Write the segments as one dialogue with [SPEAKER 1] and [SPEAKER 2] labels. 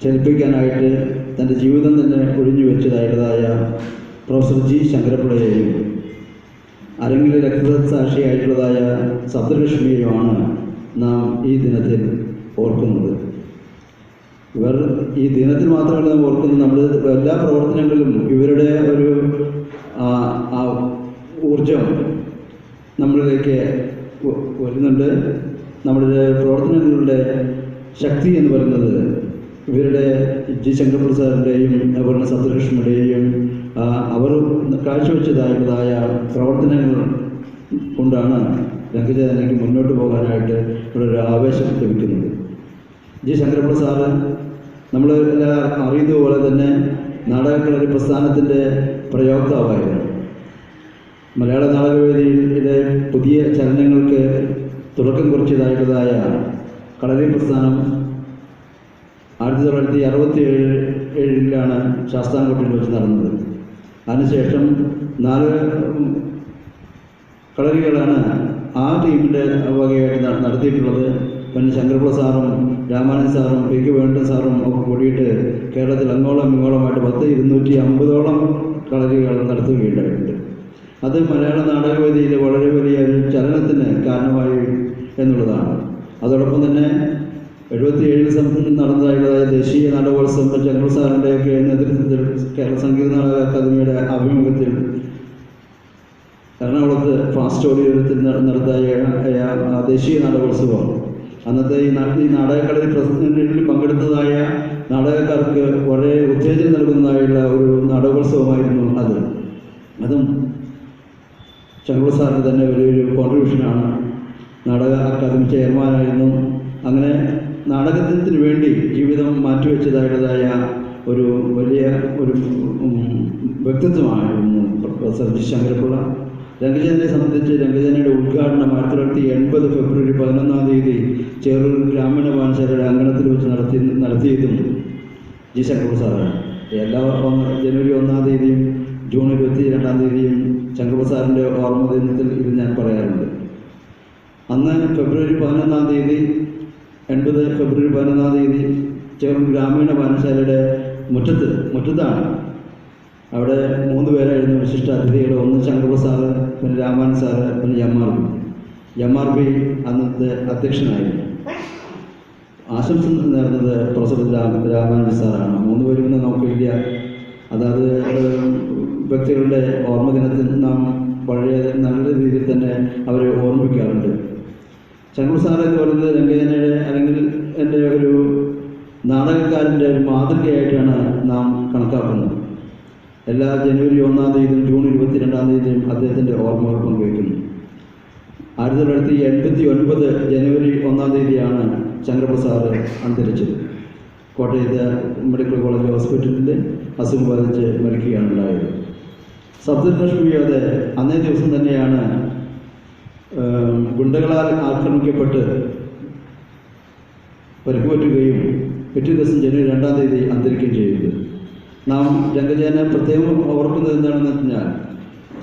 [SPEAKER 1] ചലിപ്പിക്കാനായിട്ട് തൻ്റെ ജീവിതം തന്നെ ഒഴിഞ്ഞു വെച്ചതായതായ പ്രൊഫസർ ജി ശങ്കരപ്പിള്ളയെയും അരങ്ങിൽ രക്തസാക്ഷിയായിട്ടുള്ളതായ സപ്തലക്ഷ്മിയെയുമാണ് നാം ഈ ദിനത്തിൽ ഓർക്കുന്നത്. ഇവർ ഈ ദിനത്തിൽ മാത്രമല്ല നാം ഓർക്കുന്നത്, നമ്മുടെ എല്ലാ പ്രവർത്തനങ്ങളിലും ഇവരുടെ ഒരു ഊർജം നമ്മളിലേക്ക് വരുന്നുണ്ട്. നമ്മുടെ പ്രവർത്തനങ്ങളുടെ ശക്തി എന്ന് പറയുന്നത് ഇവരുടെ ജി ശങ്കരപ്പിള്ള സാറിൻ്റെയും അതുപോലെ സപ്തലക്ഷ്മിയുടെയും അവർ കാഴ്ചവെച്ചതായിട്ടുള്ളതായ പ്രവർത്തനങ്ങൾ കൊണ്ടാണ് രംഗചേതനയ്ക്ക് മുന്നോട്ട് പോകാനായിട്ട് ഇവിടെ ഒരു ആവേശം ലഭിക്കുന്നത്. ജി ശങ്കരപ്പിള്ള സാറ് നമ്മൾ എല്ലാവരും അറിയുന്നത് പോലെ തന്നെ നാടകക്കളരി പ്രസ്ഥാനത്തിൻ്റെ പ്രയോക്താവായിരുന്നു. മലയാള നാടകവേദിയിലെ പുതിയ ചലനങ്ങൾക്ക് തുടക്കം കുറിച്ചതായിട്ടുള്ളതായ കളരി പ്രസ്ഥാനം 1967 ശാസ്താംകോട്ടയിൽ വെച്ച് നടന്നത്. അതിനുശേഷം 4 കളരികളാണ് ആ ടീമിൻ്റെ വകയായിട്ട് നടത്തിയിട്ടുള്ളത്. പിന്നെ ശങ്കരപ്പിള്ള സാറും രാമാനന്ദൻ സാറും പി കെ വേണുഗോപാൽ സാറും ഒക്കെ കൂടിയിട്ട് കേരളത്തിൽ അങ്ങോളം ഇങ്ങോളമായിട്ട് 250ഓളം കളരികൾ നടത്തുകയുണ്ടായിട്ടുണ്ട്. അത് മലയാള നാടകവേദിയിൽ വളരെ വലിയ ഒരു ചലനത്തിന് കാരണമായി എന്നുള്ളതാണ്. അതോടൊപ്പം തന്നെ 77 നടന്നതായിട്ടുള്ള ദേശീയ നാടകോത്സവം ശങ്കരപ്പിള്ള സാറിൻ്റെയൊക്കെ നേതൃത്വത്തിൽ കേരള സംഗീത നാടക അക്കാദമിയുടെ ആഭിമുഖ്യത്തിൽ എറണാകുളത്ത് ഫാസ്റ്റ് ഓഡിറ്റോറിയത്തിൽ നടത്തിയ ദേശീയ നാടകോത്സവം അന്നത്തെ ഈ നാടകക്കളരി പ്രസംഗങ്ങളിൽ പങ്കെടുത്തതായ നാടകക്കാർക്ക് വളരെ ഉത്തേജനം നൽകുന്നതായുള്ള ഒരു നാടകോത്സവമായിരുന്നു അത്. അതും ശങ്കരപ്പിള്ള സാറിന് തന്നെ വലിയൊരു കോൺട്രിബ്യൂഷനാണ്. നാടക അക്കാദമി ചെയർമാനായിരുന്നു. അങ്ങനെ നാടകത്തിന് വേണ്ടി ജീവിതം മാറ്റിവെച്ചതായിട്ടുള്ളതായ ഒരു വലിയ ഒരു വ്യക്തിത്വമായിരുന്നു പ്രൊഫസർ ജി ശങ്കരപ്പിള്ള. രംഗചേതനയെ സംബന്ധിച്ച് രംഗചേതനയുടെ ഉദ്ഘാടനം 1980 ഫെബ്രുവരി 11 ചേറൂർ ഗ്രാമീണ വായനശാലയുടെ അങ്കണത്തിൽ വെച്ച് നടത്തിയതും ജി ശങ്കരപ്പിള്ള സാറാണ്. എല്ലാ ജനുവരി 1 ജൂൺ 22 ശങ്കരപ്പിള്ള സാറിൻ്റെ ഓർമ്മ ദിനത്തിൽ ഇത് ഞാൻ പറയാറുണ്ട്. അന്ന് ഫെബ്രുവരി 11 ഫെബ്രുവരി 11 ചേറൂർ ഗ്രാമീണ വായനശാലയുടെ മുറ്റത്താണ്. അവിടെ 3 പേരായിരുന്നു വിശിഷ്ട അതിഥികൾ. ഒന്ന് ശങ്കരപ്പിള്ള സാറ്, പിന്നെ രാമാനന്ദൻ സാറ്, പിന്നെ എം.ആർ. ബി അന്നത്തെ അധ്യക്ഷനായിരുന്നു. ആശംസ നേർന്നത് പ്രൊഫസർ രാമാനന്ദൻ സാറാണ്. 3 പേരും നമുക്കില്ല. അതായത് വ്യക്തികളുടെ ഓർമ്മ ദിനത്തിൽ നാം വളരെ നല്ല രീതിയിൽ തന്നെ അവരെ ഓർമ്മിക്കാറുണ്ട്. ശങ്കരപ്പിള്ള സാറ് എന്ന് പറയുന്നത് രംഗചേതനയുടെ അല്ലെങ്കിൽ എൻ്റെ ഒരു നാടകക്കാരൻ്റെ ഒരു മാതൃകയായിട്ടാണ് നാം കണക്കാക്കുന്നത്. എല്ലാ ജനുവരി 1 ജൂൺ 22 അദ്ദേഹത്തിൻ്റെ ഓർമ്മകൾ പങ്കുവയ്ക്കുന്നു. 1989 ജനുവരി 1 ശങ്കരപ്പിള്ള സാറ് അന്തരിച്ചത്. കോട്ടയത്ത് മെഡിക്കൽ കോളേജ് ഹോസ്പിറ്റലിൽ അസുഖം ബാധിച്ച് മരിക്കുകയാണ് ഉണ്ടായത്. സപ്തലക്ഷ്മിയോടെ അന്നേ ദിവസം തന്നെയാണ് ഗുണ്ടകളാൽ ആക്രമിക്കപ്പെട്ട് പരിക്കുപറ്റുകയും പിറ്റേ ദിവസം ജനുവരി 2 അന്തരിക്കുകയും ചെയ്തത്. നാം രംഗചേതന പ്രത്യേകം ഓർക്കുന്നത് എന്താണെന്ന് വെച്ചാൽ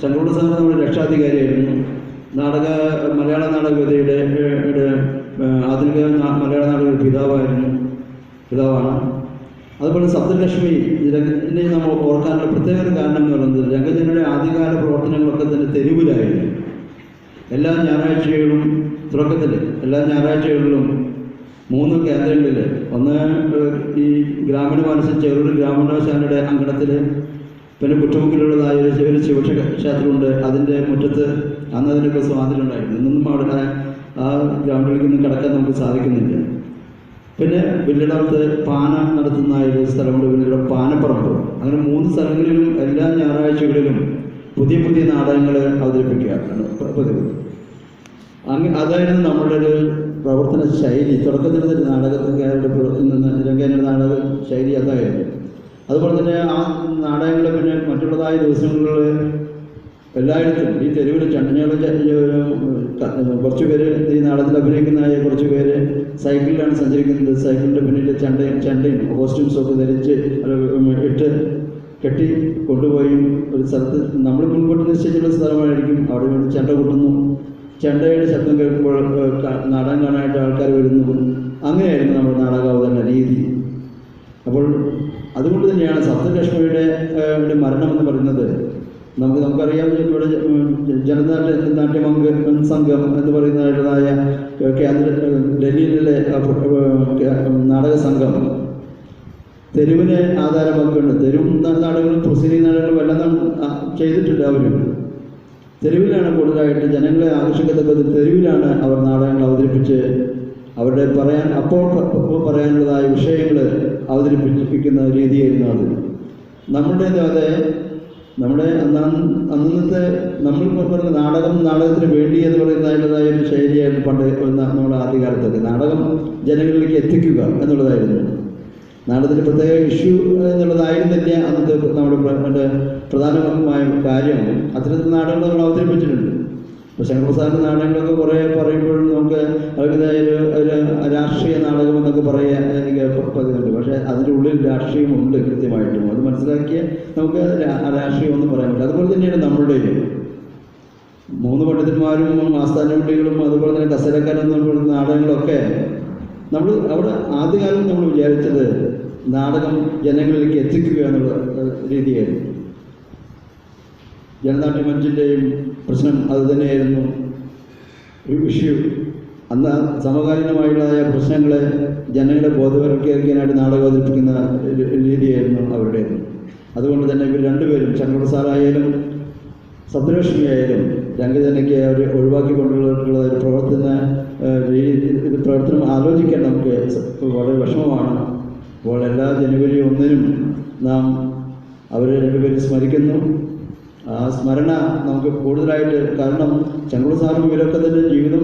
[SPEAKER 1] ശങ്കരപ്പിള്ള സാറ് നമ്മുടെ രക്ഷാധികാരിയായിരുന്നു. മലയാള നാടകവേദിയുടെ ആധുനിക മലയാള നാടക പിതാവാണ്. അതുപോലെ സപ്തലക്ഷ്മി ഇതിനെ നമ്മൾ ഓർക്കാനുള്ള പ്രത്യേക ഒരു കാരണം എന്ന് പറയുന്നത് രംഗചേതനയുടെ ആദ്യകാല പ്രവർത്തനങ്ങളൊക്കെ തന്നെ തെരുവിലായിരുന്നു. എല്ലാ ഞായറാഴ്ചകളിലും എല്ലാ 3 കേന്ദ്രങ്ങളിൽ, ഒന്ന് ഈ ഗ്രാമീണ വായനശാല ചേറൂർ ഗ്രാമീണശാലയുടെ അങ്കണത്തിൽ, പിന്നെ കുറ്റമുക്കിലുള്ളതായ ഒരു ശിവക്ഷേത്രമുണ്ട്, അതിൻ്റെ മുറ്റത്ത്. അന്ന് അതിനൊക്കെ സ്വാതന്ത്ര്യമുണ്ടായിരുന്നു. ഇന്നൊന്നും അവിടെ ആ ഗ്രൗണ്ടിലേക്കൊന്നും കടക്കാൻ നമുക്ക് സാധിക്കുന്നില്ല. പിന്നെ വില്ലിടത്ത് പാന നടത്തുന്ന ഒരു സ്ഥലമുണ്ട്, വില്ലിട പാനപ്പറമ്പ്. അങ്ങനെ 3 സ്ഥലങ്ങളിലും എല്ലാ ഞായറാഴ്ചകളിലും പുതിയ നാടകങ്ങൾ അവതരിപ്പിക്കുകയാണ് പതിവ്. അതായിരുന്നു നമ്മളുടെ ഒരു പ്രവർത്തന ശൈലി. തുടക്കത്തിൽ തന്നെ രംഗചേതനയുടെ നാടക ശൈലി അതായിരുന്നു. അതുപോലെ തന്നെ ആ നാടകങ്ങൾ പിന്നെ മറ്റുള്ളതായ ദിവസങ്ങളിൽ എല്ലായിടത്തും ഈ തെരുവിൽ കുറച്ച് പേര് ഈ നാടകത്തിൽ അഭിനയിക്കുന്നതായ കുറച്ച് പേര് സൈക്കിളിലാണ് സഞ്ചരിക്കുന്നത്. സൈക്കിളിൻ്റെ പിന്നിൽ ചണ്ടയും കോസ്റ്റ്യൂംസൊക്കെ ധരിച്ച് ഇട്ട് കെട്ടി കൊണ്ടുപോയി ഒരു സ്ഥലത്ത് നമ്മൾ മുൻപോട്ട് നിശ്ചയിച്ചുള്ള സ്ഥലമായിരിക്കും. അവിടെ വേണ്ടി ചെണ്ട കൊട്ടുന്നു. ചെണ്ടയുടെ ശബ്ദം കേൾക്കുമ്പോൾ നാടകം കാണാനായിട്ട് ആൾക്കാർ വരുന്നു. അങ്ങനെയായിരുന്നു നമ്മുടെ നാടകാവതരണ രീതി. അപ്പോൾ അതുകൊണ്ട് തന്നെയാണ് സപ്തലക്ഷ്മിയുടെ മരണം എന്ന് പറയുന്നത്. നമുക്കറിയാം, ഇവിടെ നാട്യമംഗ സംഘം എന്ന് പറയുന്നതായ ഡൽഹിയിലെ നാടക സംഘം തെരുവിനെ ആധാരമാക്കിയുണ്ട്. തെരുവ് നാടകങ്ങളും പ്രസിദ്ധി നാടകങ്ങളും എല്ലാം ചെയ്തിട്ടുണ്ട്. അവരും തെരുവിലാണ് കൂടുതലായിട്ട് ജനങ്ങളെ ആകർഷിക്കത്തക്കത്. തെരുവിലാണ് അവർ നാടകങ്ങൾ അവതരിപ്പിച്ച് അവരുടെ അപ്പോൾ പറയാനുള്ളതായ വിഷയങ്ങൾ അവതരിപ്പിക്കുന്ന രീതിയായിരുന്നു അത്. നമ്മുടെ അന്നത്തെ നമ്മൾ പറഞ്ഞ നാടകത്തിന് വേണ്ടി എന്ന് പറയുന്നതായ ഒരു ശൈലിയായിരുന്നു പണ്ട് നമ്മുടെ ആദ്യകാലത്തൊക്കെ. നാടകം ജനങ്ങളിലേക്ക് എത്തിക്കുക എന്നുള്ളതായിരുന്നു നാടകത്തിൻ്റെ പ്രത്യേക ഇഷ്യൂ എന്നുള്ളതായിരുന്നില്ല അന്നത്തെ നമ്മുടെ പ്രധാനമായ കാര്യം. അത്തരത്തിൽ നാടകങ്ങൾ നമ്മൾ അവതരിപ്പിച്ചിട്ടുണ്ട്. ഇപ്പോൾ ശങ്കർപ്രസാദിൻ്റെ നാടകങ്ങളൊക്കെ കുറേ പറയുമ്പോൾ നമുക്ക് അതിൻ്റെതായ ഒരു രാഷ്ട്രീയ നാടകം എന്നൊക്കെ പറയാൻ എനിക്ക് പതിവുണ്ട്. പക്ഷേ അതിൻ്റെ ഉള്ളിൽ രാഷ്ട്രീയമുണ്ട് കൃത്യമായിട്ടും. അത് മനസ്സിലാക്കിയ നമുക്ക് രാഷ്ട്രീയമൊന്നും പറയാൻ പറ്റില്ല. അതുപോലെ തന്നെയാണ് നമ്മളുടെ 3 പണ്ഡിതന്മാരും ആസ്ഥാനകുട്ടികളും അതുപോലെ തന്നെ കസരക്കാരെന്ന് പറയുന്ന നാടകങ്ങളൊക്കെ നമ്മൾ അവിടെ ആദ്യകാലം നമ്മൾ വിചാരിച്ചത് നാടകം ജനങ്ങളിലേക്ക് എത്തിക്കുക എന്നുള്ള രീതിയായിരുന്നു. ജനനാട്യമഞ്ചിൻ്റെയും പ്രശ്നം അതുതന്നെയായിരുന്നു ഒരു ഇഷ്യൂ. അന്ന് സമകാലീനമായുള്ളതായ പ്രശ്നങ്ങളെ ജനങ്ങളെ ബോധവൽക്കരിക്കാനായിട്ട് നാടകം അവതരിപ്പിക്കുന്ന രീതിയായിരുന്നു അവരുടേത്. അതുകൊണ്ട് തന്നെ ഇവർ രണ്ടുപേരും ശങ്കർപ്രസാദായാലും സപ്തലക്ഷ്മിയായാലും രംഗജനയ്ക്ക് അവർ ഒഴിവാക്കിക്കൊണ്ടുള്ള ഒരു പ്രവർത്തനം ആലോചിക്കാൻ നമുക്ക് വളരെ വിഷമമാണ്. അപ്പോൾ എല്ലാ ജനുവരി 1-നും നാം അവരെ രണ്ടുപേരും സ്മരിക്കുന്നു. ആ സ്മരണ നമുക്ക് കൂടുതലായിട്ട്, കാരണം ശങ്കർപ്രസാദും ഇവരൊക്കെ തന്നെ ജീവിതം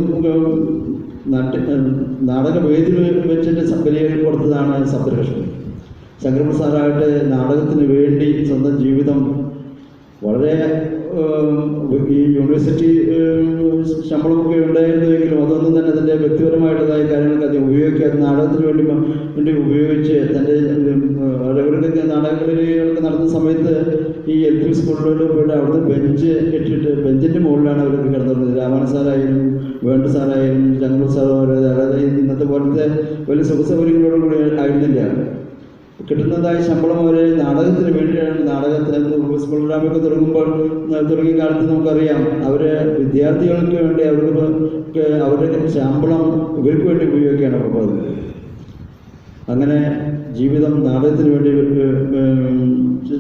[SPEAKER 1] നാടകവേദിയിൽ വെച്ചിട്ട് ബലിയായി കൊടുത്തതാണ് സപ്തലക്ഷ്മി. ശങ്കർപ്രസാദായിട്ട് നാടകത്തിന് വേണ്ടി സ്വന്തം ജീവിതം വളരെ ഈ യൂണിവേഴ്സിറ്റി ശമ്പളമൊക്കെ ഉണ്ടായിരുന്നുവെങ്കിലും അതൊന്നും തന്നെ അതിൻ്റെ വ്യക്തിപരമായിട്ടുള്ളതായ കാര്യങ്ങൾക്ക് അധികം ഉപയോഗിക്കാതെ നാടകത്തിന് വേണ്ടി ഉപയോഗിച്ച് തൻ്റെ അവരവർക്ക് നാടകങ്ങളിലൊക്കെ നടത്തുന്ന സമയത്ത് ഈ LP സ്കൂളിലോട്ട് പോയിട്ട് അവിടുന്ന് ബെഞ്ച് ഇട്ടിട്ട് ബെഞ്ചിൻ്റെ മുകളിലാണ് അവർക്ക് കിടന്നിരുന്നത്. രാമാനു സാറായാലും വേണ്ടു സാറായാലും ജംഗൂർ സാറും അതായത് ഇന്നത്തെ പോലത്തെ വലിയ സുഖസൗകര്യങ്ങളോടും കൂടി ആയിരുന്നില്ല. കിട്ടുന്നതായ ശമ്പളം അവരെ നാടകത്തിന് വേണ്ടിയാണ്. നാടകത്തിന് സ്കൂൾ ഡ്രാമയൊക്കെ തുടങ്ങിയ കാലത്ത് നമുക്കറിയാം, അവരെ വിദ്യാർത്ഥികൾക്ക് വേണ്ടി അവരുടെ ശമ്പളം ഇവർക്ക് വേണ്ടി ഉപയോഗിക്കുകയാണ് അപ്പോൾ അത്. അങ്ങനെ ജീവിതം നാടകത്തിന് വേണ്ടി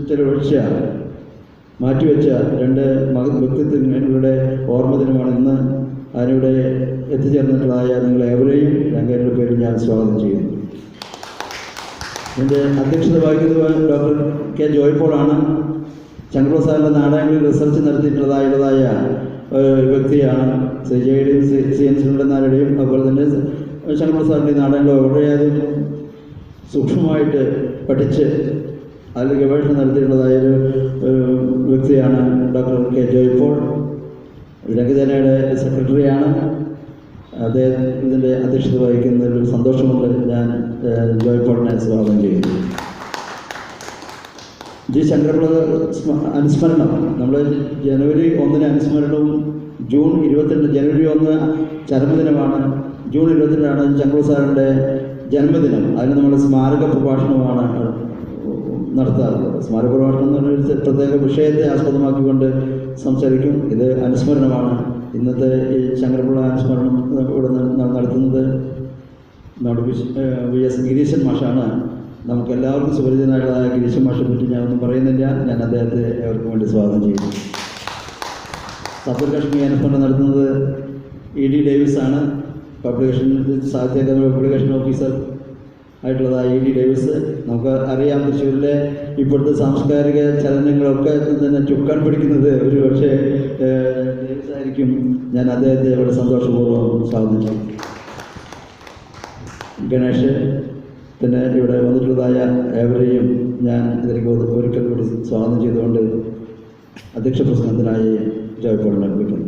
[SPEAKER 1] ചിലവഴിച്ച മാറ്റിവെച്ച 2 വ്യക്തിത്വങ്ങളുടെ ഓർമ്മ ദിനമാണ് ഇന്ന്. അതിനിവിടെ എത്തിച്ചേർന്നിട്ടുള്ളതായ നിങ്ങളേവരെയും രംഗേരുടെ പേരിൽ ഞാൻ സ്വാഗതം ചെയ്യുന്നു. എൻ്റെ അധ്യക്ഷത വഹിക്കുന്നത് ഡോക്ടർ കെ ജോയ് പോളാണ്. ശങ്കർപ്രസാദിൻ്റെ നാടകങ്ങളിൽ റിസർച്ച് നടത്തിയിട്ടുള്ളതായ വ്യക്തിയാണ്. CJയുടെയും CNCനാരുടെയും അതുപോലെ തന്നെ ശങ്കർപ്രസാദിൻ്റെ നാടകങ്ങൾ വളരെയധികം സൂക്ഷ്മമായിട്ട് പഠിച്ച് അതിൽ ഗവേഷണം നടത്തിയിട്ടുള്ളതായൊരു വ്യക്തിയാണ് ഡോക്ടർ കെ ജോയ് പോൾ. രംഗജനയുടെ സെക്രട്ടറിയാണ്. ഇതിൻ്റെ അധ്യക്ഷത വഹിക്കുന്നതിൽ ഒരു സന്തോഷമുണ്ട്. ഞാൻ ജോയ് പോളിനെ സ്വാഗതം ചെയ്യുന്നു. ജി ശങ്കരപിള്ള അനുസ്മരണം നമ്മൾ ജനുവരി 1-ന് അനുസ്മരണവും ജൂൺ 22 ജനുവരി 1 ചരമദിനമാണ്. ജൂൺ 22-നാണ് ശങ്കർപ്രസാദിൻ്റെ ജന്മദിനം. അതിന് നമ്മൾ സ്മാരക പ്രഭാഷണമാണ് നടത്താറുള്ളത്. സ്മാരക പ്രഭാഷണം എന്ന് പറഞ്ഞൊരു പ്രത്യേക വിഷയത്തെ ആസ്പദമാക്കിക്കൊണ്ട് സംസാരിക്കും. ഇത് അനുസ്മരണമാണ്. ഇന്നത്തെ ഈ ശങ്കരപിള്ള അനുസ്മരണം ഇവിടെ നടത്തുന്നത് നമ്മുടെ VS ഗിരീശൻ മാഷാണ്. നമുക്ക് എല്ലാവർക്കും സുപരിചിതനായിട്ടുള്ള ഗിരീശൻ മാഷെ പറ്റി ഞാനൊന്നും പറയുന്നില്ല. ഞാൻ അദ്ദേഹത്തെ ഏവർക്കും വേണ്ടി സ്വാഗതം ചെയ്യുന്നു. സപ്തലക്ഷ്മി അനുസ്മരണം നടത്തുന്നത് ED ഡേവിസാണ്. സാഹിത്യ അക്കാദമി പബ്ലിക്കേഷൻ ഓഫീസർ ആയിട്ടുള്ളതായ ED ഡേവിസ്. നമുക്ക് അറിയാം, തൃശ്ശൂരിലെ ഇപ്പോഴത്തെ സാംസ്കാരിക ചലനങ്ങളൊക്കെ തന്നെ ചുക്കാൻ പിടിക്കുന്നത് ഒരു പക്ഷേ ഡേവിസ് ആയിരിക്കും. ഞാൻ അദ്ദേഹത്തെ വളരെ സന്തോഷപൂർവ്വം സ്വാഗതം ചെയ്യും. ഗണേഷ് പിന്നെ ഇവിടെ വന്നിട്ടുള്ളതായ ഏവരെയും ഞാൻ ഇതിലേക്ക് ഒരിക്കൽ കൂടി സ്വാഗതം ചെയ്തുകൊണ്ട് അധ്യക്ഷ പ്രസംഗത്തിനായി ജോയ് പോളിനെ വിളിക്കുന്നു.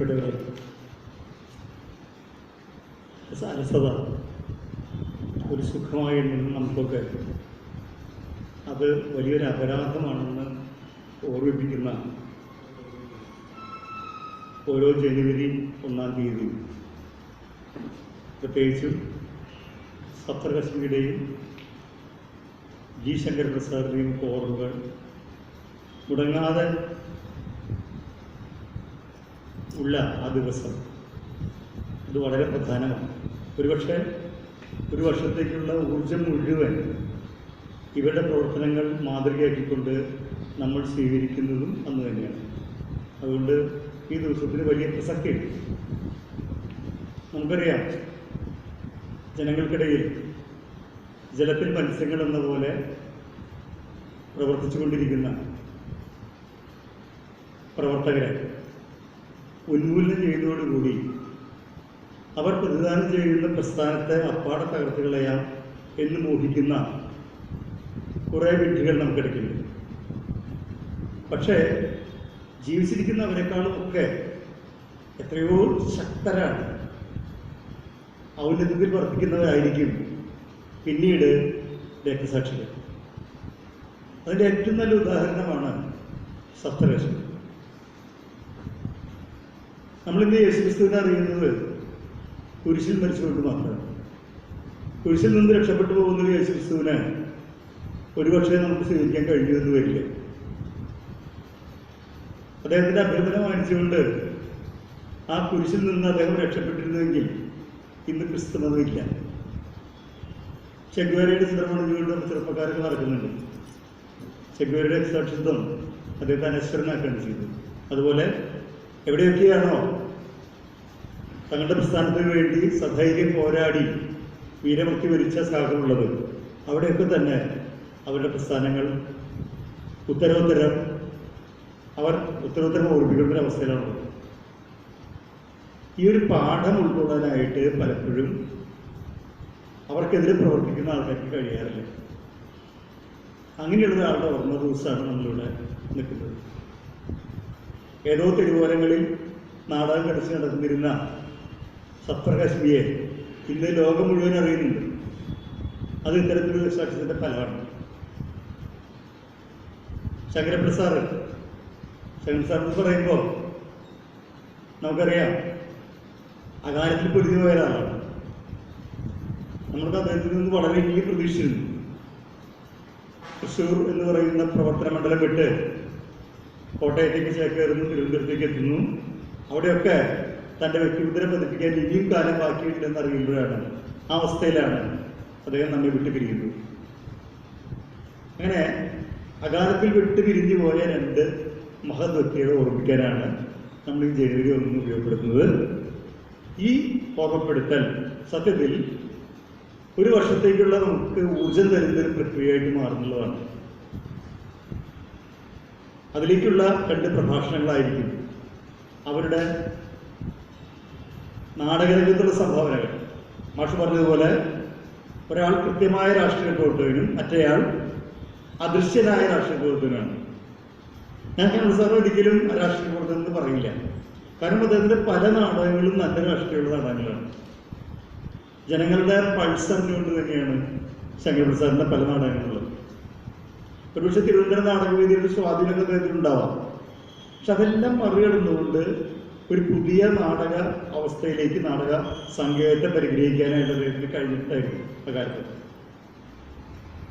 [SPEAKER 2] പ്രിയപ്പെട്ടവരെ, അലസത ഒരു സുഖമായി എണ്ണുന്ന നമുക്കൊക്കെ അത് വലിയൊരു അപരാധമാണെന്ന് ഓർമ്മിപ്പിക്കുന്ന ഓരോ ജനുവരി 1-ാം തീയതി പ്രത്യേകിച്ചും സപ്തകശ്മിയുടെയും ജി ശങ്കർ പ്രസാദിൻ്റെയും ഓർമ്മകൾ മുടങ്ങാതെ ഉള്ള ആ ദിവസം ഇത് വളരെ പ്രധാനമാണ്. ഒരുപക്ഷെ ഒരു വർഷത്തേക്കുള്ള ഊർജം മുഴുവൻ ഇവരുടെ പ്രവർത്തനങ്ങൾ മാതൃകയാക്കിക്കൊണ്ട് നമ്മൾ സ്വീകരിക്കുന്നതും അന്ന് തന്നെയാണ്. അതുകൊണ്ട് ഈ ദിവസത്തിന് വലിയ പ്രസക്തിയുണ്ട്. നമുക്കറിയാം, ജനങ്ങൾക്കിടയിൽ ജലത്തിൽ മത്സ്യങ്ങൾ എന്ന പോലെ പ്രവർത്തിച്ചു കൊണ്ടിരിക്കുന്ന പ്രവർത്തകരെ ഉന്മൂലനം ചെയ്യുന്നതോടുകൂടി അവർ പ്രതിദാനം ചെയ്യുന്ന പ്രസ്ഥാനത്തെ അപ്പാടെ തകർത്ത് കളയാം എന്ന് മോഹിക്കുന്ന കുറേ വിഡ്ഢികൾ നമുക്കിടയ്ക്കുണ്ട്. പക്ഷേ ജീവിച്ചിരിക്കുന്നവരെക്കാളും ഒക്കെ എത്രയോ ശക്തരാണ്, ഔന്നത്യത്തിൽ വർദ്ധിക്കുന്നവരായിരിക്കും പിന്നീട് രക്തസാക്ഷികൾ. അതിൻ്റെ ഏറ്റവും നല്ല ഉദാഹരണമാണ് സപ്തകശ്മി. നമ്മളിന്ന് യേശുക്രിസ്തുവിനെ അറിയുന്നത് കുരിശിൽ മരിച്ചുകൊണ്ട് മാത്രമാണ്. കുരിശിൽ നിന്ന് രക്ഷപ്പെട്ടു പോകുന്നത് യേശുക്രിസ്തുവിനെ ഒരുപക്ഷെ നമുക്ക് സ്വീകരിക്കാൻ കഴിയുമെന്ന് വരില്ല. അദ്ദേഹത്തിൻ്റെ അഭ്യർത്ഥന മാനിച്ചുകൊണ്ട് ആ കുരിശിൽ നിന്ന് അദ്ദേഹം രക്ഷപ്പെട്ടിരുന്നുവെങ്കിൽ ഇന്ന് ക്രിസ്തുമതമില്ല. ചെഗ്വേരയുടെ ചിത്രമണിഞ്ഞുകൊണ്ട് ചെറുപ്പക്കാരൊക്കെ നടക്കുന്നുണ്ട്. ചെഗ്വേരയുടെ സാക്ഷിത്വം അദ്ദേഹത്തെ അനശ്വരനാക്കുകയാണ് ചെയ്തത്. അതുപോലെ എവിടെയൊക്കെയാണോ തങ്ങളുടെ പ്രസ്ഥാനത്തിന് വേണ്ടി സധൈര്യം പോരാടി വീരമൃത്യു വരിച്ച സാഹചര്യമുള്ളത്, അവിടെയൊക്കെ തന്നെ അവരുടെ പ്രസ്ഥാനങ്ങൾ ഉത്തരോത്തരം ഓർമ്മിക്കുന്ന അവസ്ഥയിലാണുള്ളത്. ഈ ഒരു പാഠം ഉൾക്കൊള്ളാനായിട്ട് പലപ്പോഴും അവർക്കെതിരെ പ്രവർത്തിക്കുന്ന ആൾക്കാർക്ക് കഴിയാറില്ല. അങ്ങനെയുള്ള ഒരാളുടെ ഓർമ്മ ദിവസമാണ് നമ്മളിവിടെ നിൽക്കുന്നത്. ഏതോ തെരുവോരങ്ങളിൽ നാടകം കളിച്ച് നടന്നിരുന്ന സപ്തകശ്മിയെ ഇന്ന് ലോകം മുഴുവൻ അറിയുന്നുണ്ട്. അത് ഇത്തരത്തിലുള്ള സാക്ഷ്യത്തിൻ്റെ ഫലമാണ്. ശങ്കരപ്രസാദ് എന്ന് പറയുമ്പോൾ നമുക്കറിയാം, അകാലത്തിൽ പൊരിഞ്ഞു പോയ ഒരാളാണ്. നമ്മൾക്ക് അദ്ദേഹത്തിൽ നിന്ന് വളരെ വലിയ പ്രതീക്ഷിച്ചിരുന്നു. തൃശ്ശൂർ എന്ന് പറയുന്ന പ്രവർത്തന മണ്ഡലം വിട്ട് കോട്ടയത്തേക്ക് ചേക്കേറുന്നു, തിരുവനന്തപുരത്തേക്ക് എത്തുന്നു. അവിടെയൊക്കെ തൻ്റെ വ്യക്തിമുദ്ര പതിപ്പിക്കാൻ ഇനിയും കാലം ബാക്കിയിട്ടില്ലെന്ന് അറിയുമ്പോഴാണ്, ആ അവസ്ഥയിലാണ് അദ്ദേഹം നമ്മെ വിട്ടു പിരിയുന്നത്. അങ്ങനെ അകാലത്തിൽ വിട്ടു പിരിഞ്ഞു പോയ രണ്ട് മഹത് വ്യക്തികളെ ഓർമ്മിക്കാനാണ് നമ്മൾ ഈ ജനുവരി 1 ഉപയോഗപ്പെടുത്തുന്നത്. ഈ ഓർമ്മപ്പെടുത്തൽ സത്യത്തിൽ ഒരു വർഷത്തേക്കുള്ള നമുക്ക് ഊർജം തരുന്നൊരു പ്രക്രിയയായിട്ട് മാറുന്നുള്ളതാണ്. അതിലേക്കുള്ള 2 പ്രഭാഷണങ്ങളായിരിക്കും. അവരുടെ നാടകരംഗത്തുള്ള സംഭാവനകൾ. മാഷ് പറഞ്ഞതുപോലെ ഒരാൾ കൃത്യമായ രാഷ്ട്രീയ പ്രവർത്തകനും മറ്റേയാൾ അദൃശ്യനായ രാഷ്ട്രീയ പ്രവർത്തകനാണ്. ഞാൻ സാർ ഒരിക്കലും രാഷ്ട്രീയ പ്രവർത്തനം എന്ന് പറയില്ല. കാരണം അദ്ദേഹത്തിൻ്റെ പല നാടകങ്ങളും നല്ല രാഷ്ട്രീയമുള്ള നാടകങ്ങളാണ്. ജനങ്ങളുടെ പൾസ് അറിഞ്ഞുകൊണ്ട് തന്നെയാണ് ശങ്കരപ്രസാദിൻ്റെ പല നാടകങ്ങളുള്ളത്. ഒരുപക്ഷെ തിരുവനന്തപുരം നാടകവേദിയുടെ സ്വാധീനമൊക്കെ അദ്ദേഹത്തിനുണ്ടാവാം. പക്ഷെ അതെല്ലാം മറികടന്നുകൊണ്ട് ഒരു പുതിയ നാടക അവസ്ഥയിലേക്ക് നാടക സങ്കേതത്തെ പരിഗ്രഹിക്കാനായിട്ട് അദ്ദേഹത്തിന് കഴിഞ്ഞിട്ടായിരുന്നു അക്കാലത്ത്.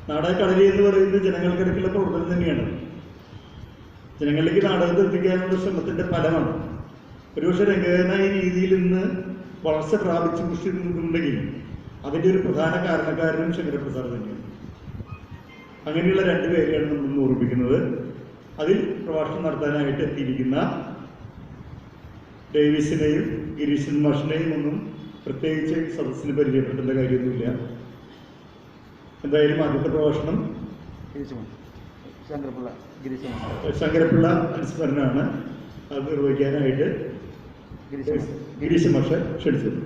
[SPEAKER 2] നാടക കളരി എന്ന് പറയുന്നത് ജനങ്ങൾക്കിടയ്ക്കുള്ള പ്രവർത്തനം തന്നെയാണ്. ജനങ്ങളിലേക്ക് നാടകത്തെ എത്തിക്കാനുള്ള ശ്രമത്തിൻ്റെ ഫലമാണ്. ഒരുപക്ഷെ രംഗകന ഈ രീതിയിൽ ഇന്ന് വളർച്ച പ്രാപിച്ച് പുഷ്ടി നിൽക്കുന്നുണ്ടെങ്കിൽ അതിൻ്റെ ഒരു പ്രധാന കാരണക്കാരനും ശങ്കരപ്രസാദ് തന്നെയാണ്. അങ്ങനെയുള്ള 2 പേരെയാണ് നമ്മൾ ഓർമ്മിപ്പിക്കുന്നത്. അതിൽ പ്രഭാഷണം നടത്താനായിട്ട് എത്തിയിരിക്കുന്ന ഡേവിസിനെയും ഗിരീശൻ മാഷിനെയും ഒന്നും പ്രത്യേകിച്ച് സദസ്സിന് പരിചയപ്പെടുത്തേണ്ട കാര്യമൊന്നുമില്ല. എന്തായാലും ആദ്യത്തെ പ്രഭാഷണം ശങ്കരപ്പിള്ള അനുസ്മരണമാണ്. അത് നിർവഹിക്കാനായിട്ട് ഗിരീശ മാഷെ ക്ഷണിച്ചത്.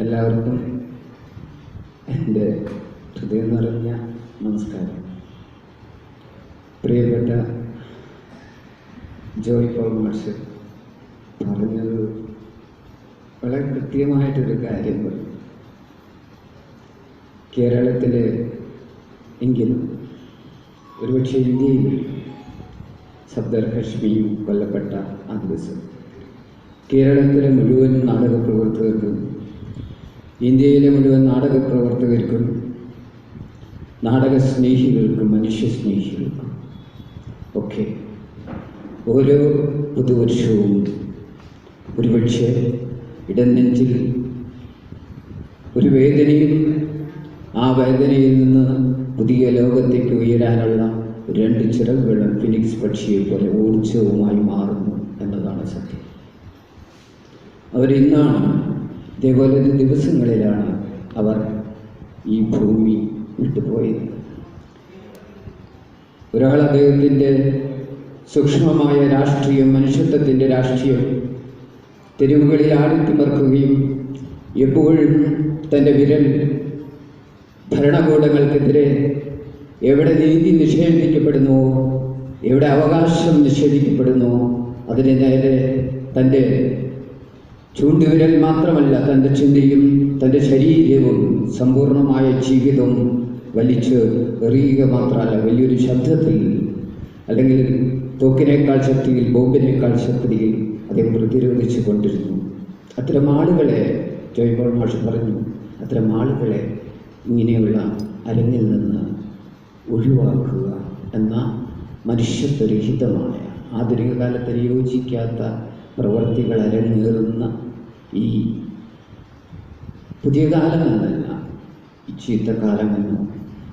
[SPEAKER 3] എല്ലാവർക്കും എൻ്റെ ഹൃദയം നിറഞ്ഞ നമസ്കാരം. പ്രിയപ്പെട്ട ജോയ് പോൾ മാഷ് പറഞ്ഞത് വളരെ കൃത്യമായിട്ടൊരു കാര്യം പറഞ്ഞു. കേരളത്തിലെ എങ്കിലും ഒരുപക്ഷെ ഇന്ത്യയിൽ സഫ്ദർ ഹഷ്മിയും കൊല്ലപ്പെട്ട ആ ദിവസം കേരളത്തിലെ മുഴുവൻ നാടകപ്രവർത്തകർക്കും, ഇന്ത്യയിലെ മുഴുവൻ നാടകപ്രവർത്തകർക്കും, നാടകസ്നേഹികൾക്കും, മനുഷ്യസ്നേഹികൾക്കും ഒക്കെ ഓരോ പുതുവർഷവും ഒരുപക്ഷെ ഇടനെഞ്ചിൽ ഒരു വേദനയും ആ വേദനയിൽ നിന്ന് പുതിയ ലോകത്തേക്ക് ഉയരാനുള്ള രണ്ട് ചിറകുകളും ഫിനിക്സ് പക്ഷിയെ പോലെ ഊർജവുമായി മാറുന്നു എന്നതാണ് സത്യം. അവരിന്നാണ് ഇതേപോലെ ദിവസങ്ങളിലാണ് അവർ ഈ ഭൂമി വിട്ടുപോയത്. ഒരാൾ അദ്ദേഹത്തിൻ്റെ സൂക്ഷ്മമായ രാഷ്ട്രീയം, മനുഷ്യത്വത്തിൻ്റെ രാഷ്ട്രീയം തെരുവുകളിൽ ആടിത്തിമർക്കുകയും എപ്പോഴും തൻ്റെ വിരൽ ഭരണകൂടങ്ങൾക്കെതിരെ എവിടെ നീതി നിഷേധിക്കപ്പെടുന്നുവോ, എവിടെ അവകാശം നിഷേധിക്കപ്പെടുന്നുവോ അതിന് നേരെ തൻ്റെ ചൂണ്ടുവിരൽ മാത്രമല്ല, തൻ്റെ ചിന്തയും തൻ്റെ ശരീരവും സമ്പൂർണമായ ജീവിതവും വലിച്ച് എറിയുക മാത്രമല്ല, വലിയൊരു ശബ്ദത്തിൽ അല്ലെങ്കിൽ തോക്കിനേക്കാൾ ശക്തിയിൽ, ബോംബിനേക്കാൾ ശക്തിയിൽ അദ്ദേഹം പ്രതിരോധിച്ചു കൊണ്ടിരുന്നു. അത്തരം ആളുകളെ ജോയ് പോൾ മാഷ് പറഞ്ഞു, അത്തരം ആളുകളെ ഇങ്ങനെയുള്ള അരങ്ങിൽ നിന്ന് ഒഴിവാക്കുക എന്ന മനുഷ്യത്വരഹിതമായ, ആധുനിക കാലത്തിന് യോജിക്കാത്ത പ്രവർത്തികൾ അരങ്ങേറുന്ന ഈ പുതിയ കാലമെന്നല്ല, ചീത്തക്കാലമെന്നോ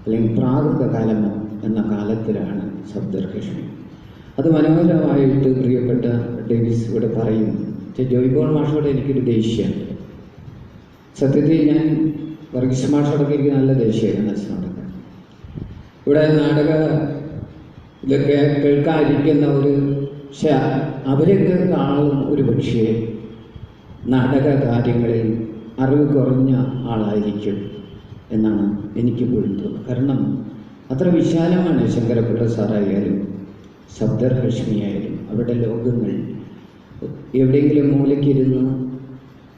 [SPEAKER 3] അല്ലെങ്കിൽ പ്രാകൃത കാലമോ എന്ന കാലത്തിലാണ് സഫ്ദർ ഹഷ്മി. അത് മനോഹരമായിട്ട് പ്രിയപ്പെട്ട ഡേവിസ് ഇവിടെ പറയും. ജോയ് പോൾ മാഷോട് എനിക്കൊരു ദേഷ്യമുണ്ട്. സത്യത്തിൽ ഞാൻ വർഗീസ് മാഷോടൊക്കെ എനിക്ക് നല്ല ദേഷ്യമാണ് അച്ഛനോടൊക്കെ. ഇവിടെ നാടക ഇതൊക്കെ കേൾക്കാതിരിക്കുന്ന ഒരു, പക്ഷെ അവരൊക്കെ കാണും ഒരു പക്ഷേ നാടക കാര്യങ്ങളിൽ അറിവ് കുറഞ്ഞ ആളായിരിക്കും എന്നാണ് എനിക്ക് പോലും തോന്നുന്നത്. കാരണം അത്ര വിശാലമാണ് ശങ്കരപ്പിള്ള സാറായാലും സഫ്ദർ ഹഷ്മി ആയാലും അവരുടെ ലോകങ്ങൾ. എവിടെയെങ്കിലും മൂലയ്ക്കിരുന്ന്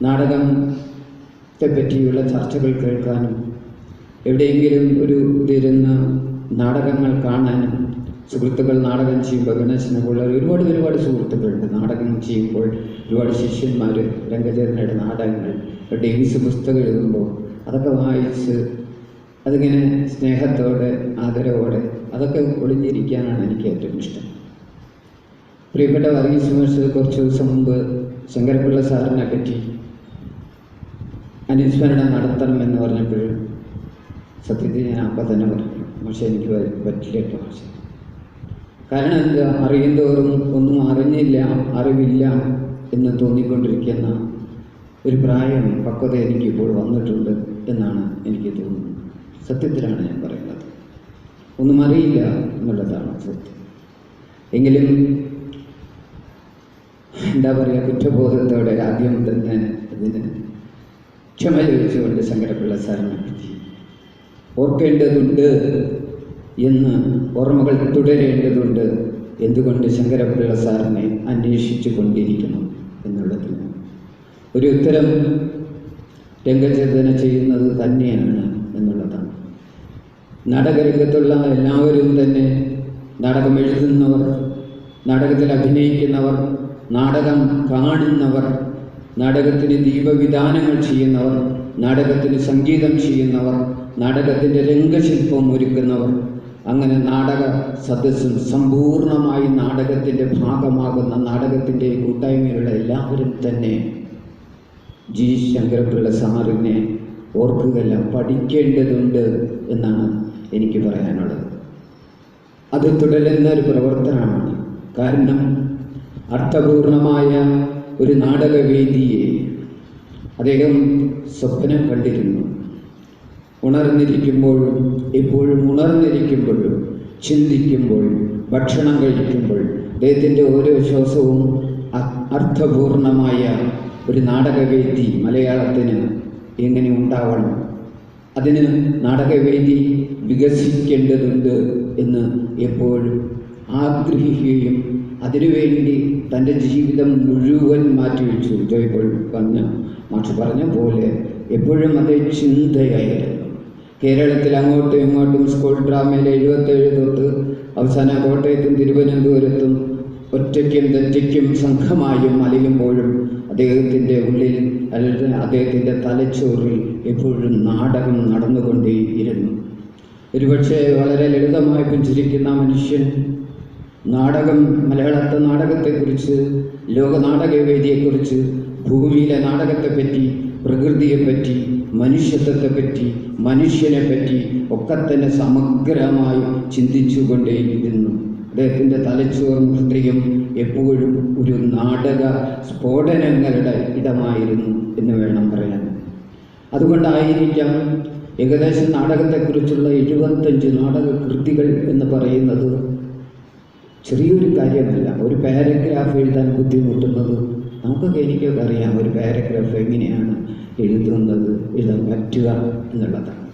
[SPEAKER 3] നാടകത്തെ പറ്റിയുള്ള ചർച്ചകൾ കേൾക്കാനും, എവിടെയെങ്കിലും ഒരു ഇതിരുന്ന് നാടകങ്ങൾ കാണാനും, സുഹൃത്തുക്കൾ നാടകം ചെയ്യുമ്പോൾ ഗണേശനെ പോലെ ഒരുപാട് സുഹൃത്തുക്കളുണ്ട്. നാടകം ചെയ്യുമ്പോൾ ഒരുപാട് ശിഷ്യന്മാർ, രംഗചേതനയുടെ നാടകങ്ങൾ, ഡേവിസ് പുസ്തകം എഴുതുമ്പോൾ അതൊക്കെ വായിച്ച് അതിങ്ങനെ സ്നേഹത്തോടെ ആദരവോടെ അതൊക്കെ ഒളിഞ്ഞിരിക്കാനാണ് എനിക്ക് ഏറ്റവും ഇഷ്ടം. പ്രിയപ്പെട്ട വർഗീസ് മാഷ് കുറച്ച് ദിവസം മുമ്പ് ശങ്കരപ്പിള്ള സാറിനെ പറ്റി അനുസ്മരണം നടത്തണമെന്ന് പറഞ്ഞപ്പോൾ സത്യത്തിൽ ഞാൻ അപ്പം തന്നെ പറഞ്ഞു, പക്ഷേ എനിക്ക് പറ്റില്ല കേട്ടോ. പക്ഷേ കാരണം എന്താ, അറിയുന്തോറും ഒന്നും അറിഞ്ഞില്ല, അറിവില്ല എന്ന് തോന്നിക്കൊണ്ടിരിക്കുന്ന ഒരു പ്രായം, പക്വത എനിക്കിപ്പോൾ വന്നിട്ടുണ്ട് എന്നാണ് എനിക്ക് തോന്നുന്നത്. സത്യത്തിലാണ് ഞാൻ പറയുന്നത്. ഒന്നും അറിയില്ല എന്നുള്ളതാണ് സത്യം. എങ്കിലും എന്താ പറയുക, കുറ്റബോധത്തോടെ ആദ്യം തന്നെ അതിന് ക്ഷമ ചോദിച്ചുകൊണ്ട് ശങ്കരപ്പിള്ള സാറിനെ പറ്റി ഓർക്കേണ്ടതുണ്ട് എന്ന്, ഓർമ്മകൾ തുടരേണ്ടതുണ്ട്. എന്തുകൊണ്ട് ശങ്കരപ്പിള്ള സാറിനെ അന്വേഷിച്ചു കൊണ്ടിരിക്കണം എന്നുള്ളതിന് ഒരു ഉത്തരം രംഗചേതന ചെയ്യുന്നത് തന്നെയാണ് എന്നുള്ളതാണ്. നാടകരംഗത്തുള്ള എല്ലാവരും തന്നെ നാടകം എഴുതുന്നവർ, നാടകത്തിൽ അഭിനയിക്കുന്നവർ, നാടകം കാണുന്നവർ, നാടകത്തിന് ദീപവിധാനങ്ങൾ ചെയ്യുന്നവർ, നാടകത്തിന് സംഗീതം ചെയ്യുന്നവർ, നാടകത്തിൻ്റെ രംഗശില്പം ഒരുക്കുന്നവർ, അങ്ങനെ നാടക സദസ്സും സമ്പൂർണമായി നാടകത്തിൻ്റെ ഭാഗമാകുന്ന നാടകത്തിൻ്റെ കൂട്ടായ്മയിലുള്ള എല്ലാവരും തന്നെ ജി ശങ്കരപ്പിള്ള സാറിനെ ഓർക്കുകയല്ല, പഠിക്കേണ്ടതുണ്ട് എന്നാണ് എനിക്ക് പറയാനുള്ളത്. അത് തുടരുന്ന ഒരു പ്രവർത്തനമാണ്. കാരണം അർത്ഥപൂർണമായ ഒരു നാടകവേദിയെ അദ്ദേഹം സ്വപ്നം കണ്ടിരുന്നു. ഉണർന്നിരിക്കുമ്പോഴും, എപ്പോഴും ഉണർന്നിരിക്കുമ്പോഴും, ചിന്തിക്കുമ്പോൾ, ഭക്ഷണം കഴിക്കുമ്പോൾ അദ്ദേഹത്തിൻ്റെ ഓരോ ശ്വാസവും അർത്ഥപൂർണമായ ഒരു നാടകവേദി മലയാളത്തിന് എങ്ങനെ ഉണ്ടാവണം, അതിന് നാടകവേദി വികസിക്കേണ്ടതുണ്ട് എന്ന് എപ്പോഴും ആഗ്രഹിക്കുകയും അതിനുവേണ്ടി തൻ്റെ ജീവിതം മുഴുവൻ മാറ്റിവെച്ചു. ജോയ് പോൾ മാഷ് പറഞ്ഞ പോലെ എപ്പോഴും അതേ ചിന്തയായിരുന്നു. കേരളത്തിൽ അങ്ങോട്ടും ഇങ്ങോട്ടും സ്കൂൾ ഡ്രാമയിൽ 77 തൊട്ട് അവസാന കോട്ടയത്തും തിരുവനന്തപുരത്തും ഒറ്റയ്ക്കും തെറ്റയ്ക്കും സംഘമായും അലയുമ്പോഴും അദ്ദേഹത്തിൻ്റെ ഉള്ളിൽ അല്ലെങ്കിൽ അദ്ദേഹത്തിൻ്റെ തലച്ചോറിൽ എപ്പോഴും നാടകം നടന്നുകൊണ്ടേയിരുന്നു. ഒരുപക്ഷെ വളരെ ലളിതമായി പുഞ്ചിരിക്കുന്ന മനുഷ്യൻ നാടകം, മലയാളത്തെ നാടകത്തെക്കുറിച്ച്, ലോക നാടകവേദിയെക്കുറിച്ച്, ഭൂമിയിലെ നാടകത്തെപ്പറ്റി, പ്രകൃതിയെപ്പറ്റി, മനുഷ്യത്വത്തെപ്പറ്റി, മനുഷ്യനെപ്പറ്റി ഒക്കെ തന്നെ സമഗ്രമായി ചിന്തിച്ചു കൊണ്ടേയിരുന്നു. അദ്ദേഹത്തിൻ്റെ തലച്ചോറും ഹൃദയം എപ്പോഴും ഒരു നാടക സ്ഫോടനങ്ങളുടെ ഇടമായിരുന്നു എന്ന് വേണം പറയാൻ. അതുകൊണ്ടായിരിക്കാം ഏകദേശം നാടകത്തെക്കുറിച്ചുള്ള 75 നാടക കൃതികൾ എന്ന് പറയുന്നത് ചെറിയൊരു കാര്യമല്ല. ഒരു പാരഗ്രാഫ് എഴുതാൻ ബുദ്ധിമുട്ടുന്നത് നമുക്കൊക്കെ എനിക്കൊക്കെ അറിയാം. ഒരു പാരഗ്രാഫ് എങ്ങനെയാണ് എഴുതാൻ പറ്റുക എന്നുള്ളതാണ്.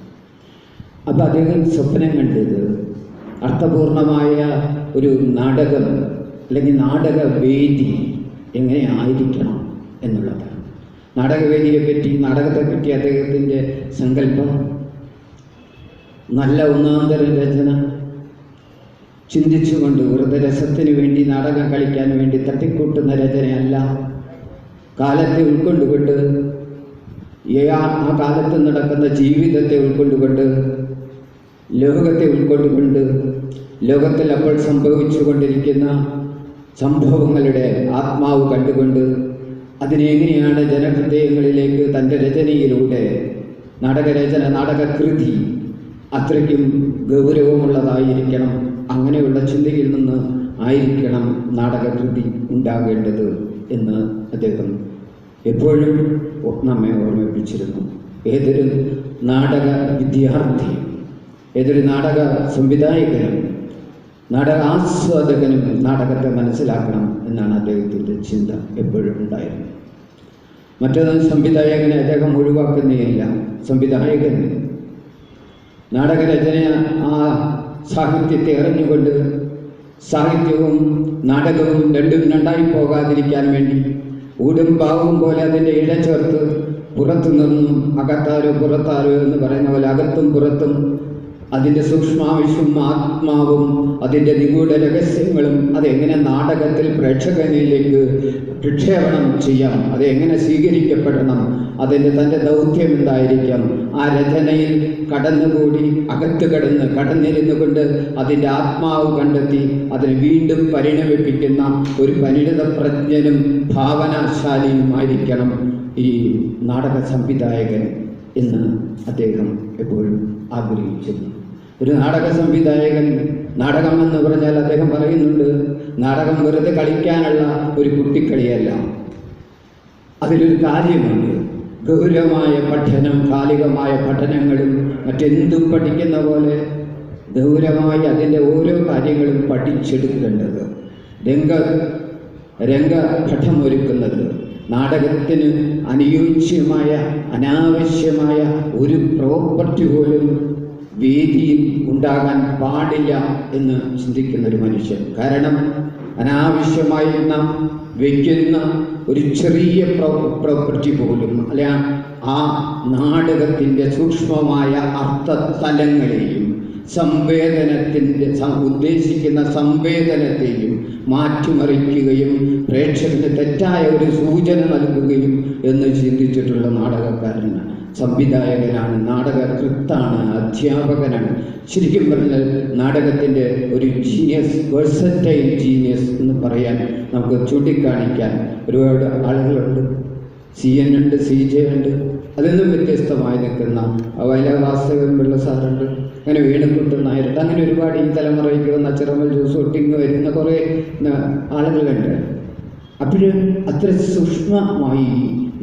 [SPEAKER 3] അപ്പോൾ അദ്ദേഹം സ്വപ്നം കണ്ടത് അർത്ഥപൂർണമായ ഒരു നാടകം അല്ലെങ്കിൽ നാടകവേദി എങ്ങനെ ആയിരിക്കണം എന്നുള്ളതാണ്. നാടകവേദിയെപ്പറ്റി, നാടകത്തെപ്പറ്റി അദ്ദേഹത്തിൻ്റെ സങ്കല്പം നല്ല ഒന്നാന്തര രചന, ചിന്തിച്ചുകൊണ്ട് വെറുതെ രസത്തിന് വേണ്ടി നാടകം കളിക്കാൻ വേണ്ടി തട്ടിക്കൂട്ടുന്ന രചനയല്ല, കാലത്തെ ഉൾക്കൊണ്ടുകൊണ്ട് ആ കാലത്ത് നടക്കുന്ന ജീവിതത്തെ ഉൾക്കൊണ്ടുകൊണ്ട്, ലോകത്തെ ഉൾക്കൊണ്ടുകൊണ്ട്, ലോകത്തിൽ അപ്പോൾ സംഭവിച്ചുകൊണ്ടിരിക്കുന്ന സംഭവങ്ങളുടെ ആത്മാവ് കണ്ടുകൊണ്ട് അതിനെങ്ങനെയാണ് ജനഹൃദയങ്ങളിലേക്ക് തൻ്റെ രചനയിലൂടെ നാടകരചന, നാടകകൃതി അത്രയ്ക്കും ഗൗരവമുള്ളതായിരിക്കണം. അങ്ങനെയുള്ള ചിന്തയിൽ നിന്ന് ആയിരിക്കണം നാടകകൃതി ഉണ്ടാകേണ്ടത് എന്ന് അദ്ദേഹം എപ്പോഴും നമ്മെ ഓർമ്മിപ്പിച്ചിരുന്നു. ഏതൊരു നാടക വിദ്യാർത്ഥിയും, ഏതൊരു നാടക സംവിധായകനും, നാടക ആസ്വാദകനും നാടകത്തെ മനസ്സിലാക്കണം എന്നാണ് അദ്ദേഹത്തിൻ്റെ ചിന്ത എപ്പോഴും ഉണ്ടായിരുന്നത്. മറ്റൊന്നും സംവിധായകനെ അദ്ദേഹം ഒഴിവാക്കുന്നേയില്ല. സംവിധായകൻ നാടകരചന, ആ സാഹിത്യത്തെ അറിഞ്ഞുകൊണ്ട് സാഹിത്യവും നാടകവും രണ്ടായി പോകാതിരിക്കാൻ വേണ്ടി ഊടും പാവും പോലെ അതിൻ്റെ ഇട ചേർത്ത് പുറത്തു നിന്നും അകത്താരോ പുറത്താരോ എന്ന് പറയുന്ന പോലെ അകത്തും പുറത്തും അതിൻ്റെ സൂക്ഷ്മാംശവും ആത്മാവും അതിൻ്റെ നിഗൂഢ രഹസ്യങ്ങളും അതെങ്ങനെ നാടകത്തിൽ പ്രേക്ഷകനിലേക്ക് പ്രക്ഷേപണം ചെയ്യാം, അതെങ്ങനെ സ്വീകരിക്കപ്പെടണം, അതിൻ്റെ തൻ്റെ ദൗത്യം എന്തായിരിക്കാം, ആ രചനയിൽ കടന്നുകൂടി അകത്ത് കടന്നിരുന്നു കൊണ്ട് അതിൻ്റെ ആത്മാവ് കണ്ടെത്തി അതിനെ വീണ്ടും പരിണമിപ്പിക്കുന്ന ഒരു പരിണിത പ്രജ്ഞനും ഭാവനാശാലിയുമായിരിക്കണം ഈ നാടക സംവിധായകൻ എന്ന് അദ്ദേഹം എപ്പോഴും ആഗ്രഹിച്ചിരുന്നു. ഒരു നാടക സംവിധായകൻ, നാടകം എന്ന് പറഞ്ഞാൽ അദ്ദേഹം പറയുന്നുണ്ട്, നാടകം വെറുതെ കളിക്കാനുള്ള ഒരു കുട്ടിക്കളിയല്ല, അതിലൊരു കാര്യമുണ്ട്. ഗൗരവമായ പഠനം, കാലികമായ പഠനങ്ങളും മറ്റെന്തും പഠിക്കുന്ന പോലെ ഗൗരവമായി അതിൻ്റെ ഓരോ കാര്യങ്ങളും പഠിച്ചെടുക്കേണ്ടത്, രംഗഘട്ടമൊരുക്കുന്നത്, നാടകത്തിന് അനുയോജ്യമായ അനാവശ്യമായ ഒരു പ്രോപ്പർട്ടി പോലും വേദിയിൽ ഉണ്ടാകാൻ പാടില്ല എന്ന് ചിന്തിക്കുന്ന ഒരു മനുഷ്യൻ. കാരണം അനാവശ്യമായി നാം വയ്ക്കുന്ന ഒരു ചെറിയ പ്രോപ്പർട്ടി പോലും അല്ല ആ നാടകത്തിൻ്റെ സൂക്ഷ്മമായ അർത്ഥതലങ്ങളെയും സംവേദനത്തിൻ്റെ ഉദ്ദേശിക്കുന്ന സംവേദനത്തെയും മാറ്റിമറിക്കുകയും പ്രേക്ഷകന് തെറ്റായ ഒരു സൂചന നൽകുകയും എന്ന് ചിന്തിച്ചിട്ടുള്ള നാടകക്കാരനാണ്, സംവിധായകനാണ്, നാടകകൃത്താണ്, അധ്യാപകനാണ്. ശരിക്കും പറഞ്ഞാൽ നാടകത്തിൻ്റെ ഒരു ജീനിയസ്, വേഴ്സറ്റൈൽ ജീനിയസ് എന്ന് പറയാൻ നമുക്ക് ചൂണ്ടിക്കാണിക്കാൻ ഒരുപാട് ആളുകളുണ്ട്. CN ഉണ്ട്, CJ ഉണ്ട്, അതിൽ നിന്നും വ്യത്യസ്തമായി നിൽക്കുന്ന വയലാവാസവൻ പിള്ള സാറുണ്ട്, അങ്ങനെ വേണുക്കുട്ടൻ നായരുണ്ട്, അങ്ങനെ ഒരുപാട് ഈ തലമുറയ്ക്ക് വന്ന ചിറമൽ ജോസ് ഒട്ടിങ്ങ് വരുന്ന കുറേ ആളുകളുണ്ട്. അപ്പോഴും അത്ര സൂക്ഷ്മമായി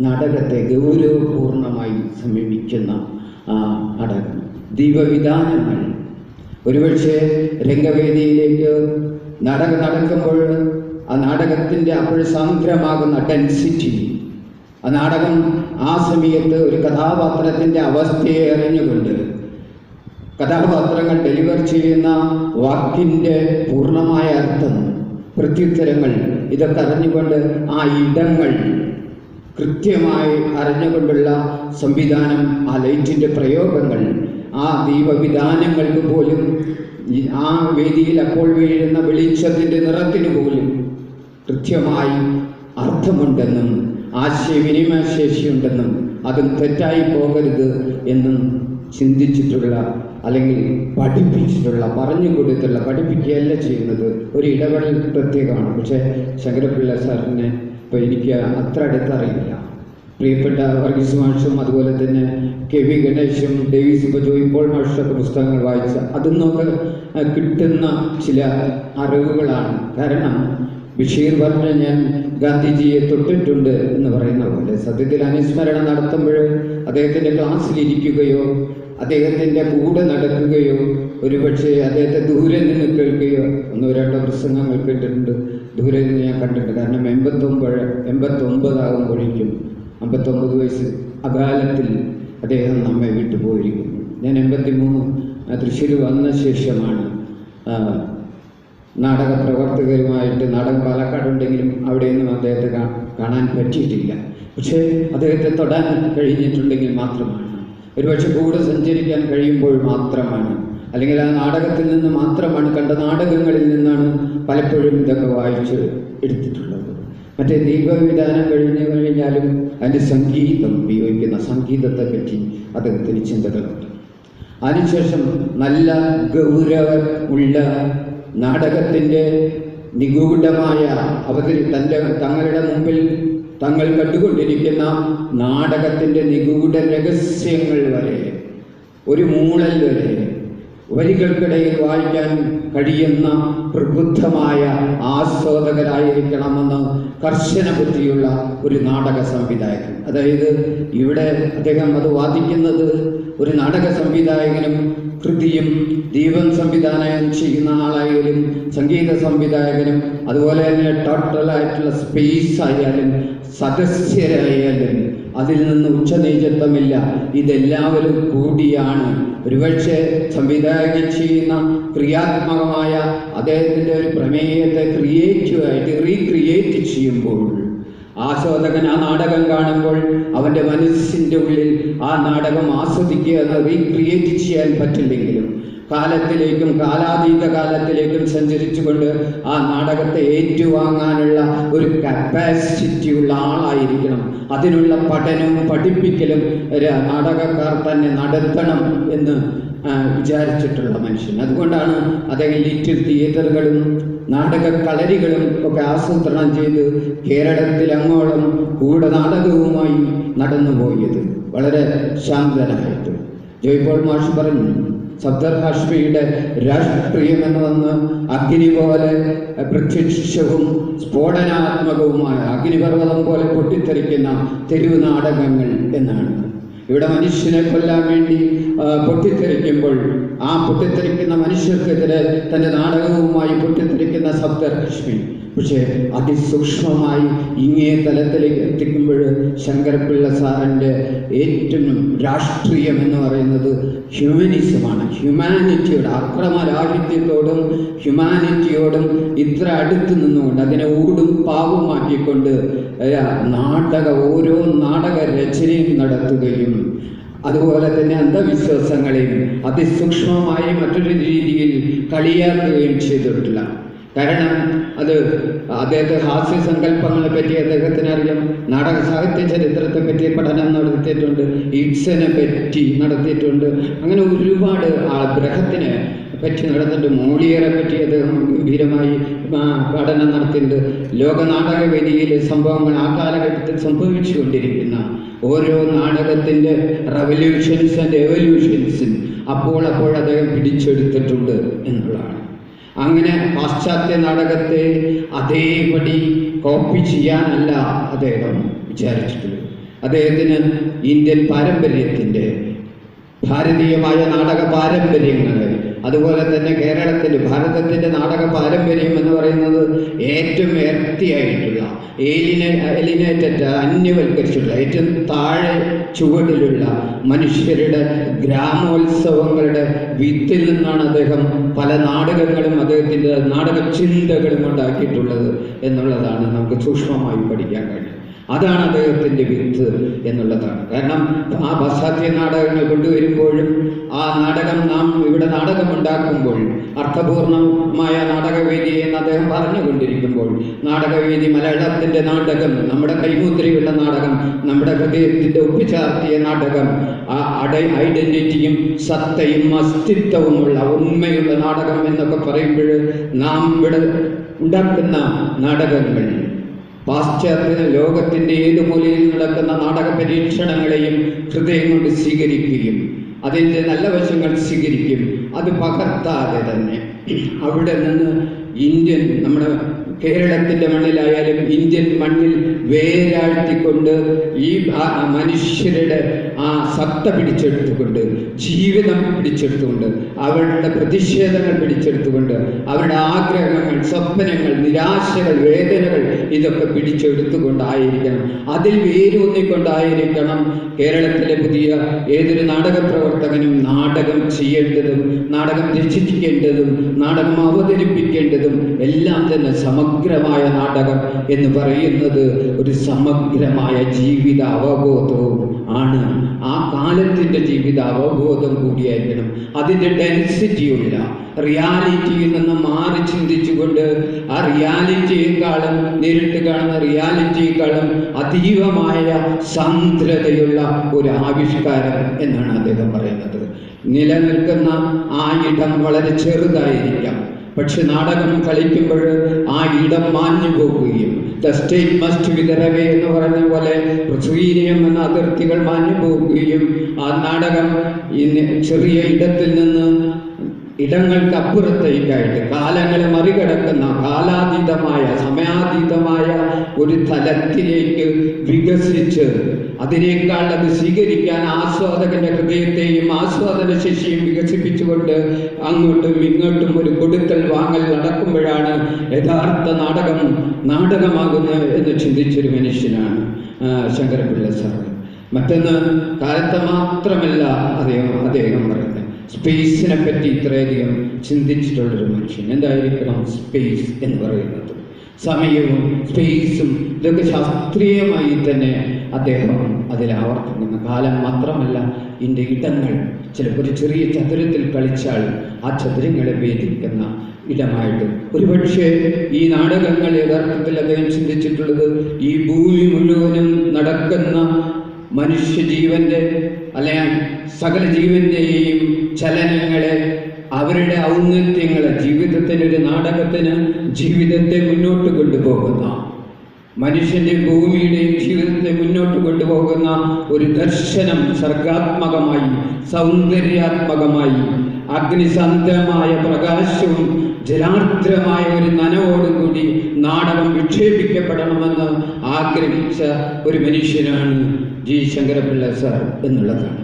[SPEAKER 3] നാടകത്തെ ഗൗരവപൂർണമായി സമീപിക്കുന്ന നാടകം, ദീപവിധാനങ്ങൾ. ഒരുപക്ഷെ രംഗവേദിയിലേക്ക് നാടകം നടക്കുമ്പോൾ ആ നാടകത്തിൻ്റെ അപ്പോൾ സാന്ദ്രമാകുന്ന ഡെൻസിറ്റി, ആ നാടകം ആ സമയത്ത് ഒരു കഥാപാത്രത്തിൻ്റെ അവസ്ഥയെ അറിഞ്ഞുകൊണ്ട് കഥാപാത്രങ്ങൾ ഡെലിവർ ചെയ്യുന്ന വാക്കിൻ്റെ പൂർണ്ണമായ അർത്ഥം, പ്രത്യുത്തരങ്ങൾ, ഇതൊക്കെ അറിഞ്ഞുകൊണ്ട് ആ ഇടങ്ങൾ കൃത്യമായി അറിഞ്ഞുകൊണ്ടുള്ള സംവിധാനം, ആ ലൈറ്റിൻ്റെ പ്രയോഗങ്ങൾ, ആ ദീപവിധാനങ്ങൾക്ക് പോലും, ആ വേദിയിൽ അപ്പോൾ വീഴുന്ന വെളിച്ചത്തിൻ്റെ നിറത്തിന് പോലും കൃത്യമായി അർത്ഥമുണ്ടെന്നും ആശയവിനിമയ ശേഷിയുണ്ടെന്നും അതും തെറ്റായി പോകരുത് എന്നും ചിന്തിച്ചിട്ടുള്ള, അല്ലെങ്കിൽ പഠിപ്പിച്ചിട്ടുള്ള, പറഞ്ഞു കൊടുത്തുള്ള, പഠിപ്പിക്കുകയല്ല ചെയ്യുന്നത്, ഒരു ഇടപെടൽ പ്രത്യേകമാണ്. പക്ഷേ ശങ്കരപ്പിള്ള സാറിനെ ഇപ്പോൾ എനിക്ക് അത്ര അടുത്തറിയില്ല. പ്രിയപ്പെട്ട വർഗീസ് മാഷും അതുപോലെ തന്നെ കെ വി ഗണേശും ഡേവിസ് ജോയ് പോൾ മാഷൊക്കെ പുസ്തകങ്ങൾ വായിച്ച അതിൽ നിന്നൊക്കെ കിട്ടുന്ന ചില അറിവുകളാണ്. കാരണം ബഷീർ പറഞ്ഞ ഞാൻ ഗാന്ധിജിയെ തൊട്ടിട്ടുണ്ട് എന്ന് പറയുന്ന പോലെ സത്യത്തിൽ അനുസ്മരണം നടത്തുമ്പോൾ അദ്ദേഹത്തിൻ്റെ ക്ലാസ്സിലിരിക്കുകയോ അദ്ദേഹത്തിൻ്റെ കൂടെ നടക്കുകയോ ഒരുപക്ഷെ അദ്ദേഹത്തെ ദൂരെ നിന്ന് കേൾക്കുകയോ, 1-2 പ്രസംഗങ്ങൾ കേട്ടിട്ടുണ്ട്, ദൂരെ നിന്ന് ഞാൻ കണ്ടിട്ടുണ്ട്. കാരണം 89 ആകുമ്പോഴേക്കും 59 വയസ്സ് അകാലത്തിൽ അദ്ദേഹം നമ്മെ വിട്ടുപോയിരിക്കുന്നു. ഞാൻ 83 തൃശ്ശൂർ വന്ന ശേഷമാണ് നാടക പ്രവർത്തകരുമായിട്ട്, നാടകം പാലക്കാടുണ്ടെങ്കിലും അവിടെയൊന്നും അദ്ദേഹത്തെ കാണാൻ പറ്റിയിട്ടില്ല. പക്ഷേ അദ്ദേഹത്തെ തൊടാൻ കഴിഞ്ഞിട്ടുണ്ടെങ്കിൽ മാത്രമാണ്, ഒരുപക്ഷെ കൂടെ സഞ്ചരിക്കാൻ കഴിയുമ്പോൾ മാത്രമാണ്, അല്ലെങ്കിൽ ആ നാടകത്തിൽ നിന്ന് മാത്രമാണ്, കണ്ട നാടകങ്ങളിൽ നിന്നാണ് പലപ്പോഴും ഇതൊക്കെ വായിച്ച് എടുത്തിട്ടുള്ളത്. മറ്റേ ദീപവിധാനം കഴിഞ്ഞാലും അതിൻ്റെ സംഗീതം ഉപയോഗിക്കുന്ന സംഗീതത്തെ പറ്റി അദ്ദേഹത്തിന് ചിന്തകളുണ്ട്. അതിനുശേഷം നല്ല ഗൗരവമുള്ള നാടകത്തിൻ്റെ നിഗൂഢമായ തങ്ങളുടെ മുമ്പിൽ തങ്ങൾ കണ്ടുകൊണ്ടിരിക്കുന്ന നാടകത്തിൻ്റെ നിഗൂഢ രഹസ്യങ്ങൾ വരെ, ഒരു മൂളൽ വരെ വരികൾക്കിടയിൽ വായിക്കാൻ കഴിയുന്ന പ്രബുദ്ധമായ ആസ്വാദകരായിരിക്കണമെന്ന് കർശന ബുദ്ധിയുള്ള ഒരു നാടക സംവിധായകൻ. അതായത് ഇവിടെ അദ്ദേഹം അത് വാദിക്കുന്നത് ഒരു നാടക സംവിധായകനും കൃതിയും ദീപം സംവിധാനം ചെയ്യുന്ന ആളായാലും സംഗീത സംവിധായകനും അതുപോലെ തന്നെ ടോട്ടലായിട്ടുള്ള സ്പേസ് ആയാലും സദസ്യരായാലും അതിൽ നിന്ന് ഉച്ചനീചത്വമില്ല, ഇതെല്ലാവരും കൂടിയാണ്. ഒരുപക്ഷെ സംവിധായകൻ ചെയ്യുന്ന ക്രിയാത്മകമായ അദ്ദേഹത്തിൻ്റെ ഒരു പ്രമേയത്തെ ക്രിയേറ്റീവായിട്ട് റീക്രിയേറ്റ് ചെയ്യുമ്പോൾ ആസ്വാദകൻ ആ നാടകം കാണുമ്പോൾ അവൻ്റെ മനസ്സിൻ്റെ ഉള്ളിൽ ആ നാടകം ആസ്വദിക്കുക, റീക്രിയേറ്റ് ചെയ്യാൻ പറ്റില്ലെങ്കിലും കാലത്തിലേക്കും കാലാതീത കാലത്തിലേക്കും സഞ്ചരിച്ചുകൊണ്ട് ആ നാടകത്തെ ഏറ്റുവാങ്ങാനുള്ള ഒരു കപ്പാസിറ്റിയുള്ള ആളായിരിക്കണം. അതിനുള്ള പഠനവും പഠിപ്പിക്കലും നാടകക്കാർ തന്നെ നടത്തണം എന്ന് വിചാരിച്ചിട്ടുള്ള മനുഷ്യൻ. അതുകൊണ്ടാണ് അദ്ദേഹം ലിറ്റിൽ തിയേറ്ററുകളും നാടക കളരികളും ഒക്കെ ആസൂത്രണം ചെയ്ത് കേരളത്തിൽ അങ്ങോളം കൂടെ നാടകവുമായി നടന്നുപോയത് വളരെ ശാന്തനായിട്ട്. ജോയ് പോൾ മാഷ് പറഞ്ഞു, സഫ്ദർ ഹാഷ്മിയുടെ രാഷ്ട്രീയം എന്നതെന്ന് അഗ്നി പോലെ പ്രത്യക്ഷവും സ്ഫോടനാത്മകവുമായ അഗ്നിപർവ്വതം പോലെ പൊട്ടിത്തെറിക്കുന്ന തെരുവ് നാടകങ്ങൾ എന്നാണ്. ഇവിടെ മനുഷ്യനെ കൊല്ലാൻ വേണ്ടി പൊട്ടിത്തെറിക്കുമ്പോൾ ആ പൊട്ടിത്തെറിക്കുന്ന മനുഷ്യർക്കെതിരെ തൻ്റെ നാടകവുമായി പൊട്ടിത്തെറിക്കുന്ന സഫ്ദർ ഹാഷ്മി. പക്ഷേ അതിസൂക്ഷ്മമായി ഇങ്ങേ തലത്തിലേക്ക് എത്തിക്കുമ്പോൾ ശങ്കരപ്പിള്ള സാറിൻ്റെ ഏറ്റവും രാഷ്ട്രീയം എന്ന് പറയുന്നത് ഹ്യൂമനിസമാണ്. ഹ്യൂമാനിറ്റിയോട്, അക്രമരാഹിത്യത്തോടും ഹ്യൂമാനിറ്റിയോടും ഇത്ര അടുത്ത് നിന്നുകൊണ്ട് അതിനെ ഊടും പാവുമാക്കിക്കൊണ്ട് ഓരോ നാടക രചനയും നടത്തുകയും അതുപോലെ തന്നെ അന്ധവിശ്വാസങ്ങളെയും അതിസൂക്ഷ്മമായി മറ്റൊരു രീതിയിൽ കളിയാക്കുകയും ചെയ്തിട്ടില്ല. കാരണം അത് അദ്ദേഹത്തെ ഹാസ്യസങ്കല്പങ്ങളെ പറ്റി അദ്ദേഹത്തിന് അറിയാം, നാടക സാഹിത്യ ചരിത്രത്തെ പറ്റി പഠനം നടത്തിയിട്ടുണ്ട്, ഇബ്സനെ പറ്റി നടത്തിയിട്ടുണ്ട്, അങ്ങനെ ഒരുപാട് ഗ്രഹത്തിനെ പറ്റി നടന്നിട്ടുണ്ട്, മോളിയറെ പറ്റി അദ്ദേഹം ഗംഭീരമായി പഠനം നടത്തിയിട്ടുണ്ട്. ലോക നാടകവേദിയിലെ സംഭവങ്ങൾ ആ കാലഘട്ടത്തിൽ സംഭവിച്ചു കൊണ്ടിരിക്കുന്ന ഓരോ നാടകത്തിൻ്റെ റവല്യൂഷൻസ് ആൻഡ് എവല്യൂഷൻസും അപ്പോൾ അദ്ദേഹം പിടിച്ചെടുത്തിട്ടുണ്ട് എന്നുള്ളതാണ്. അങ്ങനെ പാശ്ചാത്യ നാടകത്തെ അതേപടി കോപ്പി ചെയ്യാനല്ല അദ്ദേഹം വിചാരിച്ചിട്ടുള്ളത്. അദ്ദേഹത്തിന് ഇന്ത്യൻ പാരമ്പര്യത്തിൻ്റെ, ഭാരതീയമായ നാടക പാരമ്പര്യങ്ങളെ, അതുപോലെ തന്നെ ഭാരതത്തിൻ്റെ നാടക പാരമ്പര്യം എന്ന് പറയുന്നത് ഏറ്റവും എർത്തിയായിട്ടുള്ള എലിനേറ്റ അന്യവൽക്കരിച്ചിട്ടുള്ള ഏറ്റവും താഴെ ചുവടിലുള്ള മനുഷ്യരുടെ ഗ്രാമോത്സവങ്ങളുടെ വിത്തിൽ നിന്നാണ് അദ്ദേഹം പല നാടകങ്ങളും അദ്ദേഹത്തിൻ്റെ നാടക ചിന്തകളും ഉണ്ടാക്കിയിട്ടുള്ളത് എന്നുള്ളതാണ് നമുക്ക് സൂക്ഷ്മമായി പഠിക്കാൻ കഴിയും. അതാണ് അദ്ദേഹത്തിൻ്റെ വിത്ത് എന്നുള്ളതാണ്. കാരണം ആ പാശ്ചാത്യ നാടകങ്ങൾ കൊണ്ടുവരുമ്പോഴും ആ നാടകം നാം ഇവിടെ നാടകമുണ്ടാക്കുമ്പോൾ അർത്ഥപൂർണമായ നാടകവേദി എന്ന് അദ്ദേഹം പറഞ്ഞുകൊണ്ടിരിക്കുമ്പോൾ നാടകവേദി മലയാളത്തിൻ്റെ നാടകം, നമ്മുടെ കൈമുദ്രയുള്ള നാടകം, നമ്മുടെ ഹൃദയത്തിൻ്റെ ഒപ്പിച്ചാർത്തിയ നാടകം, ആ ഐഡൻറ്റിറ്റിയും സത്തയും അസ്തിത്വവുമുള്ള ഉണ്മയുള്ള നാടകം എന്നൊക്കെ പറയുമ്പോൾ നാം ഇവിടെ ഉണ്ടാക്കുന്ന നാടകങ്ങൾ പാശ്ചാത്യ ലോകത്തിൻ്റെ ഏതു മൂലയിൽ നടക്കുന്ന നാടക പരീക്ഷണങ്ങളെയും ഹൃദയം കൊണ്ട് സ്വീകരിക്കുകയും അതിൻ്റെ നല്ല വശങ്ങൾ സ്വീകരിക്കും, അത് പകർത്താതെ തന്നെ അവിടെ നിന്ന് ഇന്ത്യൻ നമ്മുടെ കേരളത്തിൻ്റെ മണ്ണിലായാലും ഇന്ത്യൻ മണ്ണിൽ വേരാഴ്ത്തിക്കൊണ്ട് ഈ മനുഷ്യരുടെ ആ സത്ത പിടിച്ചെടുത്തുകൊണ്ട്, ജീവിതം പിടിച്ചെടുത്തുകൊണ്ട്, അവരുടെ പ്രതിഷേധങ്ങൾ പിടിച്ചെടുത്തുകൊണ്ട്, അവരുടെ ആഗ്രഹങ്ങൾ, സ്വപ്നങ്ങൾ, നിരാശകൾ, വേദനകൾ ഇതൊക്കെ പിടിച്ചെടുത്തുകൊണ്ടായിരിക്കണം, അതിൽ വേരൂന്നിക്കൊണ്ടായിരിക്കണം കേരളത്തിലെ പുതിയ ഏതൊരു നാടക പ്രവർത്തകനും നാടകം ചെയ്യേണ്ടതും നാടകം രചിക്കേണ്ടതും നാടകം അവതരിപ്പിക്കേണ്ടതും. എല്ലാം തന്നെ സമഗ്രമായ നാടകം എന്ന് പറയുന്നത് ഒരു സമഗ്രമായ ജീവിത അവബോധവും ആണ്. ആ കാലത്തിൻ്റെ ജീവിത അവബോധം കൂടിയായിരിക്കണം. അതിൻ്റെ ഡെൻസിറ്റിയുള്ള റിയാലിറ്റിയിൽ നിന്ന് മാറി ചിന്തിച്ചുകൊണ്ട് ആ റിയാലിറ്റിയെക്കാളും നേരിട്ട് കാണുന്ന റിയാലിറ്റിയെക്കാളും അതീവമായ സാന്ദ്രതയുള്ള ഒരു ആവിഷ്കാരം എന്നാണ് അദ്ദേഹം പറയുന്നത്. നിലനിൽക്കുന്ന ആ ഇടം വളരെ ചെറുതായിരിക്കാം, പക്ഷെ നാടകം കളിക്കുമ്പോൾ ആ ഇടം മാഞ്ഞു പോകുകയും the state must whether away എന്ന് പറയുന്ന പോലെ പൃഥ്വീരിയം എന്ന അതിർത്തികൾ മാഞ്ഞു പോകുകയും ആ നാടകം ചെറിയ ഇടത്തിൽ നിന്ന് ഇടങ്ങൾക്ക് അപ്പുറത്തേക്കായിട്ട് കാലങ്ങളെ മറികടക്കുന്ന കാലാതീതമായ സമയാതീതമായ ഒരു തലത്തിലേക്ക് വികസിച്ച് അതിനേക്കാൾ അത് സ്വീകരിക്കാൻ ആസ്വാദകന്റെ ഹൃദയത്തെയും ആസ്വാദന ശേഷിയും വികസിപ്പിച്ചുകൊണ്ട് അങ്ങോട്ടും ഇങ്ങോട്ടും ഒരു കൊടുക്കൽ വാങ്ങൽ നടക്കുമ്പോഴാണ് യഥാർത്ഥ നാടകമാകുന്നത് എന്ന് ചിന്തിച്ചൊരു മനുഷ്യനാണ് ശങ്കരപിള്ള സാർ. മറ്റൊന്ന് കാലത്തെ മാത്രമല്ല അദ്ദേഹം പറയുന്നത്, സ്പേസിനെ പറ്റി ഇത്രയധികം ചിന്തിച്ചിട്ടുള്ളൊരു മനുഷ്യൻ. എന്തായിരിക്കണം സ്പേസ് എന്ന് പറയുന്നത്? സമയവും സ്പേസും ഇതൊക്കെ ശാസ്ത്രീയമായി തന്നെ അദ്ദേഹം അതിൽ ആവർത്തിക്കുന്ന കാലം മാത്രമല്ല, ഇതിൻ്റെ ഇടങ്ങൾ. ചിലപ്പോൾ ഒരു ചെറിയ ചതുരത്തിൽ കളിച്ചാൽ ആ ചതുരങ്ങളെ ഭേദിക്കുന്ന ഇടമായിട്ട് ഒരുപക്ഷെ ഈ നാടകങ്ങൾ യഥാർത്ഥത്തിൽ അദ്ദേഹം ചിന്തിച്ചിട്ടുള്ളത് ഈ ഭൂമി മുഴുവനും നടക്കുന്ന മനുഷ്യജീവൻ്റെ അല്ലെങ്കിൽ സകല ജീവൻ്റെയും ചലനങ്ങളെ, അവരുടെ ഔന്നത്യങ്ങളെ, ജീവിതത്തിനൊരു നാടകത്തിന് ജീവിതത്തെ മുന്നോട്ട് കൊണ്ടുപോകുന്ന മനുഷ്യൻ്റെ ഭൂമിയുടെയും ജീവിതത്തെ മുന്നോട്ട് കൊണ്ടുപോകുന്ന ഒരു ദർശനം സർഗാത്മകമായി സൗന്ദര്യാത്മകമായി അഗ്നിസന്ധമായ പ്രകാശവും ജലാർദ്രമായ ഒരു നനവോടുകൂടി നാടകം വിക്ഷേപിക്കപ്പെടണമെന്ന് ആഗ്രഹിച്ച ഒരു മനുഷ്യനാണ് ജി ശങ്കരപിള്ള സാർ എന്നുള്ളതാണ്.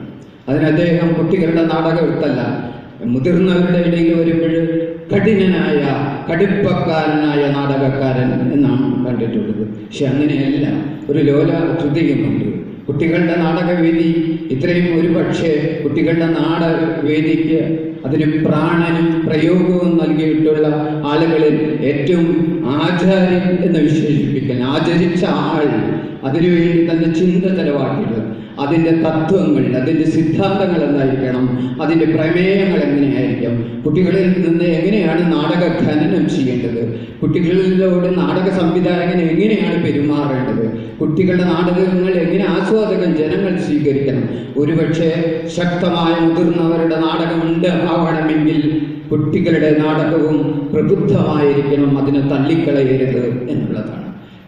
[SPEAKER 3] അതിന് അദ്ദേഹം കുട്ടികളുടെ നാടകം എടുത്തല്ല, മുതിർന്നവരുടെ ഇടയിൽ വരുമ്പോൾ കഠിനനായ കടുപ്പക്കാരനായ നാടകക്കാരൻ എന്നാണ് കണ്ടിട്ടുള്ളത്. പക്ഷെ അങ്ങനെയല്ല, ഒരു ലോല ഹൃദയമുണ്ട്. കുട്ടികളുടെ നാടകവേദി ഇത്രയും ഒരുപക്ഷെ കുട്ടികളുടെ നാടകവേദിക്ക് അതിന് പ്രാണനും പ്രയോഗവും നൽകിയിട്ടുള്ള ആളുകളിൽ ഏറ്റവും ആചാര്യൻ എന്ന് വിശേഷിപ്പിക്കാൻ ആചരിച്ച ആൾ അതിനുവേണ്ടി തന്നെ ചിന്ത ചെലവാക്കിയിട്ടുള്ളത്, അതിൻ്റെ തത്വങ്ങൾ, അതിൻ്റെ സിദ്ധാന്തങ്ങൾ എന്തായിരിക്കണം, അതിൻ്റെ പ്രമേയങ്ങൾ എങ്ങനെയായിരിക്കും, കുട്ടികളിൽ നിന്ന് എങ്ങനെയാണ് നാടക ഖനനം ചെയ്യേണ്ടത്, കുട്ടികളിലോട് നാടക സംവിധായകൻ എങ്ങനെയാണ് പെരുമാറേണ്ടത്, കുട്ടികളുടെ നാടകങ്ങൾ എങ്ങനെ ആസ്വാദകൻ ജനങ്ങൾ സ്വീകരിക്കണം. ഒരുപക്ഷെ ശക്തമായ മുതിർന്നവരുടെ നാടകമുണ്ട് ആവണമെങ്കിൽ കുട്ടികളുടെ നാടകവും പ്രബുദ്ധമായിരിക്കണം, അതിനെ തള്ളിക്കളയരുത് എന്നുള്ളതാണ്.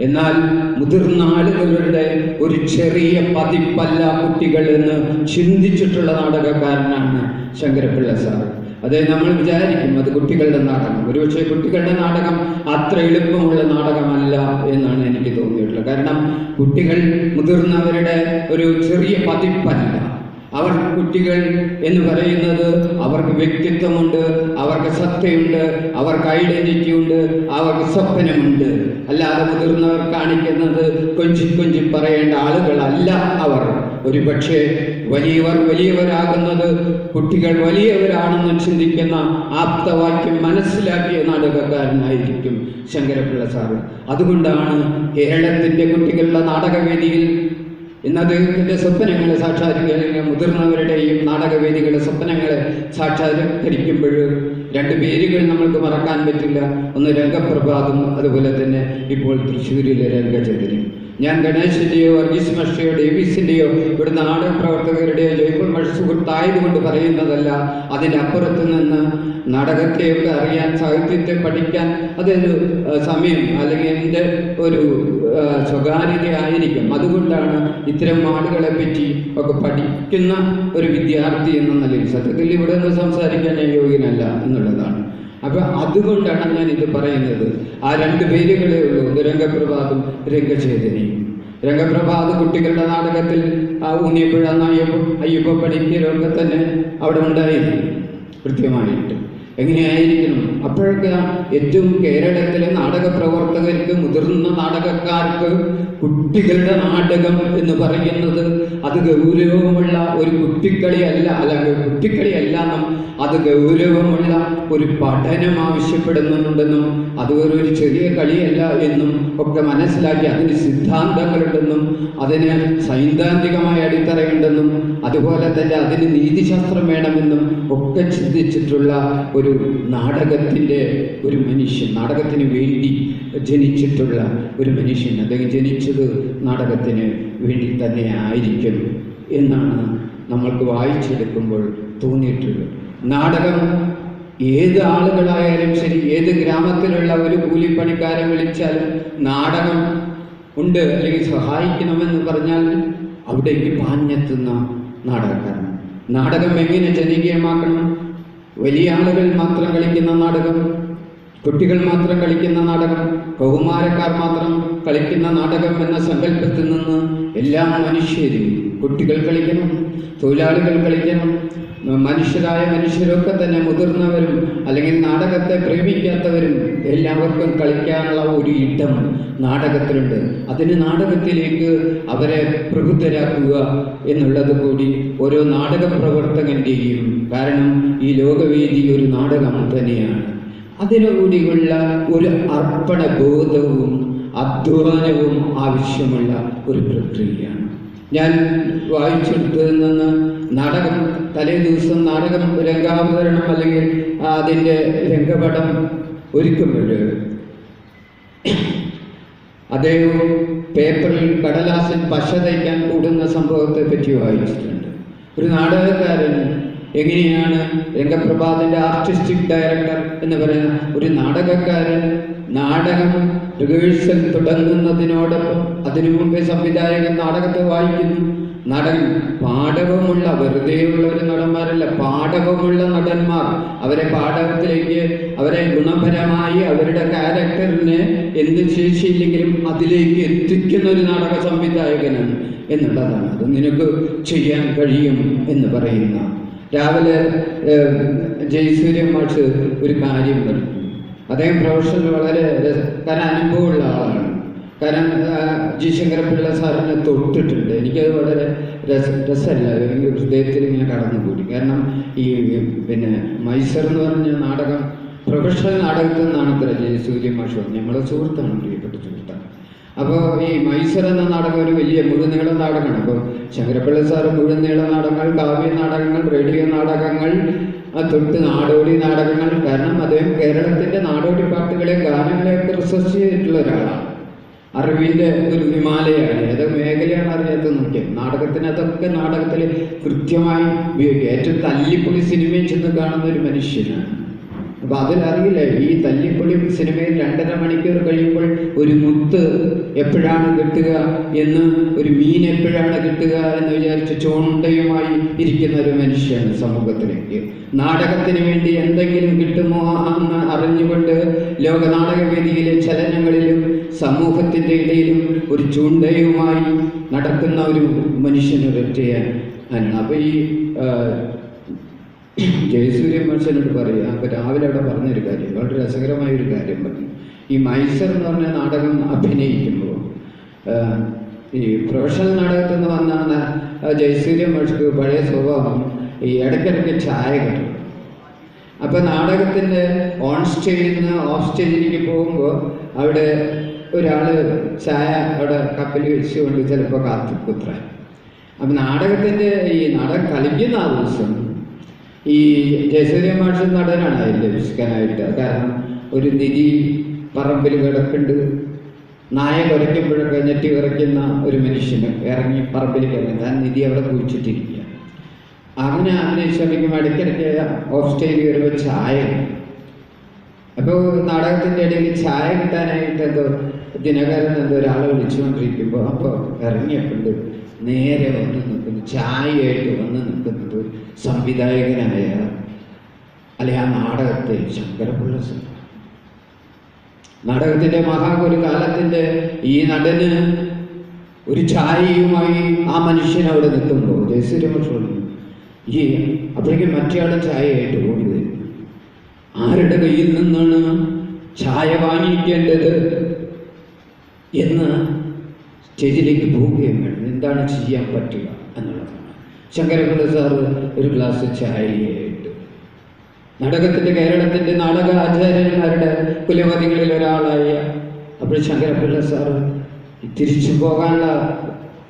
[SPEAKER 3] എന്നാൽ മുതിർന്ന ആളുകളുടെ ഒരു ചെറിയ പതിപ്പല്ല കുട്ടികൾ എന്ന് ചിന്തിച്ചിട്ടുള്ള നാടകക്കാരനാണ് ശങ്കരപിള്ള സാർ. അത് നമ്മൾ വിചാരിക്കും അത് കുട്ടികളുടെ നാടകം, ഒരുപക്ഷെ കുട്ടികളുടെ നാടകം അത്ര എളുപ്പമുള്ള നാടകമല്ല എന്നാണ് എനിക്ക് തോന്നിയിട്ടുള്ളത്. കാരണം കുട്ടികൾ മുതിർന്നവരുടെ ഒരു ചെറിയ പതിപ്പല്ല, അവർ കുട്ടികൾ എന്ന് പറയുന്നത് അവർക്ക് വ്യക്തിത്വമുണ്ട്, അവർക്ക് സത്തയുണ്ട്, അവർക്ക് ഐഡന്റിറ്റി ഉണ്ട്, അവർക്ക് സ്വപ്നമുണ്ട്. അല്ലാതെ മുതിർന്നവർ കാണിക്കുന്നത് കൊഞ്ചി പറയേണ്ട ആളുകളല്ല അവർ. ഒരു പക്ഷേ വലിയവർ വലിയവരാകുന്നത് കുട്ടികൾ വലിയവരാണെന്ന് ചിന്തിക്കുന്ന ആപ്തവാക്യം മനസ്സിലാക്കിയ നാടകക്കാരനായിരിക്കും ശങ്കരപ്പിള്ള സാറ്. അതുകൊണ്ടാണ് കേരളത്തിൻ്റെ കുട്ടികളുടെ നാടകവേദിയിൽ ഇന്ന് അദ്ദേഹത്തിൻ്റെ സ്വപ്നങ്ങളെ സാക്ഷാത്കരിക്കുക, മുതിർന്നവരുടെയും നാടകവേദികളുടെ സ്വപ്നങ്ങളെ സാക്ഷാത്കരിക്കുമ്പോൾ രണ്ട് പേരുകൾ നമ്മൾക്ക് മറക്കാൻ പറ്റില്ല. ഒന്ന് രംഗപ്രഭാതും, അതുപോലെ തന്നെ ഇപ്പോൾ തൃശ്ശൂരിലെ രംഗചേതനും. ഞാൻ ഗണേശൻ്റെയോ വർഗീസ് മാഷിൻ്റെയോ ഡേവിസിൻ്റെയോ ഇവിടുന്ന് നാടകപ്രവർത്തകരുടെയോ ജയ്പൂർ മാഷ് സുഹൃത്തായതുകൊണ്ട് പറയുന്നതല്ല. അതിൻ്റെ അപ്പുറത്ത് നിന്ന് നാടകത്തെയൊക്കെ അറിയാൻ, സാഹിത്യത്തെ പഠിക്കാൻ അതൊരു സമയം അല്ലെങ്കിൽ എൻ്റെ ഒരു സ്വകാര്യത ആയിരിക്കും. അതുകൊണ്ടാണ് ഇത്തരം ആളുകളെ പറ്റി ഒക്കെ പഠിക്കുന്ന ഒരു വിദ്യാർത്ഥി എന്ന നിലയിൽ സത്യത്തിൽ ഇവിടെ നിന്ന് സംസാരിക്കാൻ ഞാൻ യോഗ്യനല്ല എന്നുള്ളതാണ്. അപ്പം അതുകൊണ്ടാണ് ഞാൻ ഇത് പറയുന്നത്. ആ രണ്ട് പേരുകളേ ഉള്ളൂ, രംഗപ്രഭാതും രംഗചേതനയും. രംഗപ്രഭാത് കുട്ടികളുടെ നാടകത്തിൽ ഊന്നിയപ്പോഴ അയ്യപ്പ പണിക്കരൊക്കെ തന്നെ അവിടെ ഉണ്ടായിരുന്നു കൃത്യമായിട്ട്. എങ്ങനെയായിരിക്കണം അപ്പോഴൊക്കെ ഏറ്റവും കേരളത്തിലെ നാടക പ്രവർത്തകർക്ക്, മുതിർന്ന നാടകക്കാർക്ക് കുട്ടികളുടെ നാടകം എന്ന് പറയുന്നത് അത് ഗൗരവമുള്ള ഒരു കുട്ടിക്കളിയല്ല, അല്ലെങ്കിൽ കുട്ടിക്കളിയല്ല എന്നും അത് ഗൗരവമുള്ള ഒരു പഠനം ആവശ്യപ്പെടുന്നുണ്ടെന്നും അത് ഒരു ചെറിയ കളിയല്ല എന്നും ഒക്കെ മനസ്സിലാക്കി അതിന് സിദ്ധാന്തങ്ങളുണ്ടെന്നും അതിന് സൈദ്ധാന്തികമായ അടിത്തറയുണ്ടെന്നും അതുപോലെ തന്നെ അതിന് നീതിശാസ്ത്രം വേണമെന്നും ഒക്കെ ചിന്തിച്ചിട്ടുള്ള ഒരു നാടകത്തിൻ്റെ ഒരു മനുഷ്യൻ, നാടകത്തിന് വേണ്ടി ജനിച്ചിട്ടുള്ള ഒരു മനുഷ്യൻ. അദ്ദേഹം ജനിച്ചത് നാടകത്തിന് വേണ്ടി തന്നെ ആയിരിക്കും എന്നാണ് നമ്മൾക്ക് വായിച്ചെടുക്കുമ്പോൾ തോന്നിയിട്ടുള്ളത്. നാടകം ഏത് ആളുകളായാലും ശരി, ഏത് ഗ്രാമത്തിലുള്ള ഒരു കൂലിപ്പണിക്കാരെ വിളിച്ചാലും നാടകം ഉണ്ട് അല്ലെങ്കിൽ സഹായിക്കണമെന്ന് പറഞ്ഞാൽ അവിടേക്ക് പാഞ്ഞെത്തുന്ന നാടകക്കാരൻ. നാടകം എങ്ങനെ ജനകീയമാക്കണം? വലിയ ആളുകൾ മാത്രം കളിക്കുന്ന നാടകം, കുട്ടികൾ മാത്രം കളിക്കുന്ന നാടകം, കൗമാരക്കാർ മാത്രം കളിക്കുന്ന നാടകം എന്ന സങ്കല്പത്തിൽ നിന്ന് എല്ലാ മനുഷ്യരും, കുട്ടികൾ കളിക്കണം, തൊഴിലാളികൾ കളിക്കണം, മനുഷ്യരായ മനുഷ്യരൊക്കെ തന്നെ മുതിർന്നവരും അല്ലെങ്കിൽ നാടകത്തെ പ്രേമിക്കാത്തവരും എല്ലാവർക്കും കളിക്കാനുള്ള ഒരു ഇടം നാടകത്തിലുണ്ട്. അതിന് നാടകത്തിലേക്ക് അവരെ പ്രബുദ്ധരാക്കുക എന്നുള്ളത് കൂടി ഓരോ നാടക പ്രവർത്തകൻ്റെയും, കാരണം ഈ ലോകവേദി ഒരു നാടകം തന്നെയാണ്, അതിനുകൂടിയുള്ള ഒരു അർപ്പണ ബോധവും അധ്വാനവും ആവശ്യമുള്ള ഒരു പ്രക്രിയയാണ്. ഞാൻ വായിച്ചെടുത്തതിൽ നിന്ന് നാടകം തലേ ദിവസം നാടകം രംഗാവതരണം അല്ലെങ്കിൽ അതിൻ്റെ രംഗപടം ഒരുക്കുമ്പോൾ അദ്ദേഹം പേപ്പറിൽ കടലാസിൽ പശ തയ്ക്കാൻ കൂടുന്ന സംഭവത്തെ പറ്റി വായിച്ചിട്ടുണ്ട്. ഒരു നാടകക്കാരൻ എങ്ങനെയാണ് രംഗപ്രഭാതിൻ്റെ ആർട്ടിസ്റ്റിക് ഡയറക്ടർ എന്ന് പറയുന്ന ഒരു നാടകക്കാരൻ നാടകം റിഹേഴ്സൽ തുടങ്ങുന്നതിനോടൊപ്പം അതിനു മുമ്പേ സംവിധായകൻ നാടകത്തെ വായിക്കുന്നു. നടൻ പാഠവമുള്ള, വെറുതെയുള്ള ഒരു നടന്മാരല്ല, പാഠവമുള്ള നടന്മാർ, അവരെ പാഠവത്തിലേക്ക്, അവരെ ഗുണപരമായി അവരുടെ ക്യാരക്ടറിന് എന്ത് ശേഷിയില്ലെങ്കിലും അതിലേക്ക് എത്തിക്കുന്ന ഒരു നാടക സംവിധായകനാണ് എന്നുള്ളതാണ്. അത് നിനക്ക് ചെയ്യാൻ കഴിയും എന്ന് പറയുന്ന. രാവിലെ ജയസൂര്യ മാഷ് ഒരു കാര്യം പറഞ്ഞു. അദ്ദേഹം പ്രൊഫഷണൽ വളരെ അനുഭവമുള്ള ആളാണ്. കാരണം ജി ശങ്കരപ്പിള്ള സാറിനെ തൊട്ടിട്ടുണ്ട്. എനിക്കത് വളരെ രസമല്ല, എനിക്ക് ഹൃദയത്തിൽ ഇങ്ങനെ കടന്നുകൂടി. കാരണം ഈ മൈസർ എന്ന് പറഞ്ഞ നാടകം പ്രൊഫഷണൽ നാടകത്തിൽ നിന്നാണ് ഇത്ര ജയസൂര്യ മാഷ്, നമ്മളെ സുഹൃത്താണ്, പ്രിയപ്പെട്ട സുഹൃത്താണ്. അപ്പോൾ ഈ മൈസർ എന്ന നാടകം ഒരു വലിയ മുഴുനീള നാടകമാണ്. അപ്പോൾ ശങ്കരപ്പിള്ള സാറ് മുഴുനീള നാടകങ്ങൾ, കാവ്യ നാടകങ്ങൾ, റേഡിയോ നാടകങ്ങൾ തൊട്ട് നാടോടി നാടകങ്ങൾ, കാരണം അദ്ദേഹം കേരളത്തിൻ്റെ നാടോടി പാട്ടുകളെ, ഗാനങ്ങളെയൊക്കെ റിസർച്ച് ചെയ്തിട്ടുള്ള ഒരാളാണ്. അറിവിൻ്റെ ഒരു ഹിമാലയാണ്. ഏത് മേഖലയാണ് അറിയാത്തത് നോക്കിയാൽ നാടകത്തിന് അതൊക്കെ നാടകത്തിൽ കൃത്യമായി ഉപയോഗിക്കുക. ഏറ്റവും തല്ലിപ്പൊളി സിനിമയിൽ ചെന്ന് കാണുന്ന ഒരു മനുഷ്യനാണ്. അപ്പം അതിലറിയില്ല ഈ തല്ലിപ്പൊളി സിനിമയിൽ 2.5 മണിക്കൂർ കഴിയുമ്പോൾ ഒരു മുത്ത് എപ്പോഴാണ് കിട്ടുക എന്ന്, ഒരു മീൻ എപ്പോഴാണ് കിട്ടുക എന്ന് വിചാരിച്ച് ചൂണ്ടയുമായി ഇരിക്കുന്ന ഒരു മനുഷ്യനാണ് സമൂഹത്തിലേക്ക്. നാടകത്തിന് വേണ്ടി എന്തെങ്കിലും കിട്ടുമോ എന്ന് അറിഞ്ഞുകൊണ്ട് ലോക നാടകവേദിയിലെ ചലനങ്ങളിലും സമൂഹത്തിൻ്റെ ഇടയിലും ഒരു ചൂണ്ടയുമായി നടക്കുന്ന ഒരു മനുഷ്യനൊരൊറ്റയെ അങ്ങനെയാണ്. അപ്പോൾ ഈ ജയസൂര്യ മാഷനോട് പറയുക, അപ്പോൾ രാവിലെ അവിടെ പറഞ്ഞൊരു കാര്യം, വളരെ രസകരമായൊരു കാര്യം പറഞ്ഞു. ഈ മൈസർ എന്ന് പറഞ്ഞ നാടകം അഭിനയിക്കുമ്പോൾ ഈ പ്രൊഫഷണൽ നാടകത്തിൽ നിന്ന് വന്ന ജയസൂര്യ മാഷക്ക് പഴയ സ്വഭാവം ഈ ഇടയ്ക്കിടയ്ക്ക് ചായ കിട്ടും. അപ്പോൾ നാടകത്തിൻ്റെ ഓൺ സ്റ്റേജിൽ നിന്ന് ഓഫ് സ്റ്റേജിലേക്ക് പോകുമ്പോൾ അവിടെ ഒരാൾ ചായ അവിടെ കപ്പിൽ വെച്ചുകൊണ്ട് ചിലപ്പോൾ കാത്തിക്കുത്ര. അപ്പം നാടകത്തിൻ്റെ ഈ നാടകം കളിക്കുന്ന ആ ദിവസം ഈ ജയസൂര്യ മാഷ് നടനാണ് അതിൽ ലഭിക്കാനായിട്ട്. കാരണം ഒരു നിധി പറമ്പിൽ കിടക്കുന്നുണ്ട്, നായ കുരയ്ക്കുമ്പോഴൊക്കെ ഞെട്ടി വിറയ്ക്കുന്ന ഒരു മനുഷ്യന് ഇറങ്ങി പറമ്പിലേക്ക് ഇറങ്ങി ആ നിധി അവിടെ കുഴിച്ചിട്ടിരിക്കുക. അങ്ങനെ അഭിനയിച്ചുകൊണ്ടിരിക്കുമ്പോൾ ഇടയ്ക്കിടയ്ക്ക് ഓഫ് സ്റ്റേജിൽ വരുമ്പോൾ ചായ. അപ്പോൾ നാടകത്തിൻ്റെ ഇടയിൽ ചായ കിട്ടാനായിട്ട് എന്തോ ദിനകരൻ എന്തോ ഒരാളെ വിളിച്ചുകൊണ്ടിരിക്കുമ്പോൾ അപ്പോൾ ഇറങ്ങിയപ്പോണ്ട് നേരെ വന്ന് നിൽക്കുന്നു, ചായയായിട്ട് വന്ന് നിൽക്കുന്നത് സംവിധായകനായ അല്ലെ ആ നാടകത്തെ ശങ്കരപിള്ള സാർ. നാടകത്തിൻ്റെ ഒരു കാലത്തിൻ്റെ ഈ നടന് ഒരു ചായയുമായി ആ മനുഷ്യനവിടെ നിൽക്കുമ്പോൾ ജയസൂര്യമാഷ് ഈ അപ്പോഴേക്കും മറ്റേയാളും ചായയായിട്ട് ഓടി വരും. ആരുടെ കയ്യിൽ നിന്നാണ് ചായ വാങ്ങിക്കേണ്ടത് എന്ന് സ്റ്റേജിലേക്ക് പോവുകയും വേണം. എന്താണ് ചെയ്യാൻ പറ്റുക എന്നുള്ളതാണ്. ശങ്കരപിള്ള സാറ് ഒരു ഗ്ലാസ് ചായയായിട്ട് നാടകത്തിൻ്റെ കേരളത്തിൻ്റെ നാടക ആചാര്യന്മാരുടെ കുലപതികളിൽ ഒരാളായ അപ്പോൾ ശങ്കരപിള്ള സാറ് തിരിച്ചു പോകാനുള്ള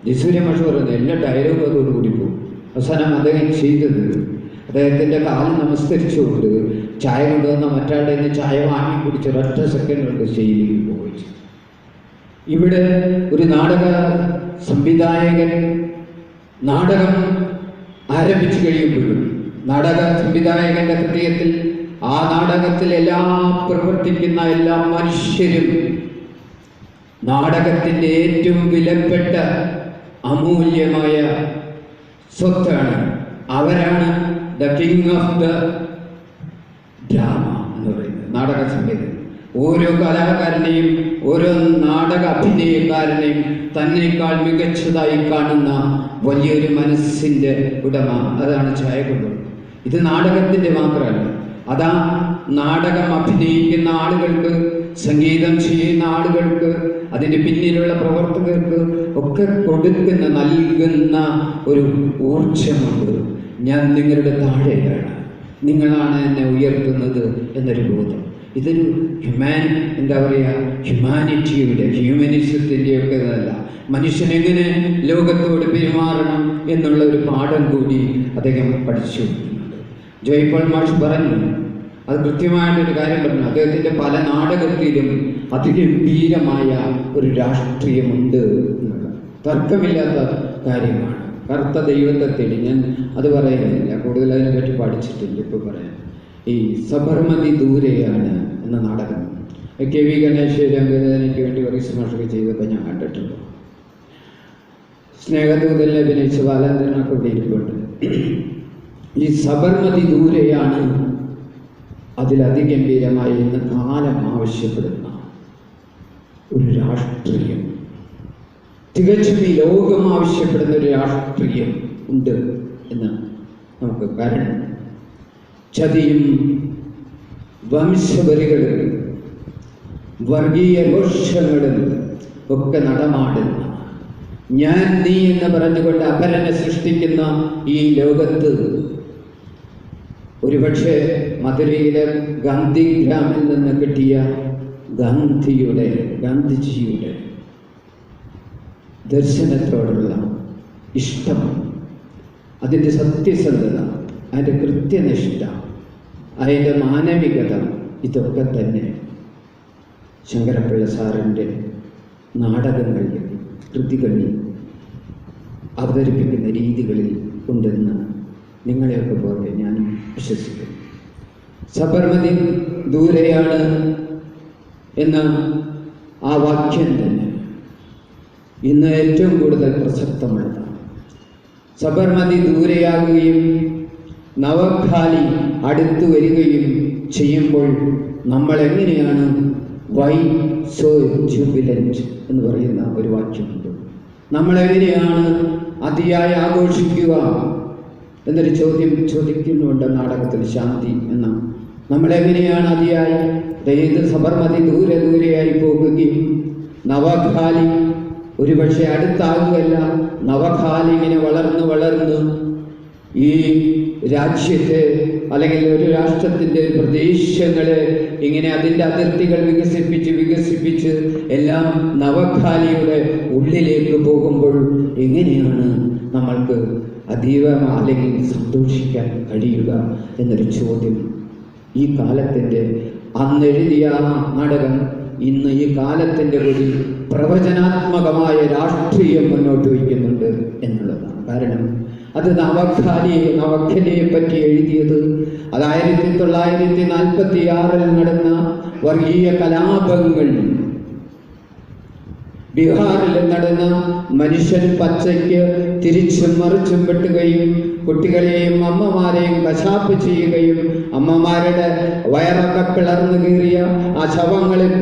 [SPEAKER 3] ജയസൂര്യ മാഷ് പറയുന്നത് എല്ലാ ഡയലോഗും അതോടുകൂടി പോകും. അവസാനം അദ്ദേഹം ചെയ്തത് അദ്ദേഹത്തിൻ്റെ കാല് നമസ്കരിച്ചുകൊണ്ട് ചായ കൊണ്ടുവന്ന മറ്റാളുടെ നിന്ന് ചായ വാങ്ങി കുടിച്ച് ഒരൊറ്റ സെക്കൻഡ് കൊണ്ട് സ്റ്റേജിലേക്ക് പോയി. ഇവിടെ ഒരു നാടക സംവിധായകൻ നാടകം ആരംഭിച്ചു കഴിയുമ്പോഴും നാടക സംവിധായകൻ്റെ ഹൃദയത്തിൽ ആ നാടകത്തിൽ പ്രവർത്തിക്കുന്ന എല്ലാ മനുഷ്യരും നാടകത്തിൻ്റെ ഏറ്റവും വിലപ്പെട്ട അമൂല്യമായ സ്വത്താണ്. അവരാണ് the king of the drama എന്ന് പറയുന്നത് നാടക സംവിധാനം. ഓരോ കലാകാരനെയും ഓരോ നാടക അഭിനയക്കാരനെയും തന്നേക്കാൾ മികച്ചതായി കാണുന്ന വലിയൊരു മനസ്സിൻ്റെ ഉടമ അതാണ് ചായകൊണ്ടുള്ളത്. ഇത് നാടകത്തിൻ്റെ മാത്രമല്ല, അതാ നാടകം അഭിനയിക്കുന്ന ആളുകൾക്ക്, സംഗീതം ചെയ്യുന്ന ആളുകൾക്ക്, അതിൻ്റെ പിന്നിലുള്ള പ്രവർത്തകർക്ക് ഒക്കെ നൽകുന്ന ഒരു ഊർജമുണ്ട്. ഞാൻ നിങ്ങളുടെ താഴെയാണ്, നിങ്ങളാണ് എന്നെ ഉയർത്തുന്നത് എന്നൊരു ബോധം. ഇതൊരു ഹ്യൂമാനിറ്റിയുടെ ഹ്യൂമനിസത്തിൻ്റെ ഒക്കെ ഇതല്ല, മനുഷ്യനെങ്ങനെ ലോകത്തോട് പെരുമാറണം എന്നുള്ള ഒരു പാഠം കൂടി അദ്ദേഹം പഠിച്ചു. ജോയ്പോൾ മാഷ് പറഞ്ഞു, അത് കൃത്യമായിട്ടൊരു കാര്യം പറഞ്ഞു. അദ്ദേഹത്തിൻ്റെ പല നാടകത്തിലും അതിഗംഭീരമായ ഒരു രാഷ്ട്രീയമുണ്ട് എന്നുള്ളത് തർക്കമില്ലാത്ത കാര്യമാണ്. കറുത്ത ദൈവത്തെ തേടി, ഞാൻ അത് പറയുന്നില്ല, കൂടുതൽ അതിനെപ്പറ്റി പഠിച്ചിട്ടില്ല. ഇപ്പോൾ പറയാം, ഈ സബർമതി ദൂരെയാണ് എന്ന നാടകം KV ഗണേഷ് രംഗവേദനയ്ക്ക് വേണ്ടി വറീസ് മാഷൊക്കെ ചെയ്തപ്പോൾ ഞാൻ കണ്ടിട്ടുണ്ട്. സ്നേഹദൂതലിൽ അഭിനയിച്ച ബാലേന്ദ്രനൊക്കെ ഇവിടെ ഇരിപ്പുണ്ട്. ഈ സബർമതി ദൂരെയാണ് അതിലതിഗംഭീരമായി ഇന്ന് കാലം ആവശ്യപ്പെടുന്ന ഒരു രാഷ്ട്രീയം, തികച്ചും ഈ ലോകം ആവശ്യപ്പെടുന്ന ഒരു രാഷ്ട്രീയം ഉണ്ട് എന്ന് നമുക്ക് കാരണം ചതിയും വംശബലികളും വർഗീയ ഘോഷങ്ങളും ഒക്കെ നടമാടുന്ന, ഞാൻ നീ എന്ന് പറഞ്ഞുകൊണ്ട് അപരനെ സൃഷ്ടിക്കുന്ന ഈ ലോകത്ത് ഒരുപക്ഷെ മധുരയിലെ ഗാന്ധിഗ്രാമിൽ നിന്ന് കിട്ടിയ ഗാന്ധിജിയുടെ ദർശനത്തോടുള്ള ഇഷ്ടം, അതിൻ്റെ സത്യസന്ധത, അതിൻ്റെ കൃത്യനിഷ്ഠ, അതിൻ്റെ മാനവികത, ഇതൊക്കെ തന്നെ ശങ്കരപിള്ള സാറിൻ്റെ നാടകങ്ങളിൽ, കൃതികളിൽ, അവതരിപ്പിക്കുന്ന രീതികളിൽ ഉണ്ടെന്ന് നിങ്ങളെയൊക്കെ പോലെ ഞാൻ വിശ്വസിക്കുന്നു. സബർമതി ദൂരെയാണ് എന്ന ആ വാക്യം തന്നെ ഇന്ന് ഏറ്റവും കൂടുതൽ പ്രസക്തമുള്ളതാണ്. സബർമതി ദൂരെയാകുകയും നവഖാലി അടുത്തു വരികയും ചെയ്യുമ്പോൾ നമ്മൾ എങ്ങനെയാണ് വൈ സോ ജൂബിലൻറ്റ് എന്ന് പറയുന്ന ഒരു വാക്യമുണ്ട്. നമ്മളെങ്ങനെയാണ് അതിയായി ആഘോഷിക്കുക എന്നൊരു ചോദ്യം ചോദിക്കുന്നുണ്ട് നാടകത്തിൽ. ശാന്തി എന്ന നമ്മളെങ്ങനെയാണ് അതിയായി, അതായത് സബർമതി ദൂരെ ദൂരെയായി പോകുകയും നവഖാലി ഒരുപക്ഷെ അടുത്താകുകയല്ല, നവഖാലി ഇങ്ങനെ വളർന്ന് വളർന്ന് ഈ രാജ്യത്തെ അല്ലെങ്കിൽ ഒരു രാഷ്ട്രത്തിൻ്റെ പ്രദേശങ്ങളെ ഇങ്ങനെ അതിൻ്റെ അതിർത്തികൾ വികസിപ്പിച്ച് എല്ലാം നവഖാലിയുടെ ഉള്ളിലേക്ക് പോകുമ്പോൾ എങ്ങനെയാണ് നമ്മൾക്ക് അതീവ അല്ലെങ്കിൽ സന്തോഷിക്കാൻ കഴിയുക എന്നൊരു ചോദ്യം ഈ കാലത്തിൻ്റെ അന്നെഴുതിയ നാടകം ഇന്ന് ഈ കാലത്തിൻ്റെ ഒരു പ്രവചനാത്മകമായ രാഷ്ട്രീയം മുന്നോട്ട് വയ്ക്കുന്നുണ്ട് എന്നുള്ളതാണ്. കാരണം അത് നവഖലിയെ പറ്റി എഴുതിയത് അത് 1946 നടന്ന വർഗീയ കലാപങ്ങൾ, ബീഹാറിൽ നടന്ന മനുഷ്യൻ പച്ചയ്ക്ക് തിരിച്ചും മറിച്ചും വെട്ടുകയും കുട്ടികളെയും അമ്മമാരെയും കശാപ്പ് ചെയ്യുകയും അമ്മമാരുടെ വയറൊക്കെ പിളർന്നു കീറിയ ആ ശവങ്ങളിൽ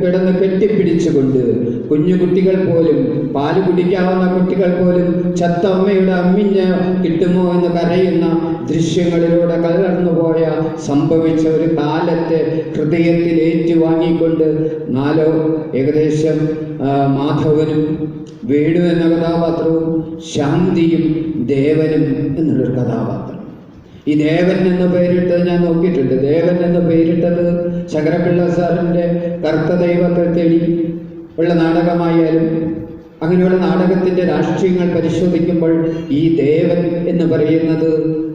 [SPEAKER 3] കിടന്ന് കെട്ടിപ്പിടിച്ചുകൊണ്ട് കുഞ്ഞു കുട്ടികൾ പോലും, പാല് കുടിക്കാവുന്ന കുട്ടികൾ പോലും ചത്തമ്മയുടെ അമ്മിഞ്ഞ് കിട്ടുമോ എന്ന് കരയുന്ന ദൃശ്യങ്ങളിലൂടെ കലർന്നുപോയ സംഭവിച്ച ഒരു കാലത്തെ ഹൃദയത്തിൽ ഏറ്റുവാങ്ങിക്കൊണ്ട് ഏകദേശം മാധവനും വേണു എന്ന കഥാപാത്രവും ശാന്തിയും ദേവനും എന്നുള്ളൊരു കഥാപാത്രം. ഈ ദേവൻ എന്ന പേരിട്ടത് ഞാൻ നോക്കിയിട്ടുണ്ട്. ദേവൻ എന്ന പേരിട്ടത് ശങ്കരപിള്ള സാറിൻ്റെ കറുത്ത ദൈവത്തെ തേടി ഉള്ള നാടകമായാലും അങ്ങനെയുള്ള നാടകത്തിൻ്റെ രാഷ്ട്രീയങ്ങൾ പരിശോധിക്കുമ്പോൾ ഈ ദേവൻ എന്ന് പറയുന്നത്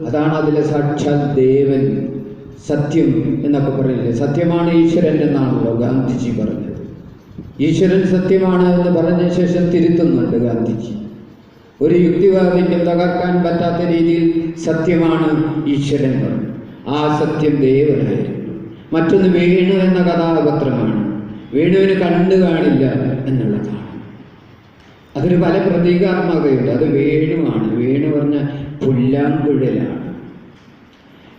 [SPEAKER 3] അതാണ് അതിലെ സാക്ഷാൽ ദേവൻ, സത്യം എന്നൊക്കെ പറയുന്നത്. സത്യമാണ് ഈശ്വരൻ എന്നാണല്ലോ ഗാന്ധിജി പറഞ്ഞത്. ഈശ്വരൻ സത്യമാണ് എന്ന് പറഞ്ഞ ശേഷം തിരുത്തുന്നുണ്ട് ഗാന്ധിജി. ഒരു യുക്തിവാദിക്കും തകർക്കാൻ പറ്റാത്ത രീതിയിൽ സത്യമാണ് ഈശ്വരൻ പറഞ്ഞു. ആ സത്യം ദേവനായിരുന്നു. മറ്റൊന്ന് വേണു എന്ന കഥാപാത്രമാണ്. വേണുവിന് കണ്ടു കാണില്ല എന്നുള്ളതാണ്. അതൊരു പല പ്രതീകാത്മകതയുണ്ട്. അത് വേണുവാണ്. വേണു പറഞ്ഞ പുല്ലാങ്കുഴലാണ്.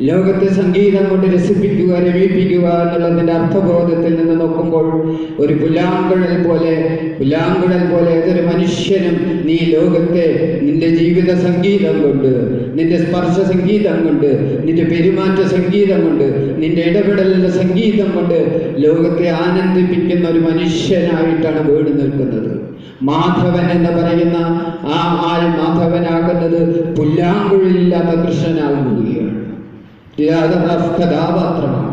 [SPEAKER 3] ലോകത്തെ സംഗീതം കൊണ്ട് രസിപ്പിക്കുക, രമിപ്പിക്കുക എന്നുള്ളതിൻ്റെ അർത്ഥബോധത്തിൽ നിന്ന് നോക്കുമ്പോൾ ഒരു പുല്ലാങ്കുഴൽ പോലെ ഏതൊരു മനുഷ്യനും നീ ലോകത്തെ നിന്റെ ജീവിത സംഗീതം കൊണ്ട്, നിന്റെ സ്പർശ സംഗീതം കൊണ്ട്, നിന്റെ പെരുമാറ്റ സംഗീതം കൊണ്ട്, നിന്റെ ഇടപെടലിൻ്റെ സംഗീതം കൊണ്ട് ലോകത്തെ ആനന്ദിപ്പിക്കുന്ന ഒരു മനുഷ്യനായിട്ടാണ് വേണു നിൽക്കുന്നത്. മാധവൻ എന്ന് പറയുന്ന ആ ആൾ മാധവനാകുന്നത് പുല്ലാങ്കുഴലില്ലാത്ത കൃഷ്ണനാകുകയാണ്. കഥാപാത്രമാണ്.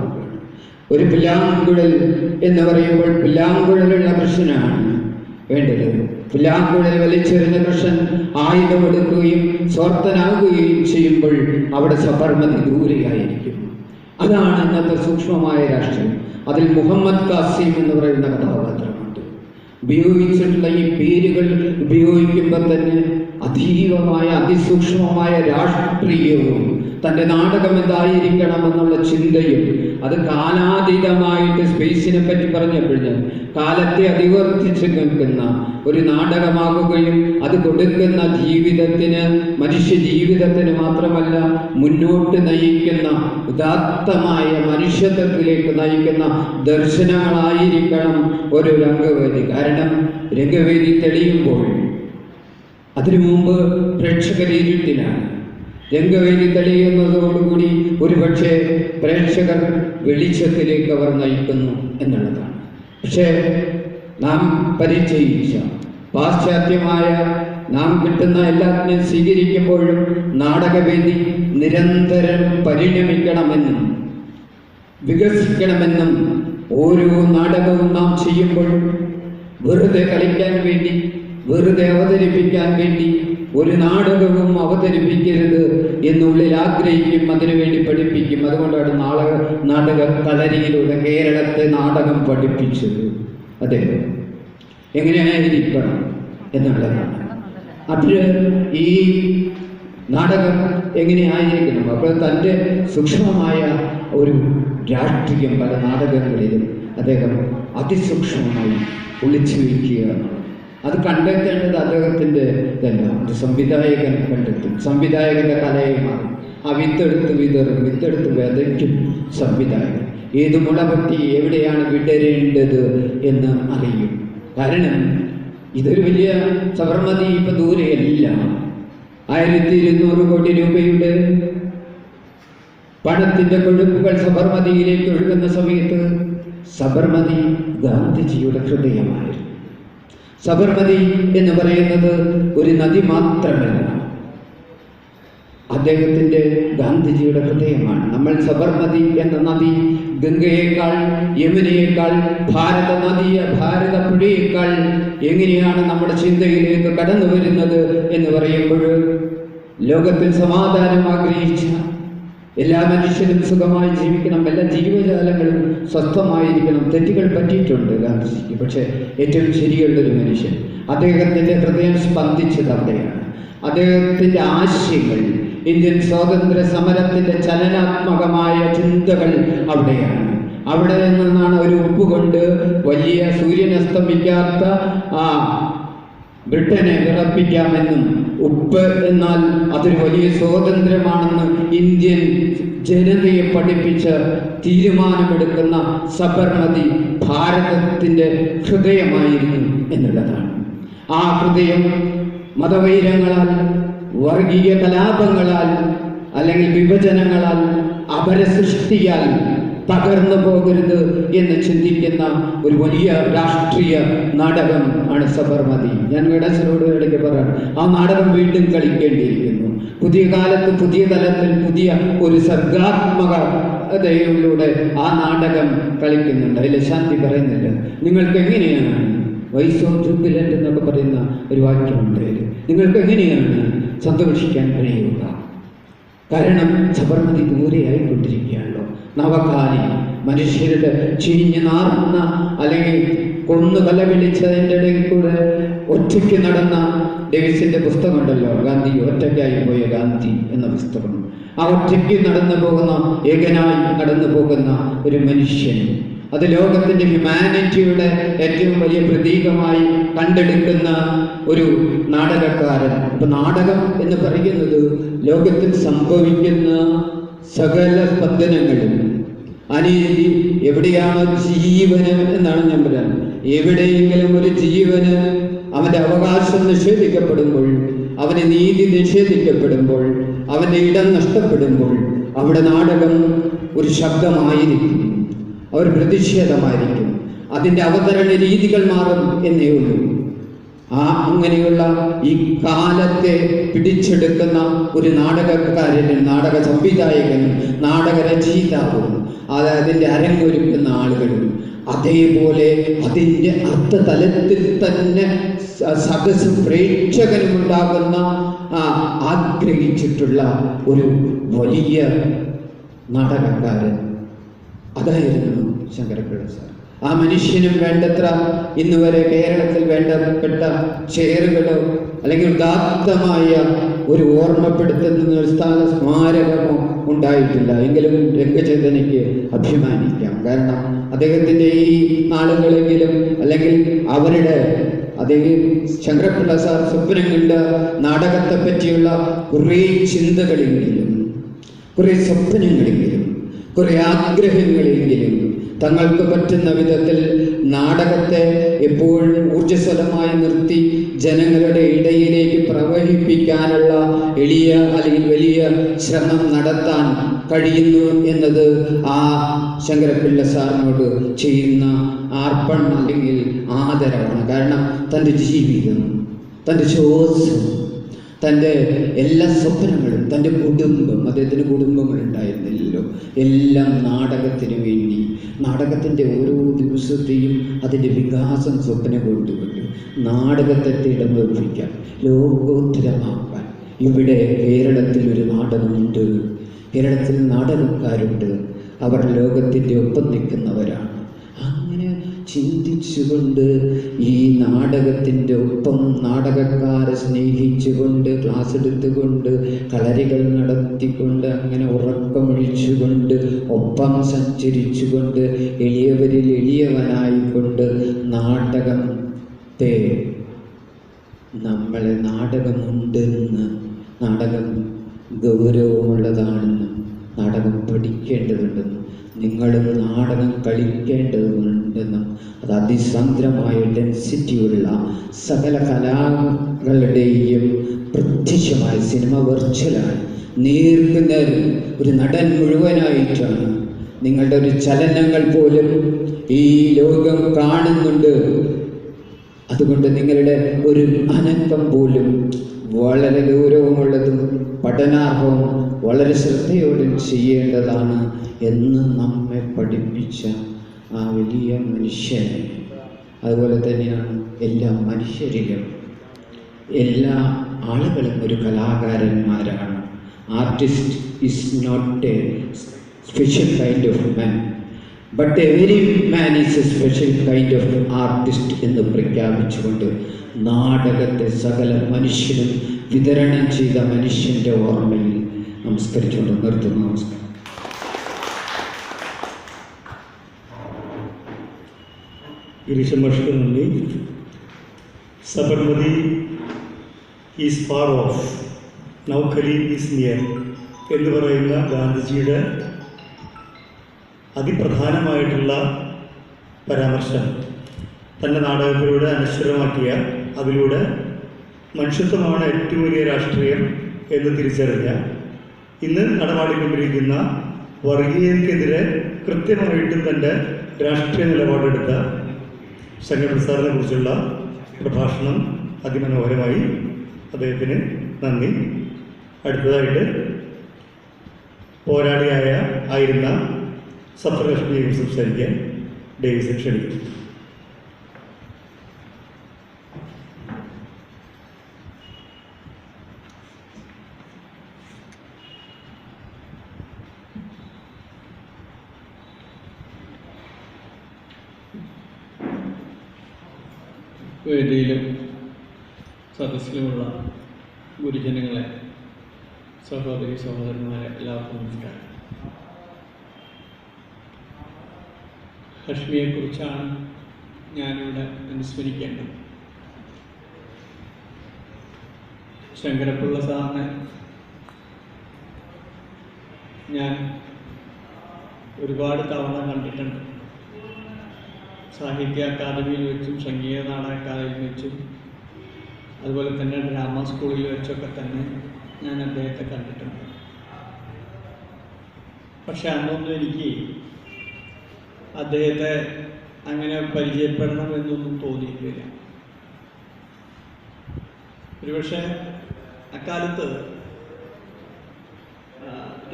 [SPEAKER 3] ഒരു പുല്ലാങ്കുഴൽ എന്ന് പറയുമ്പോൾ പുല്ലാങ്കുഴലുള്ള കൃഷ്ണനാണ് വേണ്ടത്. പുല്ലാങ്കുഴൽ വലിച്ചെറിഞ്ഞ കൃഷ്ണൻ ആയുധമെടുക്കുകയും സ്വാർത്ഥനാകുകയും ചെയ്യുമ്പോൾ അവിടെ സബർമതി ദൂരെയായിരിക്കും. അതാണ് ഇന്നത്തെ സൂക്ഷ്മമായ രാഷ്ട്രീയം. അതിൽ മുഹമ്മദ് കാസിം എന്ന് പറയുന്ന കഥാപാത്രമുണ്ട്. ഉപയോഗിച്ചിട്ടുള്ള ഈ പേരുകൾ ഉപയോഗിക്കുമ്പോൾ തന്നെ അതീവമായ അതിസൂക്ഷ്മമായ രാഷ്ട്രീയവും തൻ്റെ നാടകം എന്തായിരിക്കണമെന്നുള്ള ചിന്തയും അത് കാലാതീതമായിട്ട് സ്പേസിനെ പറ്റി പറഞ്ഞപ്പോൾ ഞാൻ കാലത്തെ അതിവർത്തിച്ച് നിൽക്കുന്ന ഒരു നാടകമാകുകയും അത് കൊടുക്കുന്ന ജീവിതത്തിന്, മനുഷ്യ ജീവിതത്തിന് മാത്രമല്ല മുന്നോട്ട് നയിക്കുന്ന ഉദാത്തമായ മനുഷ്യത്വത്തിലേക്ക് നയിക്കുന്ന ദർശനങ്ങളായിരിക്കണം ഒരു രംഗവേദി. കാരണം രംഗവേദി തെളിയുമ്പോൾ അതിനു മുമ്പ് പ്രേക്ഷകർ ഇരുട്ടിലാണ്. രംഗവേദി തെളിയുന്നതോടുകൂടി ഒരുപക്ഷെ പ്രേക്ഷകർ വെളിച്ചത്തിലേക്ക് അവർ നയിക്കുന്നു എന്നുള്ളതാണ്. പക്ഷേ നാം പരിചയിച്ച പാശ്ചാത്യമായ നാം കിട്ടുന്ന എല്ലാത്തിനും സ്വീകരിക്കുമ്പോഴും നാടകവേദി നിരന്തരം പരിണമിക്കണമെന്നും വികസിക്കണമെന്നും ഓരോ നാടകവും നാം ചെയ്യുമ്പോഴും വെറുതെ കളിക്കാൻ വേണ്ടി, വെറുതെ അവതരിപ്പിക്കാൻ വേണ്ടി ഒരു നാടകവും അവതരിപ്പിക്കരുത് എന്നുള്ളിൽ ആഗ്രഹിക്കും, അതിനുവേണ്ടി പഠിപ്പിക്കും. അതുകൊണ്ടാണ് നാടക കളരിയിലൂടെ കേരളത്തെ നാടകം പഠിപ്പിച്ചത്. അതെ, എങ്ങനെയായിരിക്കണം എന്നുള്ളതാണ്. അത് ഈ നാടകം എങ്ങനെയായിരിക്കണം. അപ്പോൾ തൻ്റെ സൂക്ഷ്മമായ ഒരു രാഷ്ട്രീയം പല നാടകങ്ങളിലും അദ്ദേഹം അതിസൂക്ഷ്മമായി ഒളിച്ചു വയ്ക്കുകയാണ്. അത് കണ്ടെത്തേണ്ടത് അദ്ദേഹത്തിൻ്റെ ഇതല്ല, അത് സംവിധായകൻ കണ്ടെത്തും. സംവിധായകൻ്റെ കലയെ മാറും. ആ വിത്തെടുത്ത് വിതയ്ക്കും സംവിധായകൻ. ഏത് മുളപറ്റി എവിടെയാണ് വിടരേണ്ടത് എന്ന് അറിയും. കാരണം ഇതൊരു വലിയ സബർമതി ഇപ്പം ദൂരെയല്ല. 1200 കോടി രൂപയുടെ പണത്തിന്റെ കൊഴുപ്പുകൾ സബർമതിയിലേക്ക് ഒഴുകുന്ന സമയത്ത് സബർമതി ഗാന്ധിജിയുടെ ഹൃദയമായിരുന്നു. സബർമതി എന്ന് പറയുന്നത് ഒരു നദി മാത്രമല്ല, അദ്ദേഹത്തിൻ്റെ ഗാന്ധിജിയുടെ ഹൃദയമാണ്. നമ്മൾ സബർമതി എന്ന നദി ഗംഗയേക്കാൾ, യമുനയേക്കാൾ, ഭാരത പുഴയേക്കാൾ എങ്ങനെയാണ് നമ്മുടെ ചിന്തയിലേക്ക് കടന്നു വരുന്നത് എന്ന് പറയുമ്പോൾ, ലോകത്തിൽ സമാധാനം ആഗ്രഹിച്ച എല്ലാ മനുഷ്യരും സുഖമായി ജീവിക്കണം, എല്ലാ ജീവജാലങ്ങളും സ്വസ്ഥമായിരിക്കണം. തെറ്റുകൾ പറ്റിയിട്ടുണ്ട് ഗാന്ധിജിക്ക്, പക്ഷേ ഏറ്റവും ശരിയുള്ളൊരു മനുഷ്യൻ. അദ്ദേഹത്തിൻ്റെ ഹൃദയം സ്പന്ദിച്ചത് അവിടെയാണ്. അദ്ദേഹത്തിൻ്റെ ആശയങ്ങൾ, ഇന്ത്യൻ സ്വാതന്ത്ര്യ സമരത്തിൻ്റെ ചലനാത്മകമായ ചിന്തകൾ അവിടെയാണ്. അവിടെ നിന്നാണ് ഒരു ഉപ്പുകൊണ്ട് വലിയ സൂര്യനസ്തമിക്കാത്ത ബ്രിട്ടനെ വിറപ്പിക്കാമെന്നും, ഉപ്പ് എന്നാൽ അതൊരു വലിയ സ്വാതന്ത്ര്യമാണെന്ന് ഇന്ത്യൻ ജനതയെ പഠിപ്പിച്ച് തീരുമാനമെടുക്കുന്ന സബർമതി ഭാരതത്തിൻ്റെ ഹൃദയമായിരുന്നു എന്നുള്ളതാണ്. ആ ഹൃദയം മതവൈരങ്ങളാൽ, വർഗീയ കലാപങ്ങളാൽ, അല്ലെങ്കിൽ വിഭജനങ്ങളാൽ, അപരസൃഷ്ടിയാൽ തകർന്നു പോകരുത് എന്ന് ചിന്തിക്കുന്ന ഒരു വലിയ രാഷ്ട്രീയ നാടകം ആണ് സബർമതി. ഞാൻ ഗണേശനോട് ഇടയ്ക്ക് പറയാം, ആ നാടകം വീണ്ടും കളിക്കേണ്ടിയിരിക്കുന്നു. പുതിയ കാലത്ത്, പുതിയ തലത്തിൽ, പുതിയ ഒരു സർഗാത്മകതയിലൂടെ ആ നാടകം കളിക്കുന്നുണ്ട്. അതിൽ ശാന്തി പറയുന്നില്ല, നിങ്ങൾക്ക് എങ്ങനെയാണ് വൈസ് ഓഫ് ജൂബിലൻ്റ് എന്നൊക്കെ പറയുന്ന ഒരു വാക്യമുണ്ട്. നിങ്ങൾക്ക് എങ്ങനെയാണ് സന്തോഷിക്കാൻ കഴിയുക? കാരണം സബർമതി ദൂരെയായിക്കൊണ്ടിരിക്കുകയാണല്ലോ. നവകാലി മനുഷ്യരുടെ ചീഞ്ഞ് നാറുന്ന, അല്ലെങ്കിൽ കൊന്നു കലവിളിച്ചതിൻ്റെ ഇടയിൽ കൂടെ ഒറ്റയ്ക്ക് നടന്ന ഡേവിസിൻ്റെ പുസ്തകമുണ്ടല്ലോ, ഗാന്ധി ഒറ്റയ്ക്കായി പോയ ഗാന്ധി എന്ന പുസ്തകം. ആ ഒറ്റയ്ക്ക് നടന്നു പോകുന്ന, ഏകനായി നടന്നു പോകുന്ന ഒരു മനുഷ്യൻ, അത് ലോകത്തിൻ്റെ ഹ്യൂമാനിറ്റിയുടെ ഏറ്റവും വലിയ പ്രതീകമായി കണ്ടെടുക്കുന്ന ഒരു നാടകക്കാരൻ. അപ്പം നാടകം എന്ന് പറയുന്നത് ലോകത്തിൽ സംഭവിക്കുന്ന സകല സ്പന്ദനങ്ങളും, അനീതി എവിടെയാണോ ജീവന് എന്നാണ് ഞാൻ പറയുന്നത്, എവിടെയെങ്കിലും ഒരു ജീവന് അവൻ്റെ അവകാശം നിഷേധിക്കപ്പെടുമ്പോൾ, അവന് നീതി നിഷേധിക്കപ്പെടുമ്പോൾ, അവൻ്റെ ഇടം നഷ്ടപ്പെടുമ്പോൾ, അവിടെ നാടകം ഒരു ശബ്ദമായിരിക്കും, ഒരു പ്രതിഷേധമായിരിക്കും. അതിൻ്റെ അവതരണ രീതികൾ മാറും എന്നേ ഉള്ളൂ. അങ്ങനെയുള്ള ഈ കാലത്തെ പിടിച്ചെടുക്കുന്ന ഒരു നാടകക്കാരനും, നാടക സംവിധായകനും, നാടകരചയിതാവും, അതിൻ്റെ അരങ്ങൊരുക്കുന്ന ആളുകളും അതേപോലെ അതിൻ്റെ അർത്ഥതലത്തിൽ തന്നെ സദസ് പ്രേക്ഷകനുമുണ്ടാകുന്ന ആഗ്രഹിച്ചിട്ടുള്ള ഒരു വലിയ നാടകക്കാരൻ അതായിരുന്നു ശങ്കരപ്പിള്ള സാർ. ആ മനുഷ്യനും വേണ്ടത്ര ഇന്ന് വരെ കേരളത്തിൽ വേണ്ടപ്പെട്ട ചെയറുകളോ അല്ലെങ്കിൽ ഉദാത്തമായ ഒരു ഓർമ്മപ്പെടുത്തുന്ന ഒരു സ്മാരകമോ ഉണ്ടായിട്ടില്ല. എങ്കിലും രംഗചേതനയ്ക്ക് അഭിമാനിക്കാം. കാരണം അദ്ദേഹത്തിൻ്റെ ഈ നാളുകളെങ്കിലും, അല്ലെങ്കിൽ അവരുടെ അദ്ദേഹം ശങ്കരപ്പിള്ള സാർ സ്വപ്നം കണ്ട നാടകത്തെ പറ്റിയുള്ള കുറേ ചിന്തകളെങ്കിലും, കുറേ സ്വപ്നങ്ങളെങ്കിലും, കുറേ ആഗ്രഹങ്ങളെങ്കിലും തങ്ങൾക്ക് പറ്റുന്ന വിധത്തിൽ നാടകത്തെ എപ്പോഴും ഊർജ്ജസ്വലമായി നിർത്തി ജനങ്ങളുടെ ഇടയിലേക്ക് പ്രവഹിപ്പിക്കാനുള്ള എളിയ അല്ലെങ്കിൽ വലിയ ശ്രമം നടത്താൻ കഴിയുന്നു എന്നത് ആ ശങ്കരപ്പിള്ള സാറിനോട് ചെയ്യുന്ന അർപ്പണം അല്ലെങ്കിൽ ആദരവാണ്. കാരണം തൻ്റെ ജീവിതം, തൻ്റെ ശ്വാസം, തൻ്റെ എല്ലാ സ്വപ്നങ്ങളും, തൻ്റെ കുടുംബം, അദ്ദേഹത്തിന് കുടുംബങ്ങളുണ്ടായിരുന്നില്ലല്ലോ, എല്ലാം നാടകത്തിന് വേണ്ടി, നാടകത്തിൻ്റെ ഓരോ ദിവസത്തെയും അതിൻ്റെ വികാസം സ്വപ്നം കൊണ്ടുകൊണ്ട് നാടകത്തെ തിടമ്പേൽപ്പിക്കാൻ, ലോകോത്തരമാക്കാൻ ഇവിടെ കേരളത്തിൽ ഒരു നാടകമുണ്ട്. കേരളത്തിൽ നാടകക്കാരുണ്ട്. അവർ ലോകത്തിൻ്റെ ഒപ്പം നിൽക്കുന്നവരാണ്. അങ്ങനെ ചിന്തിച്ചുകൊണ്ട് ഈ നാടകത്തിൻ്റെ ഒപ്പം നാടകക്കാരെ സ്നേഹിച്ചുകൊണ്ട്, ക്ലാസ് എടുത്തുകൊണ്ട്, കളരികൾ നടത്തിക്കൊണ്ട്, അങ്ങനെ ഉറക്കമൊഴിച്ചുകൊണ്ട്, ഒപ്പം സഞ്ചരിച്ചുകൊണ്ട്, എളിയവരിൽ എളിയവനായിക്കൊണ്ട് നാടകത്തെ, നമ്മളെ നാടകമുണ്ടെന്ന്, നാടകം ഗൗരവമുള്ളതാണെന്നും, നാടകം പഠിക്കേണ്ടതുണ്ടെന്നും, നിങ്ങളും നാടകം കളിക്കേണ്ടതുണ്ടെന്നും, അത് അതിസാന്ദ്രമായ ഡെൻസിറ്റിയുള്ള സകല കലാകളുടെയും പ്രത്യക്ഷമായ സിനിമ വെർച്വലാണ്. നേർക്കുനേർ ഒരു നടൻ മുഴുവനായിട്ടാണ്. നിങ്ങളുടെ ഒരു ചലനങ്ങൾ പോലും ഈ ലോകം കാണുന്നുണ്ട്. അതുകൊണ്ട് നിങ്ങളുടെ ഒരു അനക്കം പോലും വളരെ ഗൗരവമുള്ളതും പഠനാർഹവും വളരെ ശ്രദ്ധയോടെ ചെയ്യേണ്ടതാണ് എന്ന് നമ്മെ പഠിപ്പിച്ച ആ വലിയ മനുഷ്യൻ. അതുപോലെ തന്നെയാണ് എല്ലാ മനുഷ്യരിലും എല്ലാ ആളുകളും ഒരു കലാകാരന്മാരാണ്. Artist is not a special kind of man, but every man is a special kind of artist എന്ന് പ്രഖ്യാപിച്ചുകൊണ്ട് നാടകത്തെ സകല മനുഷ്യനും വിതരണം ചെയ്ത മനുഷ്യൻ്റെ ഓർമ്മയിൽ നമസ്കരിച്ചുകൊണ്ട് നിർത്തുന്നു. നമസ്കാരം.
[SPEAKER 2] ഗിരീശമാഷിക്ക് നന്ദി. Sabarmati is far off, now Khalil is near എന്ന് പറയുന്ന ഗാന്ധിജിയുടെ അതിപ്രധാനമായിട്ടുള്ള പരാമർശം തൻ്റെ നാടകത്തിലൂടെ അനശ്വരമാക്കിയ, അതിലൂടെ മനുഷ്യത്വമാണ് ഏറ്റവും വലിയ രാഷ്ട്രീയം എന്ന് തിരിച്ചറിഞ്ഞ, ഇന്ന് നടപാടിക്കൊണ്ടിരിക്കുന്ന വർഗീയതയ്ക്കെതിരെ കൃത്യമായിട്ടും തൻ്റെ രാഷ്ട്രീയ നിലപാടെടുത്ത ശങ്കരപ്രസാദിനെ കുറിച്ചുള്ള പ്രഭാഷണം അതിമനോഹരമായി. അദ്ദേഹത്തിന് നന്ദി. അടുത്തതായിട്ട് ആയിരുന്ന സപ്തലക്ഷ്മിയെ സംസാരിക്കാൻ ഡേവിസ് ക്ഷണിക്കും.
[SPEAKER 4] വേദിയിലും സദസ്സിലുമുള്ള ഗുരുജനങ്ങളെ, സഹോദരി സഹോദരന്മാരെ, എല്ലാവർക്കും നമസ്കാരം. ഹഷ്മിയെക്കുറിച്ചാണ് ഞാനിവിടെ അനുസ്മരിക്കേണ്ടത്. ശങ്കരപ്പിള്ള സാറിനെ ഞാൻ ഒരുപാട് തവണ കണ്ടിട്ടുണ്ട്. സാഹിത്യ അക്കാദമിയിൽ വെച്ചും സംഗീത നാടക അക്കാദമിയിൽ വെച്ചും അതുപോലെ തന്നെ ഡ്രാമ സ്കൂളിൽ വെച്ചൊക്കെ തന്നെ ഞാൻ അദ്ദേഹത്തെ കണ്ടിട്ടുണ്ട്. പക്ഷെ അന്നൊന്നും എനിക്ക് അദ്ദേഹത്തെ അങ്ങനെ പരിചയപ്പെടണമെന്നൊന്നും തോന്നിയിട്ടില്ല. ഒരുപക്ഷെ അക്കാലത്ത്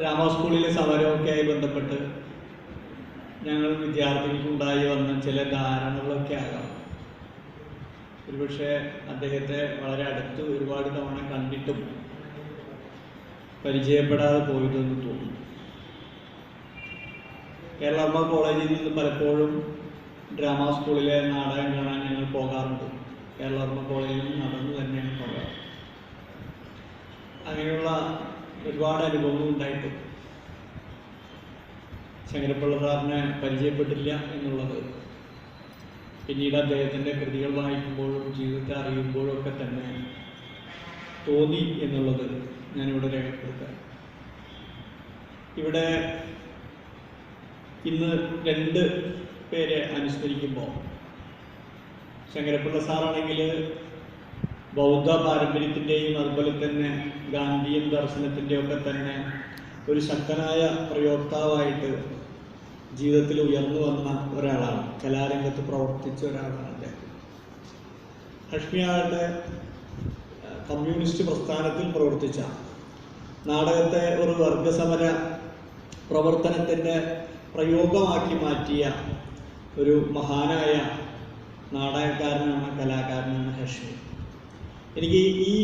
[SPEAKER 4] ഡ്രാമ സ്കൂളിലെ സമരമൊക്കെ ആയി ബന്ധപ്പെട്ട് ഞങ്ങൾ വിദ്യാർത്ഥികൾക്കുണ്ടായി വന്ന ചില ധാരണകളൊക്കെ ആകാം. ഒരുപക്ഷെ അദ്ദേഹത്തെ വളരെ അടുത്ത് ഒരുപാട് തവണ കണ്ടിട്ടും പരിചയപ്പെടാതെ പോയതെന്ന് തോന്നുന്നു. കേരള കോളേജിൽ നിന്ന് പലപ്പോഴും ഡ്രാമ സ്കൂളിലെ നാടകം കാണാൻ ഞങ്ങൾ പോകാറുണ്ട്. കേരള കോളേജിൽ നടന്നു തന്നെയാണ് പോകാറ്. അങ്ങനെയുള്ള ഒരുപാട് അനുഭവങ്ങൾ ഉണ്ടായിട്ട് ശങ്കരപ്പിള്ള സാറിനെ പരിചയപ്പെട്ടില്ല എന്നുള്ളത് പിന്നീട് അദ്ദേഹത്തിൻ്റെ കൃതികൾ വായിക്കുമ്പോഴും ജീവിതത്തെ അറിയുമ്പോഴും ഒക്കെ തന്നെ തോന്നി എന്നുള്ളത് ഞാനിവിടെ രേഖപ്പെടുത്താം. ഇവിടെ ഇന്ന് 2 പേരെ അനുസ്മരിക്കുമ്പോൾ ശങ്കരപ്പിള്ള സാറാണെങ്കിൽ ബൗദ്ധ പാരമ്പര്യത്തിൻ്റെയും അതുപോലെ തന്നെ ഗാന്ധിയൻ ദർശനത്തിൻ്റെയും ഒക്കെ തന്നെ ഒരു ശക്തനായ പ്രയോക്താവായിട്ട് ജീവിതത്തിൽ ഉയർന്നു വന്ന ഒരാളാണ്. കലാരംഗത്ത് പ്രവർത്തിച്ച ഒരാളാണ് അദ്ദേഹം. ഹഷ്മിയാകട്ടെ കമ്മ്യൂണിസ്റ്റ് പ്രസ്ഥാനത്തിൽ പ്രവർത്തിച്ച, നാടകത്തെ ഒരു വർഗസമര പ്രവർത്തനത്തിൻ്റെ പ്രയോഗമാക്കി മാറ്റിയ ഒരു മഹാനായ നാടകക്കാരനാണ്, കലാകാരനാണ് ഹഷ്മി. എനിക്ക് ഈ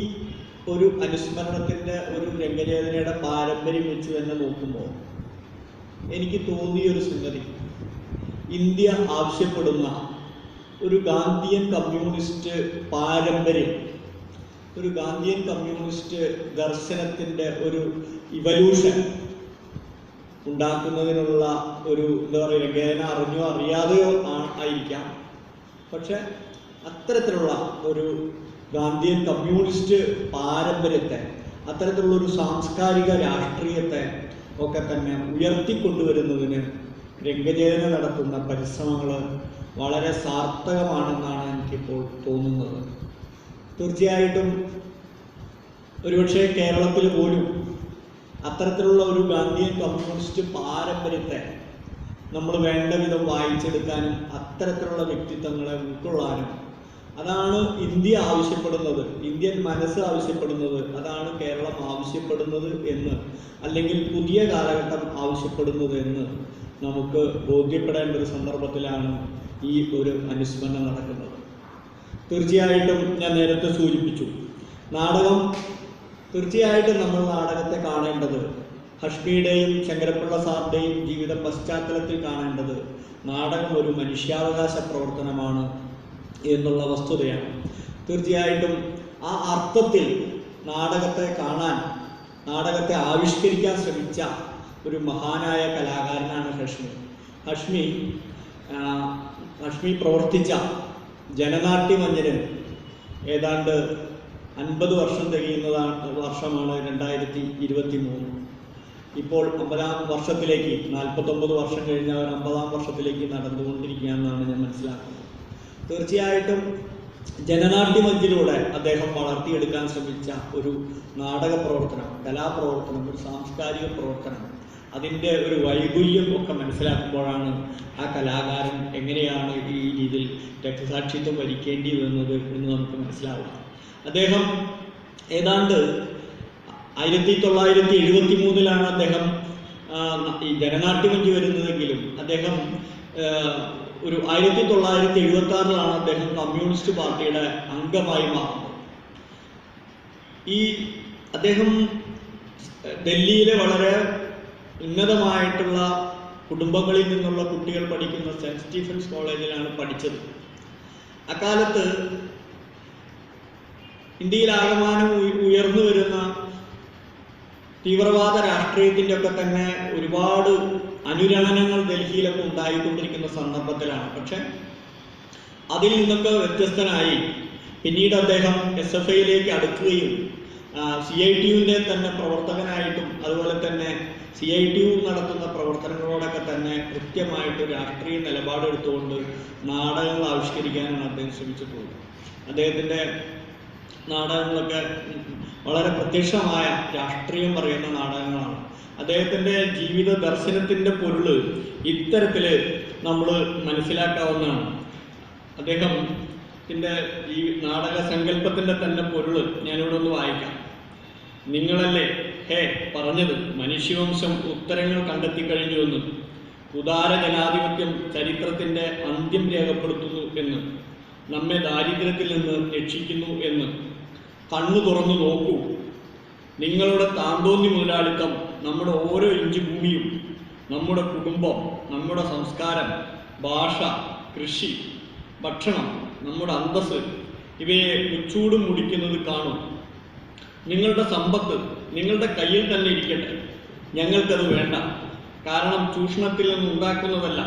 [SPEAKER 4] ഒരു അനുസ്മരണത്തിൻ്റെ ഒരു രംഗചേതനയുടെ പാരമ്പര്യം വെച്ച് തന്നെ നോക്കുമ്പോൾ എനിക്ക് തോന്നിയൊരു സംഗതി, ഇന്ത്യ ആവശ്യപ്പെടുന്ന ഒരു ഗാന്ധിയൻ കമ്മ്യൂണിസ്റ്റ് പാരമ്പര്യം, ഒരു ഗാന്ധിയൻ കമ്മ്യൂണിസ്റ്റ് ദർശനത്തിൻ്റെ ഒരു ഇവല്യൂഷൻ ഉണ്ടാക്കുന്നതിനുള്ള ഒരു എന്താ പറയുക, രംഗചേതന അറിഞ്ഞോ അറിയാതെയോ ആയിരിക്കാം. പക്ഷെ അത്തരത്തിലുള്ള ഒരു ഗാന്ധിയൻ കമ്മ്യൂണിസ്റ്റ് പാരമ്പര്യത്തെ, അത്തരത്തിലുള്ള ഒരു സാംസ്കാരിക രാഷ്ട്രീയത്തെ ഒക്കെ തന്നെ ഉയർത്തിക്കൊണ്ടുവരുന്നതിന് രംഗചേതന നടത്തുന്ന പരിശ്രമങ്ങൾ വളരെ സാർത്ഥകമാണെന്നാണ് എനിക്കിപ്പോൾ തോന്നുന്നത്. തീർച്ചയായിട്ടും ഒരുപക്ഷെ കേരളത്തിൽ പോലും അത്തരത്തിലുള്ള ഒരു ഗാന്ധിയൻ കമ്മ്യൂണിസ്റ്റ് പാരമ്പര്യത്തെ നമ്മൾ വേണ്ട വിധം വായിച്ചെടുക്കാനും അത്തരത്തിലുള്ള വ്യക്തിത്വങ്ങളെ ഉൾക്കൊള്ളാനും അതാണ് ഇന്ത്യ ആവശ്യപ്പെടുന്നത്, ഇന്ത്യൻ മനസ്സ് ആവശ്യപ്പെടുന്നത്, അതാണ് കേരളം ആവശ്യപ്പെടുന്നത് എന്ന്, അല്ലെങ്കിൽ പുതിയ കാലഘട്ടം ആവശ്യപ്പെടുന്നത് എന്ന് നമുക്ക് ബോധ്യപ്പെടേണ്ട ഒരു സന്ദർഭത്തിലാണ് ഈ ഒരു അനുസ്മരണം നടക്കുന്നത്. തീർച്ചയായിട്ടും ഞാൻ നേരത്തെ സൂചിപ്പിച്ചു, നാടകം തീർച്ചയായിട്ടും നമ്മൾ നാടകത്തെ കാണേണ്ടത് ഹഷ്മിയുടെയും ശങ്കരപ്പിള്ള സാറിൻ്റെയും ജീവിത പശ്ചാത്തലത്തിൽ കാണേണ്ടത് നാടകം ഒരു മനുഷ്യാവകാശ പ്രവർത്തനമാണ് എന്നുള്ള വസ്തുതയാണ്. തീർച്ചയായിട്ടും ആ അർത്ഥത്തിൽ നാടകത്തെ കാണാൻ, നാടകത്തെ ആവിഷ്കരിക്കാൻ ശ്രമിച്ച ഒരു മഹാനായ കലാകാരനാണ് ഹഷ്മി പ്രവർത്തിച്ച ജനനാട്യമഞ്ജരൻ ഏതാണ്ട് 50 വർഷം തികയുന്നതാണ് വർഷമാണ് 2023. ഇപ്പോൾ 50-ാം വർഷത്തിലേക്ക്, 49 വർഷം കഴിഞ്ഞ ഒരു 50-ാം വർഷത്തിലേക്ക് നടന്നുകൊണ്ടിരിക്കുകയെന്നാണ് ഞാൻ മനസ്സിലാക്കുന്നത്. തീർച്ചയായിട്ടും ജനനാട്യമഞ്ചിലൂടെ അദ്ദേഹം വളർത്തിയെടുക്കാൻ ശ്രമിച്ച ഒരു നാടക പ്രവർത്തനം, കലാപ്രവർത്തനം, ഒരു സാംസ്കാരിക പ്രവർത്തനം, അതിൻ്റെ ഒരു വൈപുല്യം ഒക്കെ മനസ്സിലാക്കുമ്പോഴാണ് ആ കലാകാരൻ എങ്ങനെയാണ് ഈ രീതിയിൽ രക്തസാക്ഷിത്വം വരിക്കേണ്ടി വരുന്നത് എന്ന് നമുക്ക് മനസ്സിലാവുക. അദ്ദേഹം ഏതാണ്ട് 1973 അദ്ദേഹം ഈ ജനനാട്യമഞ്ച് വരുന്നതെങ്കിലും അദ്ദേഹം ഒരു 1976 അദ്ദേഹം കമ്മ്യൂണിസ്റ്റ് പാർട്ടിയുടെ അംഗമായി മാറുന്നത്. അദ്ദേഹം ഡൽഹിയിലെ വളരെ ഉന്നതമായിട്ടുള്ള കുടുംബങ്ങളിൽ നിന്നുള്ള കുട്ടികൾ പഠിക്കുന്ന സെന്റ് സ്റ്റീഫൻസ് കോളേജിലാണ് പഠിച്ചത്. അക്കാലത്ത് ഇന്ത്യയിലാകമാനം ഉയർന്നു വരുന്ന തീവ്രവാദ രാഷ്ട്രീയത്തിൻ്റെ ഒക്കെ തന്നെ ഒരുപാട് അനുരണനങ്ങൾ ഡൽഹിയിലൊക്കെ ഉണ്ടായിക്കൊണ്ടിരിക്കുന്ന സന്ദർഭത്തിലാണ്. പക്ഷെ അതിൽ നിന്നൊക്കെ വ്യത്യസ്തനായി പിന്നീട് അദ്ദേഹം SFIയിലേക്ക് അടുക്കുകയും CITUവിൻ്റെ തന്നെ പ്രവർത്തകനായിട്ടും അതുപോലെ തന്നെ CITU നടത്തുന്ന പ്രവർത്തനങ്ങളോടൊക്കെ തന്നെ കൃത്യമായിട്ട് രാഷ്ട്രീയ നിലപാടെടുത്തുകൊണ്ട് നാടകങ്ങൾ ആവിഷ്കരിക്കാനാണ് അദ്ദേഹം ശ്രമിച്ചിട്ടുള്ളത്. അദ്ദേഹത്തിൻ്റെ നാടകങ്ങളൊക്കെ വളരെ പ്രത്യക്ഷമായ രാഷ്ട്രീയം പറയുന്ന നാടകങ്ങളാണ്. അദ്ദേഹത്തിൻ്റെ ജീവിത ദർശനത്തിൻ്റെ പൊരുള് ഇത്തരത്തിൽ നമ്മൾ മനസ്സിലാക്കാവുന്നതാണ്. അദ്ദേഹത്തിൻ്റെ ഈ നാടക സങ്കല്പത്തിൻ്റെ തന്നെ പൊരുള് ഞാനിവിടെ ഒന്ന് വായിക്കാം. നിങ്ങളല്ലേ പറഞ്ഞത് മനുഷ്യവംശം ഉത്തരങ്ങൾ കണ്ടെത്തി കഴിഞ്ഞുവെന്ന്, ഉദാര ജനാധിപത്യം ചരിത്രത്തിൻ്റെ അന്ത്യം രേഖപ്പെടുത്തുന്നു എന്ന്, നമ്മെ ദാരിദ്ര്യത്തിൽ നിന്ന് രക്ഷിക്കുന്നു എന്ന്. കണ്ണു തുറന്നു നോക്കൂ, നിങ്ങളുടെ താന്തോന്നി മുതലാളിത്തം നമ്മുടെ ഓരോ ഇഞ്ച് ഭൂമിയും, നമ്മുടെ കുടുംബം, നമ്മുടെ സംസ്കാരം, ഭാഷ, കൃഷി, ഭക്ഷണം, നമ്മുടെ അന്തസ്സ് ഇവയെ മുച്ചൂടും മുടിക്കുന്നത് കാണും. നിങ്ങളുടെ സമ്പത്ത് നിങ്ങളുടെ കയ്യിൽ തന്നെ ഇരിക്കട്ടെ, ഞങ്ങൾക്കത് വേണ്ട. കാരണം ചൂഷണത്തിൽ നിന്ന് ഉണ്ടാക്കുന്നതല്ല,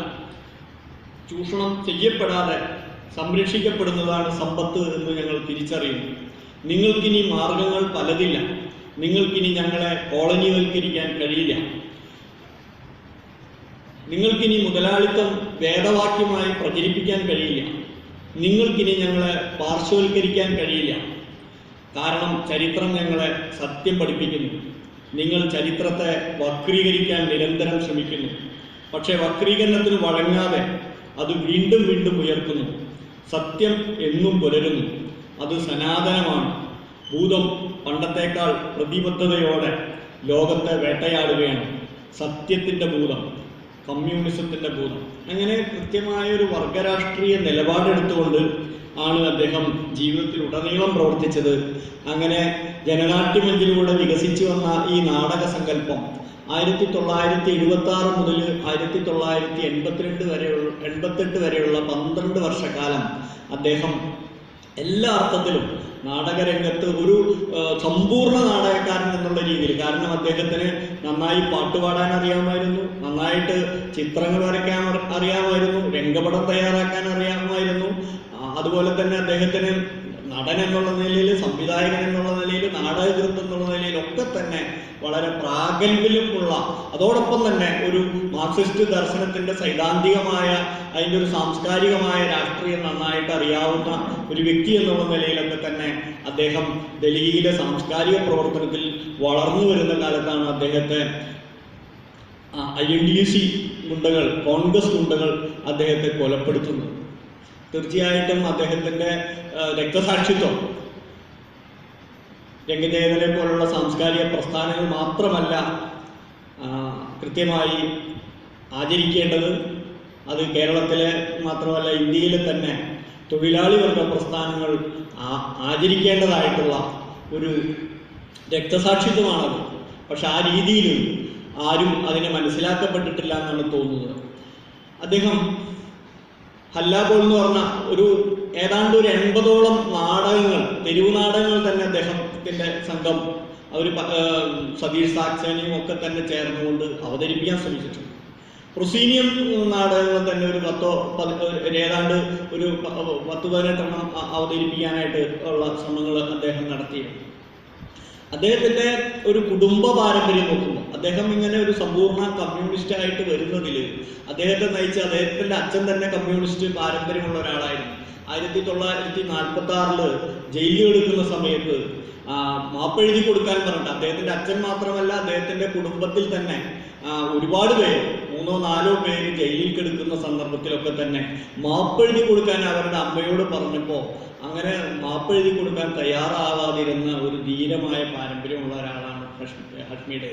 [SPEAKER 4] ചൂഷണം ചെയ്യപ്പെടാതെ സംരക്ഷിക്കപ്പെടുന്നതാണ് സമ്പത്ത് എന്ന് ഞങ്ങൾ തിരിച്ചറിയുന്നു. നിങ്ങൾക്കിനി മാർഗങ്ങൾ പലതില്ല. നിങ്ങൾക്കിനി ഞങ്ങളെ കോളനിവൽക്കരിക്കാൻ കഴിയില്ല. നിങ്ങൾക്കിനി മുതലാളിത്തം വേദവാക്യമായി പ്രചരിപ്പിക്കാൻ കഴിയില്ല. നിങ്ങൾക്കിനി ഞങ്ങളെ പാർശ്വവൽക്കരിക്കാൻ കഴിയില്ല. കാരണം ചരിത്രം ഞങ്ങളെ സത്യം പഠിപ്പിക്കുന്നു. നിങ്ങൾ ചരിത്രത്തെ വക്രീകരിക്കാൻ നിരന്തരം ശ്രമിക്കുന്നു. പക്ഷേ വക്രീകരണത്തിന് വഴങ്ങാതെ അത് വീണ്ടും വീണ്ടും ഉയർത്തുന്നു. സത്യം എന്നും പുലരുന്നു. അത് സനാതനമാണ്. ഭൂതം പണ്ടത്തേക്കാൾ പ്രതിബദ്ധതയോടെ ലോകത്തെ വേട്ടയാടുകയാണ്. സത്യത്തിൻ്റെ ഭൂതം, കമ്മ്യൂണിസത്തിൻ്റെ ഭൂതം. അങ്ങനെ കൃത്യമായൊരു വർഗരാഷ്ട്രീയ നിലപാടെടുത്തുകൊണ്ട് ആണ് അദ്ദേഹം ജീവിതത്തിൽ ഉടനീളം പ്രവർത്തിച്ചത്. അങ്ങനെ ജനനാട്യമഞ്ചിലൂടെ വികസിച്ചു വന്ന ഈ നാടക സങ്കല്പം 1976 മുതൽ 1988 വരെയുള്ള 12 വർഷക്കാലം അദ്ദേഹം എല്ലാ അർത്ഥത്തിലും നാടകരംഗത്ത് ഒരു സമ്പൂർണ്ണ നാടകക്കാരൻ എന്നുള്ള രീതിയിൽ, കാരണം അദ്ദേഹത്തിന് നന്നായി പാട്ടുപാടാൻ അറിയാമായിരുന്നു, നന്നായിട്ട് ചിത്രങ്ങൾ വരയ്ക്കാൻ അറിയാമായിരുന്നു, രംഗപടം തയ്യാറാക്കാൻ അറിയാമായിരുന്നു. അതുപോലെ തന്നെ അദ്ദേഹത്തിന് നടൻ എന്നുള്ള നിലയിൽ, സംവിധായകൻ എന്നുള്ള നിലയിൽ, നാടകകൃത്ത് എന്നുള്ള നിലയിലൊക്കെ തന്നെ വളരെ പ്രാഗൽഭ്യമുള്ള, അതോടൊപ്പം തന്നെ ഒരു മാർക്സിസ്റ്റ് ദർശനത്തിൻ്റെ സൈദ്ധാന്തികമായ, അതിൻ്റെ ഒരു സാംസ്കാരികമായ രാഷ്ട്രീയം നന്നായിട്ട് അറിയാവുന്ന ഒരു വ്യക്തി എന്നുള്ള നിലയിലൊക്കെ തന്നെ അദ്ദേഹം ഡൽഹിയിലെ സാംസ്കാരിക പ്രവർത്തനത്തിൽ വളർന്നു വരുന്ന കാലത്താണ് അദ്ദേഹത്തെ INTUC ഗുണ്ടകൾ, കോൺഗ്രസ് ഗുണ്ടകൾ അദ്ദേഹത്തെ കൊലപ്പെടുത്തുന്നത്. തീർച്ചയായിട്ടും അദ്ദേഹത്തിൻ്റെ രക്തസാക്ഷിത്വം രംഗജയതനെ പോലുള്ള സാംസ്കാരിക പ്രസ്ഥാനങ്ങൾ മാത്രമല്ല കൃത്യമായി ആചരിക്കേണ്ടത്, അത് കേരളത്തിലെ മാത്രമല്ല ഇന്ത്യയിലെ തന്നെ തൊഴിലാളി വർഗ പ്രസ്ഥാനങ്ങൾ ആചരിക്കേണ്ടതായിട്ടുള്ള ഒരു രക്തസാക്ഷിത്വമാണത്. പക്ഷെ ആ രീതിയിൽ ആരും അതിനെ മനസ്സിലാക്കപ്പെട്ടിട്ടില്ല എന്നാണ് തോന്നുന്നത്. അദ്ദേഹം ഹല്ലാബോൾ എന്ന് പറഞ്ഞ ഒരു ഏതാണ്ട് ഒരു 80ഓളം നാടകങ്ങൾ, തെരുവ് നാടകങ്ങൾ തന്നെ അദ്ദേഹത്തിൻ്റെ സംഘം അവർ സതീഷ് സാക്സേനയും ഒക്കെ തന്നെ ചേർന്നുകൊണ്ട് അവതരിപ്പിക്കാൻ ശ്രമിച്ചിട്ടുണ്ട്. പ്രൊസീനിയം നാടകങ്ങൾ തന്നെ ഒരു ഏതാണ്ട് ഒരു 10-18 അവതരിപ്പിക്കാനായിട്ട് ഉള്ള ശ്രമങ്ങൾ അദ്ദേഹം നടത്തിയിരുന്നു. അദ്ദേഹത്തിൻ്റെ ഒരു കുടുംബ പാരമ്പര്യം നോക്കുമ്പോൾ അദ്ദേഹം ഇങ്ങനെ ഒരു സമ്പൂർണ്ണ കമ്മ്യൂണിസ്റ്റ് ആയിട്ട് വരുന്നതിൽ അദ്ദേഹത്തെ നയിച്ച അദ്ദേഹത്തിൻ്റെ അച്ഛൻ തന്നെ കമ്മ്യൂണിസ്റ്റ് പാരമ്പര്യമുള്ള ഒരാളായിരുന്നു. 1946 ജയിലിൽ എടുക്കുന്ന സമയത്ത് മാപ്പെഴുതി കൊടുക്കാൻ പറഞ്ഞിട്ട് അദ്ദേഹത്തിൻ്റെ അച്ഛൻ മാത്രമല്ല അദ്ദേഹത്തിൻ്റെ കുടുംബത്തിൽ തന്നെ ഒരുപാട് പേര്, 3-4 പേര് ജയിലിൽ കിടക്കുന്ന സന്ദർഭത്തിലൊക്കെ തന്നെ മാപ്പെഴുതി കൊടുക്കാൻ അവരുടെ അമ്മയോട് പറഞ്ഞപ്പോൾ അങ്ങനെ മാപ്പെഴുതി കൊടുക്കാൻ തയ്യാറാവാതിരുന്ന ഒരു ധീരമായ പാരമ്പര്യമുള്ള ഒരാളാണ് ഹഷ്മിയുടെ.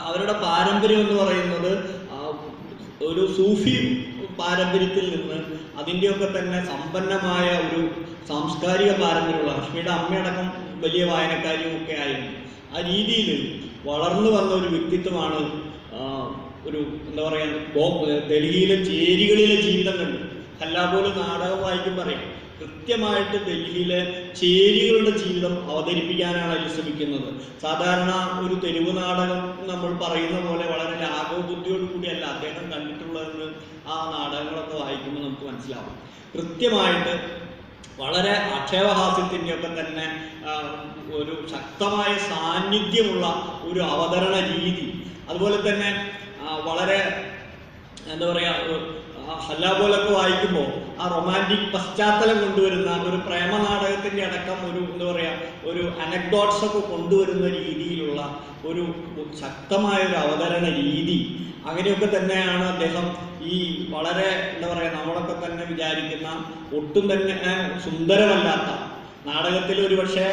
[SPEAKER 4] അവരുടെ പാരമ്പര്യം എന്ന് പറയുന്നത് ഒരു സൂഫി പാരമ്പര്യത്തിൽ നിന്ന് അതിൻ്റെയൊക്കെ തന്നെ സമ്പന്നമായ ഒരു സാംസ്കാരിക പാരമ്പര്യമുള്ള, ഹഷ്മിയുടെ അമ്മയടക്കം വലിയ വായനക്കാരിയും ഒക്കെ ആയിരുന്നു. ആ രീതിയിൽ വളർന്നു വന്ന ഒരു വ്യക്തിത്വമാണ് ഒരു എന്താ പറയുക, ഡൽഹിയിലെ ചേരികളിലെ ജീവിതം കണ്ട് ഹല്ലാബോൾ നാടകം വായിക്കുമ്പോൾ പറയാം, കൃത്യമായിട്ട് ഡൽഹിയിലെ ചേരികളുടെ ജീവിതം അവതരിപ്പിക്കാനാണ് അതിൽ ശ്രമിക്കുന്നത്. സാധാരണ ഒരു തെരുവ് നാടകം നമ്മൾ പറയുന്ന പോലെ വളരെ ലാഘവബുദ്ധിയോട് കൂടിയല്ല അദ്ദേഹം കണ്ടിട്ടുള്ളതെന്ന് ആ നാടകങ്ങളൊക്കെ വായിക്കുമ്പോൾ നമുക്ക് മനസ്സിലാവും. കൃത്യമായിട്ട് വളരെ ആക്ഷേപഹാസ്യത്തിൻ്റെയൊക്കെ തന്നെ ഒരു ശക്തമായ സാന്നിധ്യമുള്ള ഒരു അവതരണ രീതി, അതുപോലെ തന്നെ വളരെ എന്താ പറയുക, ഹല്ലാബോലൊക്കെ വായിക്കുമ്പോൾ ആ റൊമാൻറ്റിക് പശ്ചാത്തലം കൊണ്ടുവരുന്ന ഒരു പ്രേമ നാടകത്തിൻ്റെ അടക്കം ഒരു എന്താ പറയുക, ഒരു അനക്ഡോട്ട്സ് ഒക്കെ കൊണ്ടുവരുന്ന രീതിയിലുള്ള ഒരു ശക്തമായ ഒരു അവതരണ രീതി, അങ്ങനെയൊക്കെ തന്നെയാണ് അദ്ദേഹം ഈ വളരെ എന്താ പറയുക, നമ്മളൊക്കെ തന്നെ വിചാരിക്കുന്ന ഒട്ടും തന്നെ സുന്ദരമല്ലാത്ത നാടകത്തിൽ ഒരുപക്ഷെ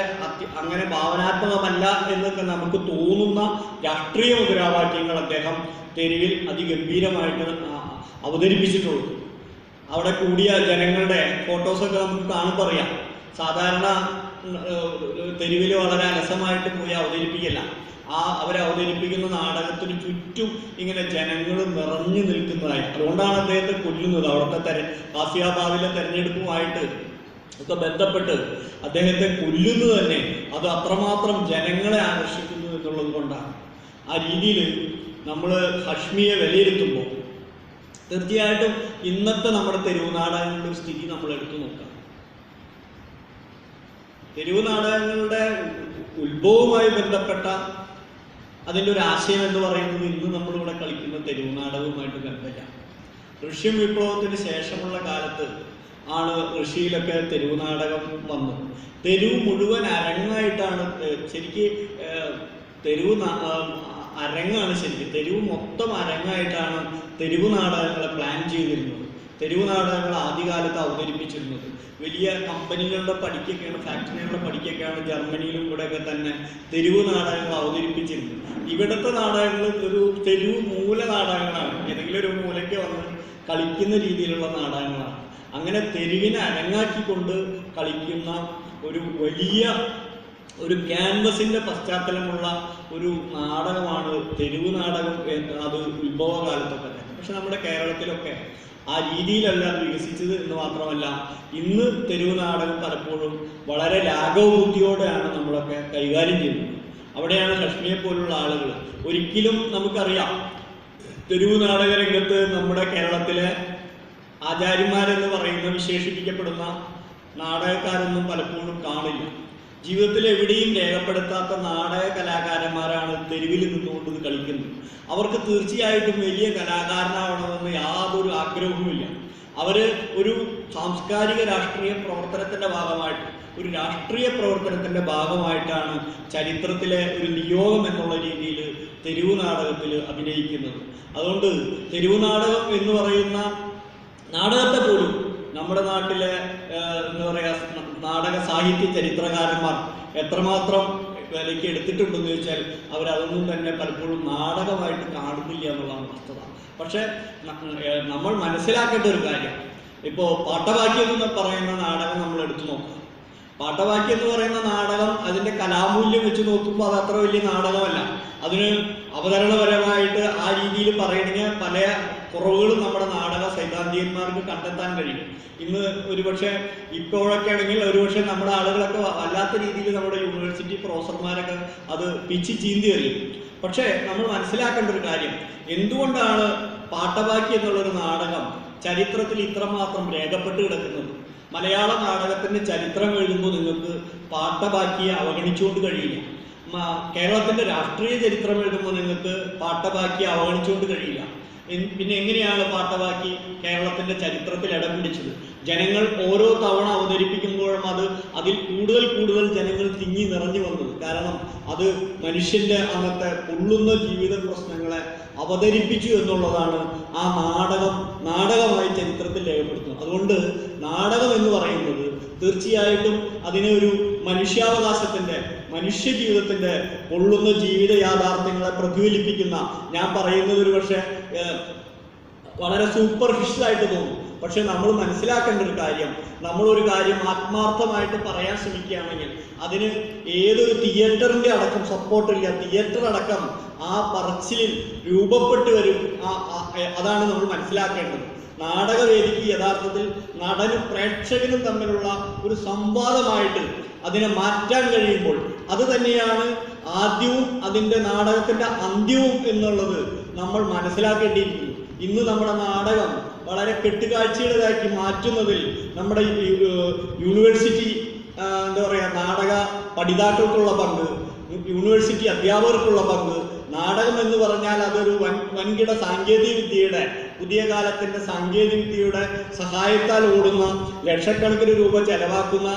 [SPEAKER 4] അങ്ങനെ ഭാവനാത്മകമല്ല എന്നൊക്കെ നമുക്ക് തോന്നുന്ന രാഷ്ട്രീയ മുദ്രാവാക്യങ്ങൾ അദ്ദേഹം തെരുവിൽ അതിഗംഭീരമായിട്ട് അവതരിപ്പിച്ചിട്ടുള്ളൂ. അവിടെ കൂടിയ ജനങ്ങളുടെ ഫോട്ടോസൊക്കെ നമുക്ക് കാണുമ്പോൾ അറിയാം. സാധാരണ തെരുവിൽ വളരെ അലസമായിട്ട് പോയി അവതരിപ്പിക്കില്ല. അവരെ അവതരിപ്പിക്കുന്ന നാടകത്തിന് ചുറ്റും ഇങ്ങനെ ജനങ്ങൾ നിറഞ്ഞു നിൽക്കുന്നതായി. അതുകൊണ്ടാണ് അദ്ദേഹത്തെ കൊല്ലുന്നത്. അവിടുത്തെ ഗാസിയാബാദിലെ തെരഞ്ഞെടുപ്പുമായിട്ട് ഒക്കെ ബന്ധപ്പെട്ട് അദ്ദേഹത്തെ കൊല്ലുന്നത് തന്നെ അത് അത്രമാത്രം ജനങ്ങളെ ആകർഷിക്കുന്നു എന്നുള്ളത് കൊണ്ടാണ്. ആ രീതിയിൽ നമ്മൾ ഹഷ്മിയെ വിലയിരുത്തുമ്പോൾ തീർച്ചയായിട്ടും ഇന്നത്തെ നമ്മുടെ തെരുവ് നാടകങ്ങളുടെ സ്ഥിതി നമ്മൾ എടുത്തു നോക്കാം. തെരുവ് നാടകങ്ങളുടെ ഉത്ഭവവുമായി ബന്ധപ്പെട്ട അതിൻ്റെ ഒരു ആശയം എന്ന് പറയുന്നത് ഇന്ന് നമ്മളിവിടെ കളിക്കുന്ന തെരുവ് നാടകവുമായിട്ട് ബന്ധമില്ല. റഷ്യൻ വിപ്ലവത്തിന് ശേഷമുള്ള കാലത്ത് ആണ് റഷ്യയിലൊക്കെ തെരുവ് നാടകം വന്നത്. തെരുവ് മുഴുവൻ അരങ്ങായിട്ടാണ് ശരിക്ക് തെരുവ് അരങ്ങാണ് ശരിക്കും. തെരുവ് മൊത്തം അരങ്ങായിട്ടാണ് തെരുവ് നാടകങ്ങളെ പ്ലാൻ ചെയ്തിരുന്നത്. തെരുവ് നാടകങ്ങൾ ആദ്യകാലത്ത് അവതരിപ്പിച്ചിരുന്നത് വലിയ കമ്പനികളുടെ പടിക്കൊക്കെയാണ്, ഫാക്ടറികളുടെ പടിക്കൊക്കെയാണ് ജർമ്മനിയിലും കൂടെയൊക്കെ തന്നെ തെരുവ് നാടകങ്ങൾ അവതരിപ്പിച്ചിരുന്നത്. ഇവിടുത്തെ നാടകങ്ങൾ ഒരു തെരുവ് മൂല നാടകങ്ങളാണ്. ഏതെങ്കിലും ഒരു മൂലയ്ക്ക് വന്ന് കളിക്കുന്ന രീതിയിലുള്ള നാടകങ്ങളാണ്. അങ്ങനെ തെരുവിനെ അരങ്ങാക്കിക്കൊണ്ട് കളിക്കുന്ന ഒരു വലിയ ഒരു ക്യാൻവസിൻ്റെ പശ്ചാത്തലമുള്ള ഒരു നാടകമാണ് തെരുവ് നാടകം. അത് ഉത്ഭവകാലത്തൊക്കെ തന്നെ. പക്ഷെ നമ്മുടെ കേരളത്തിലൊക്കെ ആ രീതിയിലല്ല അത് വികസിച്ചത് എന്ന് മാത്രമല്ല, ഇന്ന് തെരുവ് നാടകം പലപ്പോഴും വളരെ ലാഘവബുദ്ധിയോടെയാണ് നമ്മളൊക്കെ കൈകാര്യം ചെയ്യുന്നത്. അവിടെയാണ് ഹഷ്മിയെ പോലുള്ള ആളുകൾ. ഒരിക്കലും നമുക്കറിയാം തെരുവ് നാടക രംഗത്ത് നമ്മുടെ കേരളത്തിലെ ആചാര്യന്മാരെന്ന് പറയുന്ന വിശേഷിപ്പിക്കപ്പെടുന്ന നാടകക്കാരൊന്നും പലപ്പോഴും കാണില്ല. ജീവിതത്തിൽ എവിടെയും രേഖപ്പെടുത്താത്ത നാടക കലാകാരന്മാരാണ് തെരുവിൽ നിന്നുകൊണ്ട് ഇത് കളിക്കുന്നത്. അവർക്ക് തീർച്ചയായിട്ടും വലിയ കലാകാരനാവണമെന്ന് യാതൊരു ആഗ്രഹവുമില്ല. അവർ ഒരു സാംസ്കാരിക രാഷ്ട്രീയ പ്രവർത്തനത്തിൻ്റെ ഭാഗമായിട്ട്, ഒരു രാഷ്ട്രീയ പ്രവർത്തനത്തിൻ്റെ ഭാഗമായിട്ടാണ് ചരിത്രത്തിലെ ഒരു നിയോഗം എന്നുള്ള രീതിയിൽ തെരുവ് നാടകത്തിൽ അഭിനയിക്കുന്നത്. അതുകൊണ്ട് തെരുവ് നാടകം എന്ന് പറയുന്ന നാടകത്തെ പോലും നമ്മുടെ നാട്ടിലെ എന്താ പറയുക നാടക സാഹിത്യ ചരിത്രകാരന്മാർ എത്രമാത്രം വിലയ്ക്ക് എടുത്തിട്ടുണ്ടെന്ന് ചോദിച്ചാൽ അവരതൊന്നും തന്നെ പലപ്പോഴും നാടകമായിട്ട് കാണുന്നില്ല എന്നുള്ളതാണ് വസ്തുത. പക്ഷെ നമ്മൾ മനസ്സിലാക്കേണ്ട ഒരു കാര്യം, ഇപ്പോൾ പാട്ടവാക്യം എന്ന് പറയുന്ന നാടകം നമ്മൾ എടുത്തു നോക്കാം. പാട്ടവാക്യം എന്ന് പറയുന്ന നാടകം അതിൻ്റെ കലാമൂല്യം വെച്ച് നോക്കുമ്പോൾ അത് അത്ര വലിയ നാടകമല്ല. അതിന് അവതരണപരമായിട്ട് ആ രീതിയിൽ പറയണമെങ്കിൽ പല കുറവുകളും നമ്മുടെ നാടക സൈദ്ധാന്തികന്മാർക്ക് കണ്ടെത്താൻ കഴിയും. ഇന്ന് ഒരുപക്ഷെ ഇപ്പോഴൊക്കെ ആണെങ്കിൽ ഒരുപക്ഷെ നമ്മുടെ ആളുകളൊക്കെ വല്ലാത്ത രീതിയിൽ നമ്മുടെ യൂണിവേഴ്സിറ്റി പ്രൊഫസർമാരൊക്കെ അത് പിച്ച് ചീന്തി എറിയും. പക്ഷേ നമ്മൾ മനസ്സിലാക്കേണ്ട ഒരു കാര്യം, എന്തുകൊണ്ടാണ് പാട്ടവാക്യം എന്നുള്ളൊരു നാടകം ചരിത്രത്തിൽ ഇത്രമാത്രം രേഖപ്പെട്ട് കിടക്കുന്നത്? മലയാള നാടകത്തിൻ്റെ ചരിത്രം എഴുതുമ്പോൾ നിങ്ങൾക്ക് പാട്ടവാക്കിയെ അവഗണിച്ചുകൊണ്ട് കഴിയില്ല. കേരളത്തിൻ്റെ രാഷ്ട്രീയ ചരിത്രം എഴുതുമ്പോൾ നിങ്ങൾക്ക് പാട്ടവാക്കിയെ അവഗണിച്ചുകൊണ്ട് കഴിയില്ല. പിന്നെ എങ്ങനെയാണ് പാട്ടവാക്കി കേരളത്തിൻ്റെ ചരിത്രത്തിൽ ഇടം പിടിച്ചത്? ജനങ്ങൾ ഓരോ തവണ അവതരിപ്പിക്കുമ്പോഴും അതിൽ കൂടുതൽ ജനങ്ങൾ തിങ്ങി നിറഞ്ഞു വന്നത്. കാരണം അത് മനുഷ്യൻ്റെ അന്നത്തെ പൊള്ളുന്ന ജീവിത പ്രശ്നങ്ങളെ അവതരിപ്പിച്ചു എന്നുള്ളതാണ് ആ നാടകമായി ചരിത്രത്തിൽ രേഖപ്പെടുത്തുന്നത്. അതുകൊണ്ട് നാടകം എന്ന് പറയുന്നത് തീർച്ചയായിട്ടും അതിനെ ഒരു മനുഷ്യാവകാശത്തിൻ്റെ, മനുഷ്യജീവിതത്തിൻ്റെ പൊള്ളുന്ന ജീവിത യാഥാർത്ഥ്യങ്ങളെ പ്രതിഫലിപ്പിക്കുന്ന, ഞാൻ പറയുന്നത് ഒരു പക്ഷേ വളരെ സൂപ്പർഫിഷ്യലായിട്ട് തോന്നും. പക്ഷെ നമ്മൾ മനസ്സിലാക്കേണ്ട ഒരു കാര്യം, നമ്മളൊരു കാര്യം ആത്മാർത്ഥമായിട്ട് പറയാൻ ശ്രമിക്കുകയാണെങ്കിൽ അതിന് ഏതൊരു തിയേറ്ററിൻ്റെ അടക്കം സപ്പോർട്ടില്ല, തിയേറ്റർ അടക്കം ആ പറച്ചിലിൽ രൂപപ്പെട്ടു വരും. അതാണ് നമ്മൾ മനസ്സിലാക്കേണ്ടത്. നാടകവേദിക്ക് യഥാർത്ഥത്തിൽ നടനും പ്രേക്ഷകനും തമ്മിലുള്ള ഒരു സംവാദമായിട്ട് അതിനെ മാറ്റാൻ കഴിയുമ്പോൾ അത് തന്നെയാണ് ആദ്യവും അതിൻ്റെ നാടകത്തിൻ്റെ അന്ത്യവും എന്നുള്ളത് നമ്മൾ മനസ്സിലാക്കേണ്ടിയിരിക്കുന്നു. ഇന്ന് നമ്മുടെ നാടകം വളരെ കെട്ടുകാഴ്ചയുടേതാക്കി മാറ്റുന്നതിൽ നമ്മുടെ യൂണിവേഴ്സിറ്റി എന്താ പറയുക നാടക പഠിതാക്കൾക്കുള്ള പങ്ക്, യൂണിവേഴ്സിറ്റി അധ്യാപകർക്കുള്ള പങ്ക്, നാടകം എന്ന് പറഞ്ഞാൽ അതൊരു വൻകിട സാങ്കേതികവിദ്യയുടെ, പുതിയ കാലത്തിൻ്റെ സാങ്കേതികവിദ്യയുടെ സഹായത്താൽ ഓടുന്ന, ലക്ഷക്കണക്കിന് രൂപ ചെലവാക്കുന്ന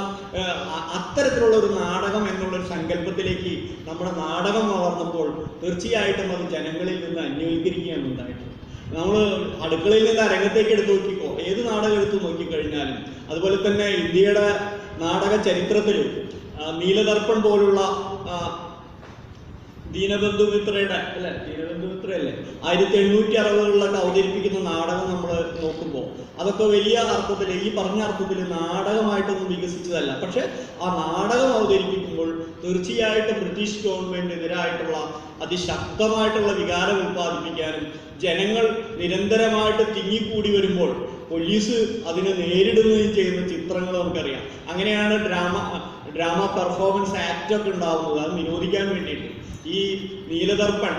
[SPEAKER 4] അത്തരത്തിലുള്ള ഒരു നാടകം എന്നുള്ളൊരു സങ്കല്പത്തിലേക്ക് നമ്മുടെ നാടകം വളർന്നപ്പോൾ തീർച്ചയായിട്ടും അത് ജനങ്ങളിൽ നിന്ന് അന്വീകരിക്കുകയാണ് ഉണ്ടായിട്ടുള്ളത്. നമ്മൾ അടുക്കളയിൽ നിന്ന് അരങ്ങത്തേക്ക് എടുത്ത് നോക്കിക്കോ, ഏത് നാടകം എടുത്ത് നോക്കിക്കഴിഞ്ഞാലും, അതുപോലെ തന്നെ ഇന്ത്യയുടെ നാടക ചരിത്രത്തിൽ നീലദർപ്പൺ പോലുള്ള ദീനബന്ധു മിത്രയുടെ 1860കളിലൊക്കെ അവതരിപ്പിക്കുന്ന നാടകം നമ്മൾ നോക്കുമ്പോൾ അതൊക്കെ വലിയ അർത്ഥത്തിൽ, ഈ പറഞ്ഞ അർത്ഥത്തിൽ നാടകമായിട്ടൊന്നും വികസിച്ചതല്ല. പക്ഷെ ആ നാടകം അവതരിപ്പിക്കുമ്പോൾ തീർച്ചയായിട്ടും ബ്രിട്ടീഷ് ഗവൺമെന്റിനെതിരായിട്ടുള്ള അതിശക്തമായിട്ടുള്ള വികാരം ഉത്പാദിപ്പിക്കാനും ജനങ്ങൾ നിരന്തരമായിട്ട് തിങ്ങിക്കൂടി വരുമ്പോൾ പോലീസ് അതിനെ നേരിടുകയും ചെയ്യുന്ന ചിത്രങ്ങൾ നമുക്കറിയാം. അങ്ങനെയാണ് ഡ്രാമ പെർഫോമൻസ് ആക്ട് ഒക്കെ ഉണ്ടാവുന്നത്, അത് നിരോധിക്കാൻ വേണ്ടിയിട്ട്. ഈ നീലദർപ്പൺ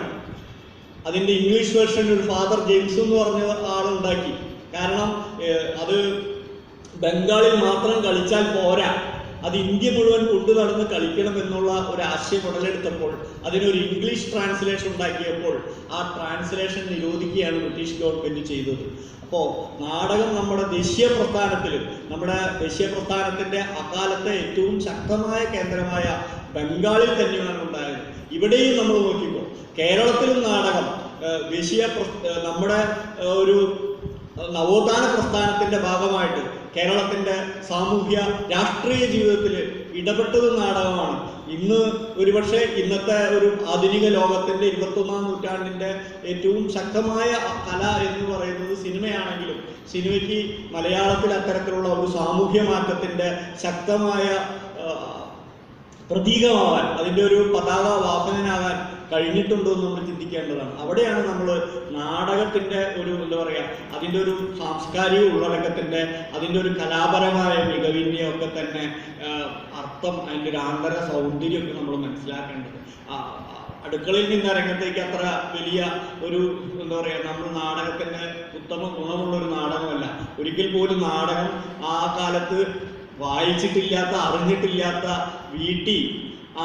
[SPEAKER 4] അതിൻ്റെ ഇംഗ്ലീഷ് വേർഷൻ ഒരു ഫാദർ ജെയിംസ് എന്ന് പറഞ്ഞ ആളുണ്ടാക്കി. കാരണം അത് ബംഗാളിൽ മാത്രം കളിച്ചാൽ പോരാ, അത് ഇന്ത്യ മുഴുവൻ കൊണ്ടു നടന്ന് കളിക്കണം എന്നുള്ള ഒരു ആശയം ഉടലെടുത്തപ്പോൾ അതിനൊരു ഇംഗ്ലീഷ് ട്രാൻസ്ലേഷൻ ഉണ്ടാക്കിയപ്പോൾ ആ ട്രാൻസ്ലേഷൻ നിരോധിക്കുകയാണ് ബ്രിട്ടീഷ് ഗവൺമെൻറ് ചെയ്തത്. അപ്പോൾ നാടകം നമ്മുടെ ദേശീയ പ്രസ്ഥാനത്തിൻ്റെ അക്കാലത്തെ ഏറ്റവും ശക്തമായ കേന്ദ്രമായ ബംഗാളിൽ തന്നെയാണ് ഉണ്ടായത്. ഇവിടെയും നമ്മൾ നോക്കിക്കോ, കേരളത്തിലും നാടകം നമ്മുടെ ഒരു നവോത്ഥാന പ്രസ്ഥാനത്തിൻ്റെ ഭാഗമായിട്ട് കേരളത്തിൻ്റെ സാമൂഹ്യ രാഷ്ട്രീയ ജീവിതത്തിൽ ഇടപെട്ടതും നാടകമാണ്. ഇന്ന് ഒരുപക്ഷെ ഇന്നത്തെ ഒരു ആധുനിക ലോകത്തിൻ്റെ 21ാം നൂറ്റാണ്ടിൻ്റെ ഏറ്റവും ശക്തമായ കല എന്ന് പറയുന്നത് സിനിമയാണെങ്കിലും സിനിമയ്ക്ക് മലയാളത്തിൽ അത്തരത്തിലുള്ള ഒരു സാമൂഹ്യ മാറ്റത്തിൻ്റെ ശക്തമായ പ്രതീകമാവാൻ, അതിൻ്റെ ഒരു പതാക വാഹകനാകാൻ കഴിഞ്ഞിട്ടുണ്ടോ എന്ന് നമ്മൾ ചിന്തിക്കേണ്ടതാണ്. അവിടെയാണ് നമ്മൾ നാടകത്തിൻ്റെ ഒരു എന്താ പറയുക, അതിൻ്റെ ഒരു സാംസ്കാരിക ഉള്ളടക്കത്തിൻ്റെ, അതിൻ്റെ ഒരു കലാപരമായ മികവിൻ്റെ ഒക്കെ തന്നെ അർത്ഥം, അതിൻ്റെ ഒരു ആന്തര സൗന്ദര്യമൊക്കെ നമ്മൾ മനസ്സിലാക്കേണ്ടത്. അടുക്കളയിൽ നിന്ന് രംഗത്തേക്ക് അത്ര വലിയ ഒരു എന്താ പറയുക, നമ്മൾ നാടകത്തിൻ്റെ ഉത്തമ ഗുണമുള്ളൊരു നാടകമല്ല. ഒരിക്കൽ പോലും നാടകം ആ കാലത്ത് വായിച്ചിട്ടില്ലാത്ത അറിഞ്ഞിട്ടില്ലാത്ത വീട്ടിൽ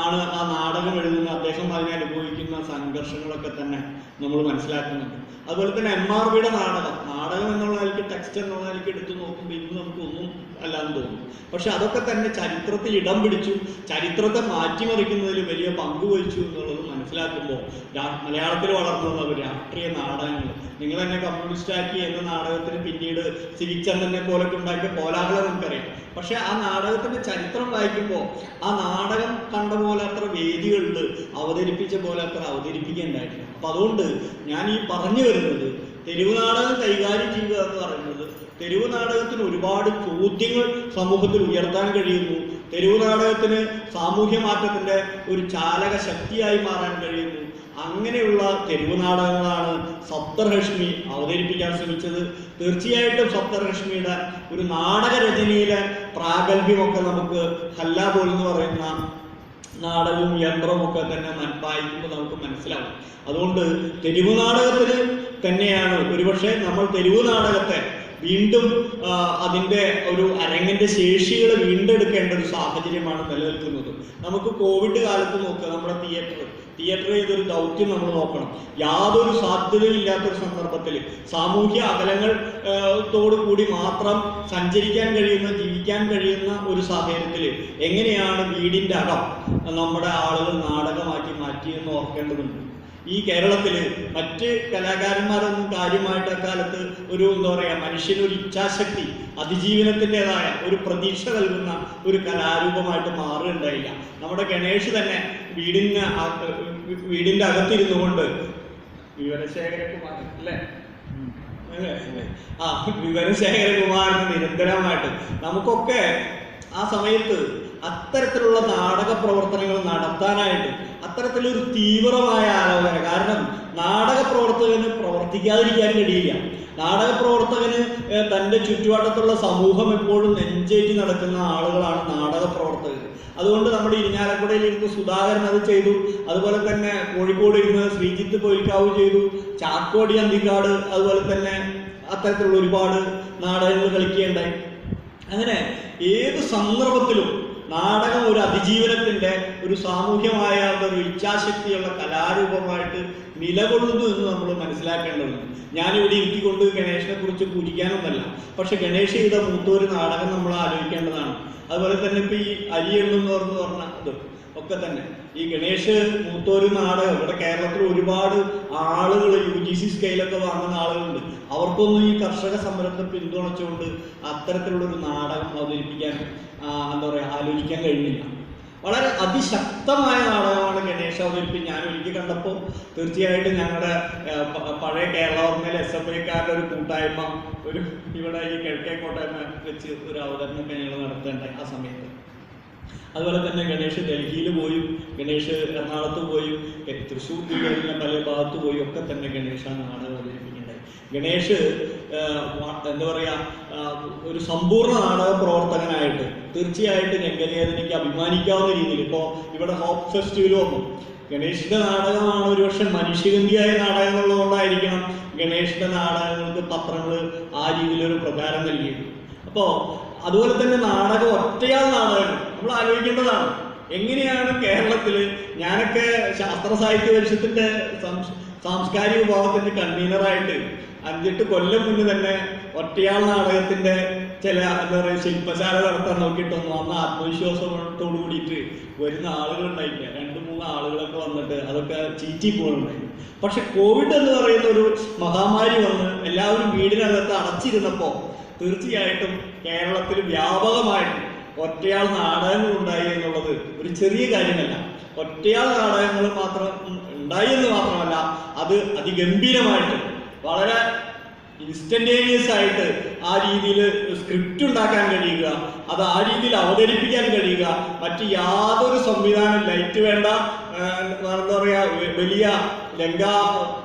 [SPEAKER 4] ആണ് ആ നാടകം എഴുതുന്ന അദ്ദേഹം അതിനനുഭവിക്കുന്ന സംഘർഷങ്ങളൊക്കെ തന്നെ നമ്മൾ മനസ്സിലാക്കുന്നുണ്ട്. അതുപോലെ തന്നെ MRBയുടെ നാടകം എന്നുള്ള നിലയ്ക്ക് ടെക്സ്റ്റ് എന്നുള്ള നിലയ്ക്ക് എടുത്തു നോക്കുമ്പോൾ ഇന്ന് നമുക്കൊന്നും അല്ലാന്ന് തോന്നും. പക്ഷെ അതൊക്കെ തന്നെ ചരിത്രത്തിൽ ഇടം പിടിച്ചു, ചരിത്രത്തെ മാറ്റിമറിക്കുന്നതിൽ വലിയ പങ്ക് വഹിച്ചു എന്നുള്ളത് മനസ്സിലാക്കുമ്പോൾ മലയാളത്തിൽ വളർന്നു വന്ന രാഷ്ട്രീയ നാടകങ്ങൾ, നിങ്ങൾ തന്നെ കമ്മ്യൂണിസ്റ്റാക്കി എന്ന നാടകത്തിന് പിന്നീട് സിവിക് ചന്ദ്രനെ പോലൊക്കെ ഉണ്ടാക്കിയ കോലാഹലം നമുക്കറിയാം. പക്ഷെ ആ നാടകത്തിന്റെ ചരിത്രം വായിക്കുമ്പോൾ ആ നാടകം കണ്ട പോലെ അത്ര വേദികളിൽ അവതരിപ്പിച്ച പോലെ അത്ര അവതരിപ്പിക്കേണ്ടായിട്ടില്ല. അപ്പൊ അതുകൊണ്ട് ഞാൻ ഈ പറഞ്ഞു വരുന്നത്, തെരുവ് നാടകം കൈകാര്യം ചെയ്യുക എന്ന് പറയുന്നത്, തെരുവ് നാടകത്തിന് ഒരുപാട് ചോദ്യങ്ങൾ സമൂഹത്തിൽ ഉയർത്താൻ കഴിയുന്നു, തെരുവ് നാടകത്തിന് സാമൂഹ്യ മാറ്റത്തിന്റെ ഒരു ചാലക ശക്തിയായി മാറാൻ കഴിയുന്നു. അങ്ങനെയുള്ള തെരുവ് നാടകങ്ങളാണ് സപ്തർഹഷ്മി അവതരിപ്പിക്കാൻ ശ്രമിച്ചത്. തീർച്ചയായിട്ടും സപ്തർഹഷ്മിയുടെ ഒരു നാടകരചനയിലെ പ്രാഗൽഭ്യമൊക്കെ നമുക്ക് ഹല്ലാബോൾ എന്ന് പറയുന്ന നാടകവും യന്ത്രവും ഒക്കെ തന്നെ വായിക്കുമ്പോൾ നമുക്ക് മനസ്സിലാവും. അതുകൊണ്ട് തെരുവ് നാടകത്തിന് തന്നെയാണ് ഒരുപക്ഷെ നമ്മൾ തെരുവ് നാടകത്തെ വീണ്ടും അതിൻ്റെ ഒരു അരങ്ങിൻ്റെ ശേഷികൾ വീണ്ടെടുക്കേണ്ട ഒരു സാഹചര്യമാണ് നിലനിൽക്കുന്നത്. നമുക്ക് കോവിഡ് കാലത്ത് നോക്കുക, നമ്മുടെ തിയേറ്റർ ചെയ്തൊരു ദൗത്യം നമ്മൾ നോക്കണം. യാതൊരു സാധ്യതയില്ലാത്തൊരു സന്ദർഭത്തിൽ സാമൂഹ്യ അകലങ്ങളോടു കൂടി മാത്രം സഞ്ചരിക്കാൻ കഴിയുന്ന, ജീവിക്കാൻ കഴിയുന്ന ഒരു സാഹചര്യത്തിൽ എങ്ങനെയാണ് വീടിൻ്റെ അകം നമ്മുടെ ആളുകൾ നാടകമാക്കി മാറ്റിയെന്ന് ഓർക്കേണ്ടതുണ്ട്. ഈ കേരളത്തിൽ മറ്റ് കലാകാരന്മാരൊന്നും കാര്യമായിട്ട് അക്കാലത്ത് ഒരു എന്താ പറയുക, മനുഷ്യനൊരു ഇച്ഛാശക്തി, അതിജീവനത്തിൻ്റെതായ ഒരു പ്രതീക്ഷ നൽകുന്ന ഒരു കലാരൂപമായിട്ട് മാറുകയുണ്ടായില്ല. നമ്മുടെ ഗണേഷ് തന്നെ വീടിൻ്റെ അകത്തിരുന്നു കൊണ്ട് വിവരശേഖരകുമാരൻ അല്ലേ വിവരശേഖരകുമാരൻ നിരന്തരമായിട്ട് നമുക്കൊക്കെ ആ സമയത്ത് അത്തരത്തിലുള്ള നാടക പ്രവർത്തനങ്ങൾ നടത്താനായിട്ട് അത്തരത്തിലൊരു തീവ്രമായ ആലോചന. കാരണം നാടക പ്രവർത്തകന് പ്രവർത്തിക്കാതിരിക്കാൻ കഴിയില്ല. നാടക പ്രവർത്തകന് തൻ്റെ ചുറ്റുവട്ടത്തുള്ള സമൂഹം എപ്പോഴും നെഞ്ചേറ്റി നടക്കുന്ന ആളുകളാണ് നാടക പ്രവർത്തകർ. അതുകൊണ്ട് നമ്മുടെ ഇരിഞ്ഞാലക്കുടയിൽ ഇരുന്ന് സുധാകരൻ അത് ചെയ്തു, അതുപോലെ തന്നെ കോഴിക്കോട് ഇരുന്ന് ശ്രീജിത്ത് പൊയിൽക്കാവ് ചെയ്തു, ചാക്കോടി അന്തിക്കാട് അതുപോലെ തന്നെ അത്തരത്തിലുള്ള ഒരുപാട് നാടകങ്ങൾ കളിക്കുകയുണ്ടായി. അങ്ങനെ ഏത് സന്ദർഭത്തിലും നാടകം ഒരു അതിജീവനത്തിന്റെ, ഒരു സാമൂഹ്യമായ ഒരു ഇച്ഛാശക്തിയുള്ള കലാരൂപമായിട്ട് നിലകൊള്ളുന്നു എന്ന് നമ്മൾ മനസ്സിലാക്കേണ്ടതുണ്ട്. ഞാനിവിടെ ഇരുത്തിക്കൊണ്ട് ഗണേഷിനെ കുറിച്ച് പൂജിക്കാനൊന്നല്ല, പക്ഷെ ഗണേഷ് ചെയ്ത മൂത്തൊരു നാടകം നമ്മൾ ആലോചിക്കേണ്ടതാണ്. അതുപോലെ തന്നെ ഇപ്പൊ ഈ അരിയെണ്ണെന്ന് പറഞ്ഞ അത് ഒക്കെ തന്നെ ഈ ഗണേഷ് മൂത്തോരു നാടകം ഇവിടെ കേരളത്തിൽ ഒരുപാട് ആളുകൾ UGC സ്കെയിലൊക്കെ വാങ്ങുന്ന ആളുകളുണ്ട്. അവർക്കൊന്നും ഈ കർഷക സമരത്തെ പിന്തുണച്ചുകൊണ്ട് അത്തരത്തിലുള്ളൊരു നാടകം അവതരിപ്പിക്കാൻ എന്താ പറയുക ആലോചിക്കാൻ കഴിഞ്ഞില്ല. വളരെ അതിശക്തമായ നാടകമാണ് ഗണേഷ് അവതരിപ്പിച്ച് ഞാൻ ഒരിക്കൽ കണ്ടപ്പോൾ തീർച്ചയായിട്ടും ഞങ്ങളുടെ പഴയ കേരളവർമ്മയിലെ SFIക്കാരുടെ ഒരു കൂട്ടായ്മ ഇവിടെ ഈ കിഴക്കേക്കോട്ടയമ വെച്ച് ഒരു അവതരണമൊക്കെ ഞങ്ങൾ നടത്തേണ്ടായി ആ സമയത്ത്. അതുപോലെ തന്നെ ഗണേഷ് ഡൽഹിയിൽ പോയും, ഗണേഷ് എറണാകുളത്ത് പോയും, തൃശ്ശൂർ ജില്ലയിലെ പല ഭാഗത്ത് പോയി ഒക്കെ തന്നെ ഗണേഷ് ആ നാടകം അവതരിപ്പിക്കുന്നുണ്ടായി. ഗണേഷ് എന്താ പറയുക, ഒരു സമ്പൂർണ്ണ നാടക പ്രവർത്തകനായിട്ട് തീർച്ചയായിട്ടും രംഗവേദനയ്ക്ക് അഭിമാനിക്കാവുന്ന രീതിയിൽ ഇപ്പോൾ ഇവിടെ ഹോപ്പ് ഫെസ്റ്റിവൽ വന്നു. ഗണേഷിന്റെ നാടകമാണ് ഒരുപക്ഷെ മനുഷ്യഗന്ധിയായ നാടകം എന്നുള്ളതുകൊണ്ടായിരിക്കണം ഗണേഷിന്റെ നാടകങ്ങൾക്ക് പത്രങ്ങൾ ആ രീതിയിലൊരു പ്രചാരം നൽകിയത്. അപ്പോൾ അതുപോലെ തന്നെ നാടകം ഒറ്റയാൾ നാടകങ്ങൾ നമ്മൾ ആലോചിക്കേണ്ടതാണ്. എങ്ങനെയാണ് കേരളത്തിൽ, ഞാനൊക്കെ ശാസ്ത്ര സാഹിത്യ പരിഷത്തിന്റെ സാംസ്കാരിക വിഭാഗത്തിന്റെ കൺവീനറായിട്ട് 5-8 കൊല്ലം മുന്നേ തന്നെ ഒറ്റയാൾ നാടകത്തിന്റെ ചില എന്താ പറയുക ശില്പശാല നടത്താൻ നോക്കിയിട്ടൊന്നും അന്ന് ആത്മവിശ്വാസത്തോടു കൂടിയിട്ട് വരുന്ന ആളുകളുണ്ടായില്ല. 2-3 ആളുകളൊക്കെ വന്നിട്ട് അതൊക്കെ ചീറ്റി പോകുന്നുണ്ടായിരുന്നു. പക്ഷെ കോവിഡ് എന്ന് പറയുന്ന ഒരു മഹാമാരി വന്ന് എല്ലാവരും വീടിനകത്ത് അടച്ചിരുന്നപ്പോൾ തീർച്ചയായിട്ടും കേരളത്തിൽ വ്യാപകമായിട്ട് ഒറ്റയാൾ നാടകങ്ങൾ ഉണ്ടായി എന്നുള്ളത് ഒരു ചെറിയ കാര്യമല്ല. ഒറ്റയാൾ നാടകങ്ങൾ മാത്രം ഉണ്ടായി എന്ന് മാത്രമല്ല, അത് അതിഗംഭീരമായിട്ട് വളരെ ഇൻസ്റ്റന്റേനിയസ് ആയിട്ട് ആ രീതിയിൽ സ്ക്രിപ്റ്റ് ഉണ്ടാക്കാൻ കഴിയുക, അത് ആ രീതിയിൽ അവതരിപ്പിക്കാൻ കഴിയുക. മറ്റ് യാതൊരു സംവിധാനം, ലൈറ്റ് വേണ്ട, എന്താ പറയുക, വലിയ ലങ്കാ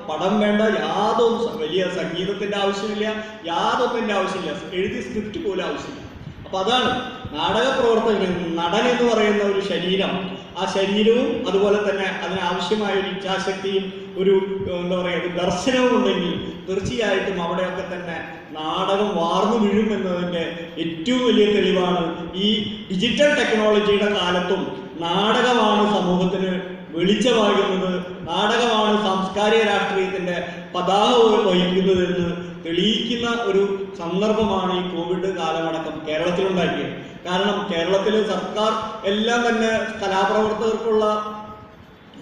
[SPEAKER 4] പടം വേണ്ട, യാതൊന്നും, വലിയ സംഗീതത്തിന്റെ ആവശ്യമില്ല, യാതൊന്നിന്റെ ആവശ്യമില്ല, എഴുതിയ സ്ക്രിപ്റ്റ് പോലും ആവശ്യമില്ല. അപ്പൊ അതാണ് നാടക പ്രവർത്തകൻ, നടൻ എന്ന് പറയുന്ന ഒരു ശരീരം, ആ ശരീരവും അതുപോലെ തന്നെ അതിനാവശ്യമായ ഒരു ഇച്ഛാശക്തിയും ഒരു എന്താ പറയുക ഒരു ദർശനവും ഉണ്ടെങ്കിൽ തീർച്ചയായിട്ടും അവിടെയൊക്കെ തന്നെ നാടകം വാർന്നു വീഴും എന്നതിൻ്റെ ഏറ്റവും വലിയ തെളിവാണ് ഈ ഡിജിറ്റൽ ടെക്നോളജിയുടെ കാലത്തും നാടകമാണ് സമൂഹത്തിന് വെളിച്ചമാകുന്നത്, നാടകമാണ് സാംസ്കാരിക രാഷ്ട്രീയത്തിൻ്റെ പതാക വഹിക്കുന്നതെന്ന് തെളിയിക്കുന്ന ഒരു സന്ദർഭമാണ് ഈ കോവിഡ് കാലമടക്കം കേരളത്തിലുണ്ടാക്കിയത്. കാരണം കേരളത്തിൽ സർക്കാർ എല്ലാം തന്നെ കലാപ്രവർത്തകർക്കുള്ള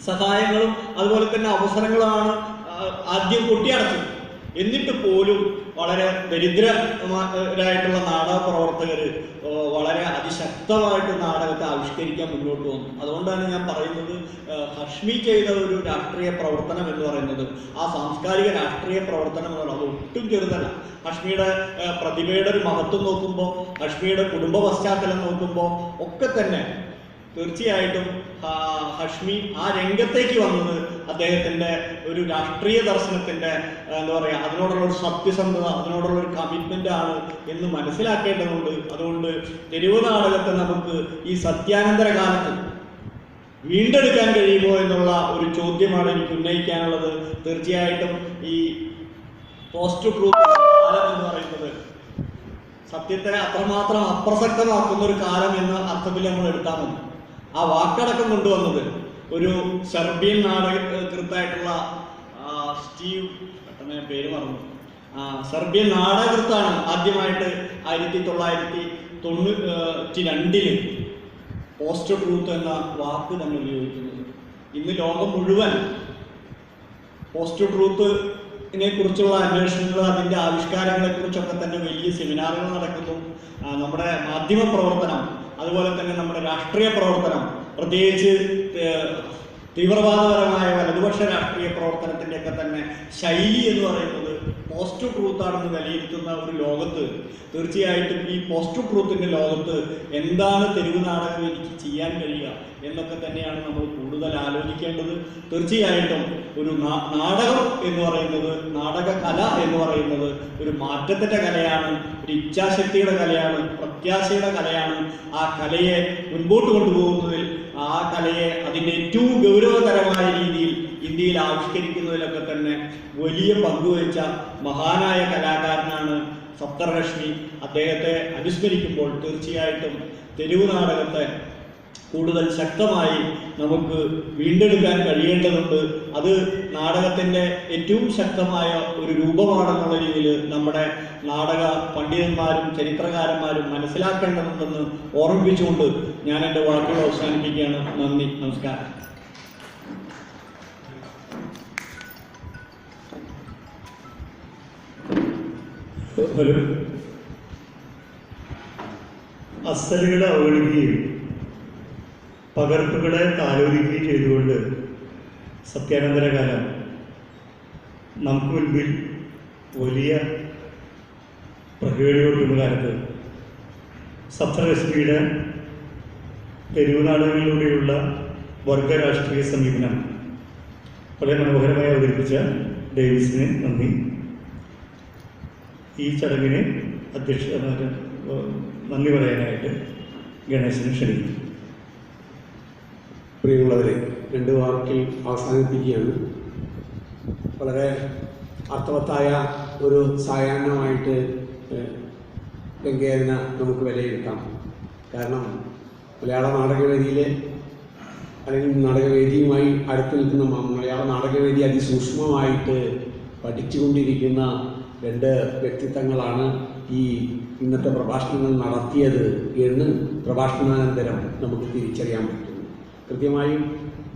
[SPEAKER 4] സഹായങ്ങളും അതുപോലെ തന്നെ അവസരങ്ങളാണ് ആദ്യം കൊട്ടിയടച്ചത്. എന്നിട്ട് പോലും വളരെ ദരിദ്രരായിട്ടുള്ള നാടക പ്രവർത്തകർ വളരെ അതിശക്തമായിട്ട് നാടകത്തെ ആവിഷ്കരിക്കാൻ മുന്നോട്ട് വന്നു. അതുകൊണ്ടാണ് ഞാൻ പറയുന്നത്, ഹഷ്മി ചെയ്ത ഒരു രാഷ്ട്രീയ പ്രവർത്തനം എന്ന് പറയുന്നത്, ആ സാംസ്കാരിക രാഷ്ട്രീയ പ്രവർത്തനം എന്ന് പറയുന്നത് ഒട്ടും ചെറുതല്ല. ഹഷ്മിയുടെ പ്രതിഭയുടെ ഒരു മഹത്വം നോക്കുമ്പോൾ, ഹഷ്മിയുടെ കുടുംബ പശ്ചാത്തലം നോക്കുമ്പോൾ ഒക്കെ തന്നെ തീർച്ചയായിട്ടും ഹഷ്മി ആ രംഗത്തേക്ക് വന്നത് അദ്ദേഹത്തിൻ്റെ ഒരു രാഷ്ട്രീയ ദർശനത്തിൻ്റെ എന്താ പറയുക അതിനോടുള്ള ഒരു സത്യസന്ധത, അതിനോടുള്ള ഒരു കമ്മിറ്റ്മെൻ്റ് ആണ് എന്ന് മനസ്സിലാക്കേണ്ടതുണ്ട്. അതുകൊണ്ട് തെരുവ് നാടകത്തെ നമുക്ക് ഈ സത്യാനന്തര കാലത്ത് വീണ്ടെടുക്കാൻ കഴിയുമോ എന്നുള്ള ഒരു ചോദ്യമാണ് എനിക്ക് ഉന്നയിക്കാനുള്ളത്. തീർച്ചയായിട്ടും ഈ പോസ്റ്റ് ട്രൂത്ത് കാലം എന്ന് പറയുന്നത് സത്യത്തെ അത്രമാത്രം അപ്രസക്തമാക്കുന്ന ഒരു കാലം എന്ന അർത്ഥത്തിൽ നമ്മൾ എടുത്താൽ മതി. ആ വാക്കടക്കം കൊണ്ടുവന്നത് ഒരു സെർബിയൻ നാടകകൃത്തായിട്ടുള്ള സ്റ്റീവ്, പെട്ടെന്ന് പേര് മറന്നു, സെർബിയൻ നാടകകൃത്താണ് ആദ്യമായിട്ട് 1992 പോസ്റ്റ് ട്രൂത്ത് എന്ന വാക്ക് തന്നെ ഉപയോഗിക്കുന്നത്. ഇന്ന് ലോകം മുഴുവൻ പോസ്റ്റ് ട്രൂത്തിനെ കുറിച്ചുള്ള അന്വേഷണങ്ങൾ, അതിൻ്റെ ആവിഷ്കാരങ്ങളെ കുറിച്ചൊക്കെ തന്നെ വലിയ സെമിനാറുകൾ നടക്കുന്നു. നമ്മുടെ മാധ്യമ പ്രവർത്തനം, അതുപോലെ തന്നെ നമ്മുടെ രാഷ്ട്രീയ പ്രവർത്തനം, പ്രത്യേകിച്ച് തീവ്രവാദപരമായ വലതുപക്ഷ രാഷ്ട്രീയ പ്രവർത്തനത്തിൻ്റെയൊക്കെ തന്നെ ശൈലി എന്ന് പറയുന്നത് പോസ്റ്റ് ട്രൂത്താണെന്ന് വിലയിരുത്തുന്ന ഒരു ലോകത്ത് തീർച്ചയായിട്ടും ഈ പോസ്റ്റ് ട്രൂത്തിൻ്റെ ലോകത്ത് എന്താണ് തെരുവ് നാടകം എനിക്ക് ചെയ്യാൻ കഴിയുക എന്നൊക്കെ തന്നെയാണ് നമ്മൾ കൂടുതൽ ആലോചിക്കേണ്ടത്. തീർച്ചയായിട്ടും ഒരു നാടകം എന്ന് പറയുന്നത്, നാടക കല എന്ന് പറയുന്നത് ഒരു മാറ്റത്തിൻ്റെ കലയാണ്, ഒരു ഇച്ഛാശക്തിയുടെ കലയാണ്, പ്രത്യാശയുടെ കലയാണ്. ആ കലയെ മുൻപോട്ട് കൊണ്ടുപോകുന്നതിൽ, ആ കലയെ അതിൻ്റെ ഏറ്റവും ഗൗരവതരമായ രീതിയിൽ ഇന്ത്യയിൽ ആവിഷ്കരിക്കുന്നതിലൊക്കെ തന്നെ വലിയ പങ്കുവഹിച്ച മഹാനായ കലാകാരനാണ് സഫ്ദർ ഹഷ്മി. അദ്ദേഹത്തെ അനുസ്മരിക്കുമ്പോൾ തീർച്ചയായിട്ടും തെരുവ് നാടകത്തെ കൂടുതൽ ശക്തമായി നമുക്ക് വീണ്ടെടുക്കാൻ കഴിയേണ്ടതുണ്ട്. അത് നാടകത്തിൻ്റെ ഏറ്റവും ശക്തമായ ഒരു രൂപമാണെന്നുള്ള രീതിയിൽ നമ്മുടെ നാടക പണ്ഡിതന്മാരും ചരിത്രകാരന്മാരും മനസ്സിലാക്കേണ്ടതുണ്ടെന്ന് ഓർമ്മിപ്പിച്ചുകൊണ്ട് ഞാൻ എൻ്റെ വാക്കുകൾ അവസാനിപ്പിക്കുകയാണ്. നന്ദി, നമസ്കാരം.
[SPEAKER 2] ഒരു അസലുകളെ അവഗണിക്കുകയും പകർപ്പുകളെ താലോലിക്കുകയും ചെയ്തുകൊണ്ട് സത്യാനന്തര കാലം നമുക്ക് മുൻപിൽ വലിയ പ്രകേടികൊടുക്കുന്ന കാലത്ത് സഫ്ദർ ഹഷ്മിയുടെ തെരുവ് നാടകങ്ങളിലൂടെയുള്ള വർഗരാഷ്ട്രീയ സമീപനം വളരെ മനോഹരമായി അവതരിപ്പിച്ച ഡേവിസിന് നന്ദി. ഈ ചടങ്ങിന് നന്ദി പറയാനായിട്ട് ഗണേശനെ ക്ഷണിക്കുന്നു.
[SPEAKER 5] പ്രിയമുള്ളവരെ, 2 വാക്കിൽ അവസാനിപ്പിക്കുകയാണ്. വളരെ അർത്ഥവത്തായ ഒരു സായാഹ്നമായിട്ട് വെങ്കയ്യനെ നമുക്ക് വിലയിരുത്താം. കാരണം മലയാള നാടകവേദിയിലെ അല്ലെങ്കിൽ നാടകവേദിയുമായി അടുത്ത് നിൽക്കുന്ന മലയാള നാടകവേദി അതിസൂക്ഷ്മമായിട്ട് പഠിച്ചുകൊണ്ടിരിക്കുന്ന 2 വ്യക്തിത്വങ്ങളാണ് ഈ ഇന്നത്തെ പ്രഭാഷണങ്ങൾ നടത്തിയത് എന്ന് പ്രഭാഷണാനന്തരം നമുക്ക് തിരിച്ചറിയാൻ പറ്റും. കൃത്യമായും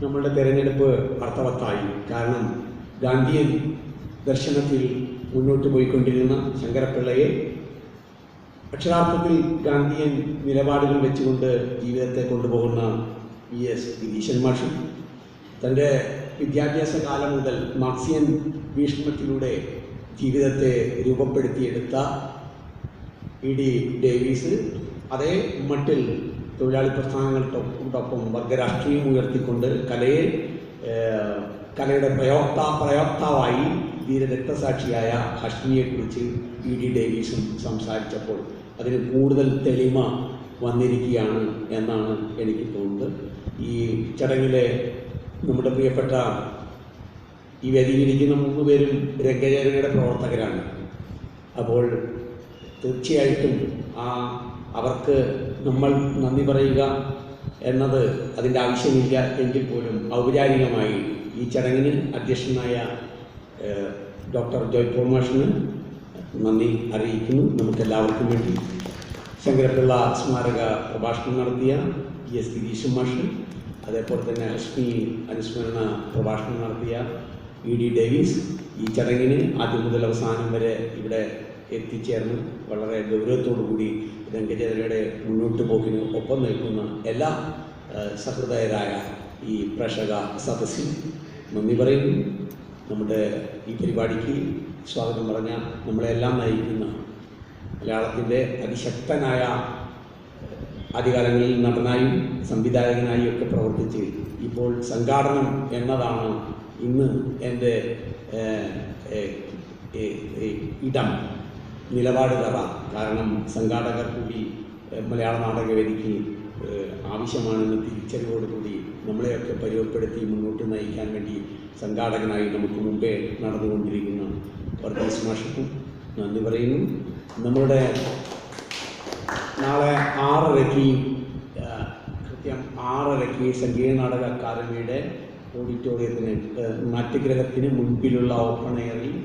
[SPEAKER 5] നമ്മളുടെ തിരഞ്ഞെടുപ്പ് അർത്ഥവത്തായി. കാരണം ഗാന്ധിയൻ ദർശനത്തിൽ മുന്നോട്ട് പോയിക്കൊണ്ടിരുന്ന ശങ്കരപ്പിള്ളയെ അക്ഷരാർത്ഥത്തിൽ ഗാന്ധിയൻ നിലപാടുകൾ വെച്ചുകൊണ്ട് ജീവിതത്തെ കൊണ്ടുപോകുന്ന VS ഗിരീശൻ മാഷും തൻ്റെ വിദ്യാഭ്യാസ കാലം മുതൽ മാർക്സിയൻ വീക്ഷണത്തിലൂടെ ജീവിതത്തെ രൂപപ്പെടുത്തിയെടുത്ത ED ഡേവീസ് അതേ മട്ടിൽ തൊഴിലാളി പ്രസ്ഥാനങ്ങൾക്കൊപ്പം വർഗരാഷ്ട്രീയം ഉയർത്തിക്കൊണ്ട് കലയുടെ പ്രയോക്താവായി ധീരരക്തസാക്ഷിയായ ഹഷ്മിയെക്കുറിച്ച് ED ഡേവീസും സംസാരിച്ചപ്പോൾ അതിന് കൂടുതൽ തെളിമ വന്നിരിക്കുകയാണ് എന്നാണ് എനിക്ക് തോന്നുന്നത്. ഈ ചടങ്ങിലെ നമ്മുടെ പ്രിയപ്പെട്ട ഈ വേദിയിലിരിക്കുന്ന 3 പേരും രംഗചേതനയുടെ പ്രവർത്തകരാണ്. അപ്പോൾ തീർച്ചയായിട്ടും അവർക്ക് നമ്മൾ നന്ദി പറയുക എന്നത് അതിൻ്റെ ആവശ്യമില്ല എങ്കിൽ പോലും ഔപചാരികമായി ഈ ചടങ്ങിന് അധ്യക്ഷനായ ഡോക്ടർ ജോയ് പോൾ മാഷിന് നന്ദി അറിയിക്കുന്നു. നമുക്കെല്ലാവർക്കും വേണ്ടി ശങ്കരപ്പിള്ള സ്മാരക പ്രഭാഷണം നടത്തിയ ES ഗിരീഷ് മാഷ്, അതേപോലെ തന്നെ അശ്മി അനുസ്മരണ പ്രഭാഷണം നടത്തിയ ED ഡേവിസ്, ഈ ചടങ്ങിന് ആദ്യം മുതൽ അവസാനം വരെ ഇവിടെ എത്തിച്ചേർന്ന് വളരെ ഗൗരവത്തോടു കൂടി രംഗചേതനയുടെ മുന്നോട്ട് പോക്കിന് ഒപ്പം നിൽക്കുന്ന എല്ലാ സഹൃദയരായ ഈ പ്രേക്ഷക സദസ്സിൽ നന്ദി പറയുന്നു. നമ്മുടെ ഈ പരിപാടിക്ക് സ്വാഗതം പറഞ്ഞ നമ്മളെല്ലാം നയിക്കുന്ന മലയാളത്തിൻ്റെ അതിശക്തനായ ആദ്യകാലങ്ങളിൽ നടനായും സംവിധായകനായും ഒക്കെ പ്രവർത്തിച്ച് ഇപ്പോൾ സംഘാടനം എന്നതാണ് ഇന്ന് എൻ്റെ ഇടം, നിലപാട് തറ. കാരണം സംഘാടകർ കൂടി മലയാള നാടകവേദിക്ക് ആവശ്യമാണെന്ന് തിരിച്ചറിവോടുകൂടി നമ്മളെയൊക്കെ പരിവപ്പെടുത്തി മുന്നോട്ട് നയിക്കാൻ വേണ്ടി സംഘാടകനായി നമുക്ക് മുമ്പേ നടന്നുകൊണ്ടിരിക്കുന്ന വർഗീസ് മാഷക്കും നന്ദി പറയുന്നു. നമ്മളുടെ നാളെ 6:30 കൃത്യം 6:30 സംഗീത നാടക അക്കാദമിയുടെ ഓഡിറ്റോറിയത്തിന് നാട്യഗ്രഹത്തിന് മുൻപിലുള്ള ഓപ്പൺ എയറിൽ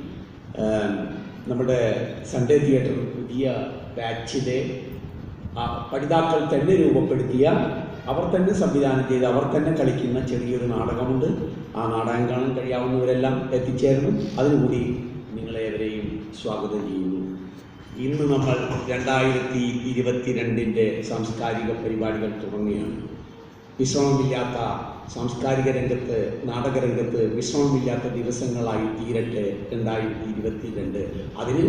[SPEAKER 5] നമ്മുടെ സൺഡേ തിയേറ്റർ പുതിയ ബാച്ചിലെ പഠിതാക്കൾ തന്നെ രൂപപ്പെടുത്തിയ, അവർ തന്നെ സംവിധാനം ചെയ്ത് അവർ തന്നെ കളിക്കുന്ന ചെറിയൊരു നാടകമുണ്ട്. ആ നാടകം കാണാൻ കഴിയാവുന്നവരെല്ലാം എത്തിച്ചേർന്നു. അതിനുകൂടി നിങ്ങളേവരെയും സ്വാഗതം ചെയ്യുന്നു. ഇന്ന് നമ്മൾ 2022 സാംസ്കാരിക പരിപാടികൾ തുടങ്ങുകയാണ്. വിശ്രമമില്ലാത്ത സാംസ്കാരിക രംഗത്ത്, നാടകരംഗത്ത് വിശ്രമമില്ലാത്ത ദിവസങ്ങളായി തീരട്ടെ 2022. അതിന്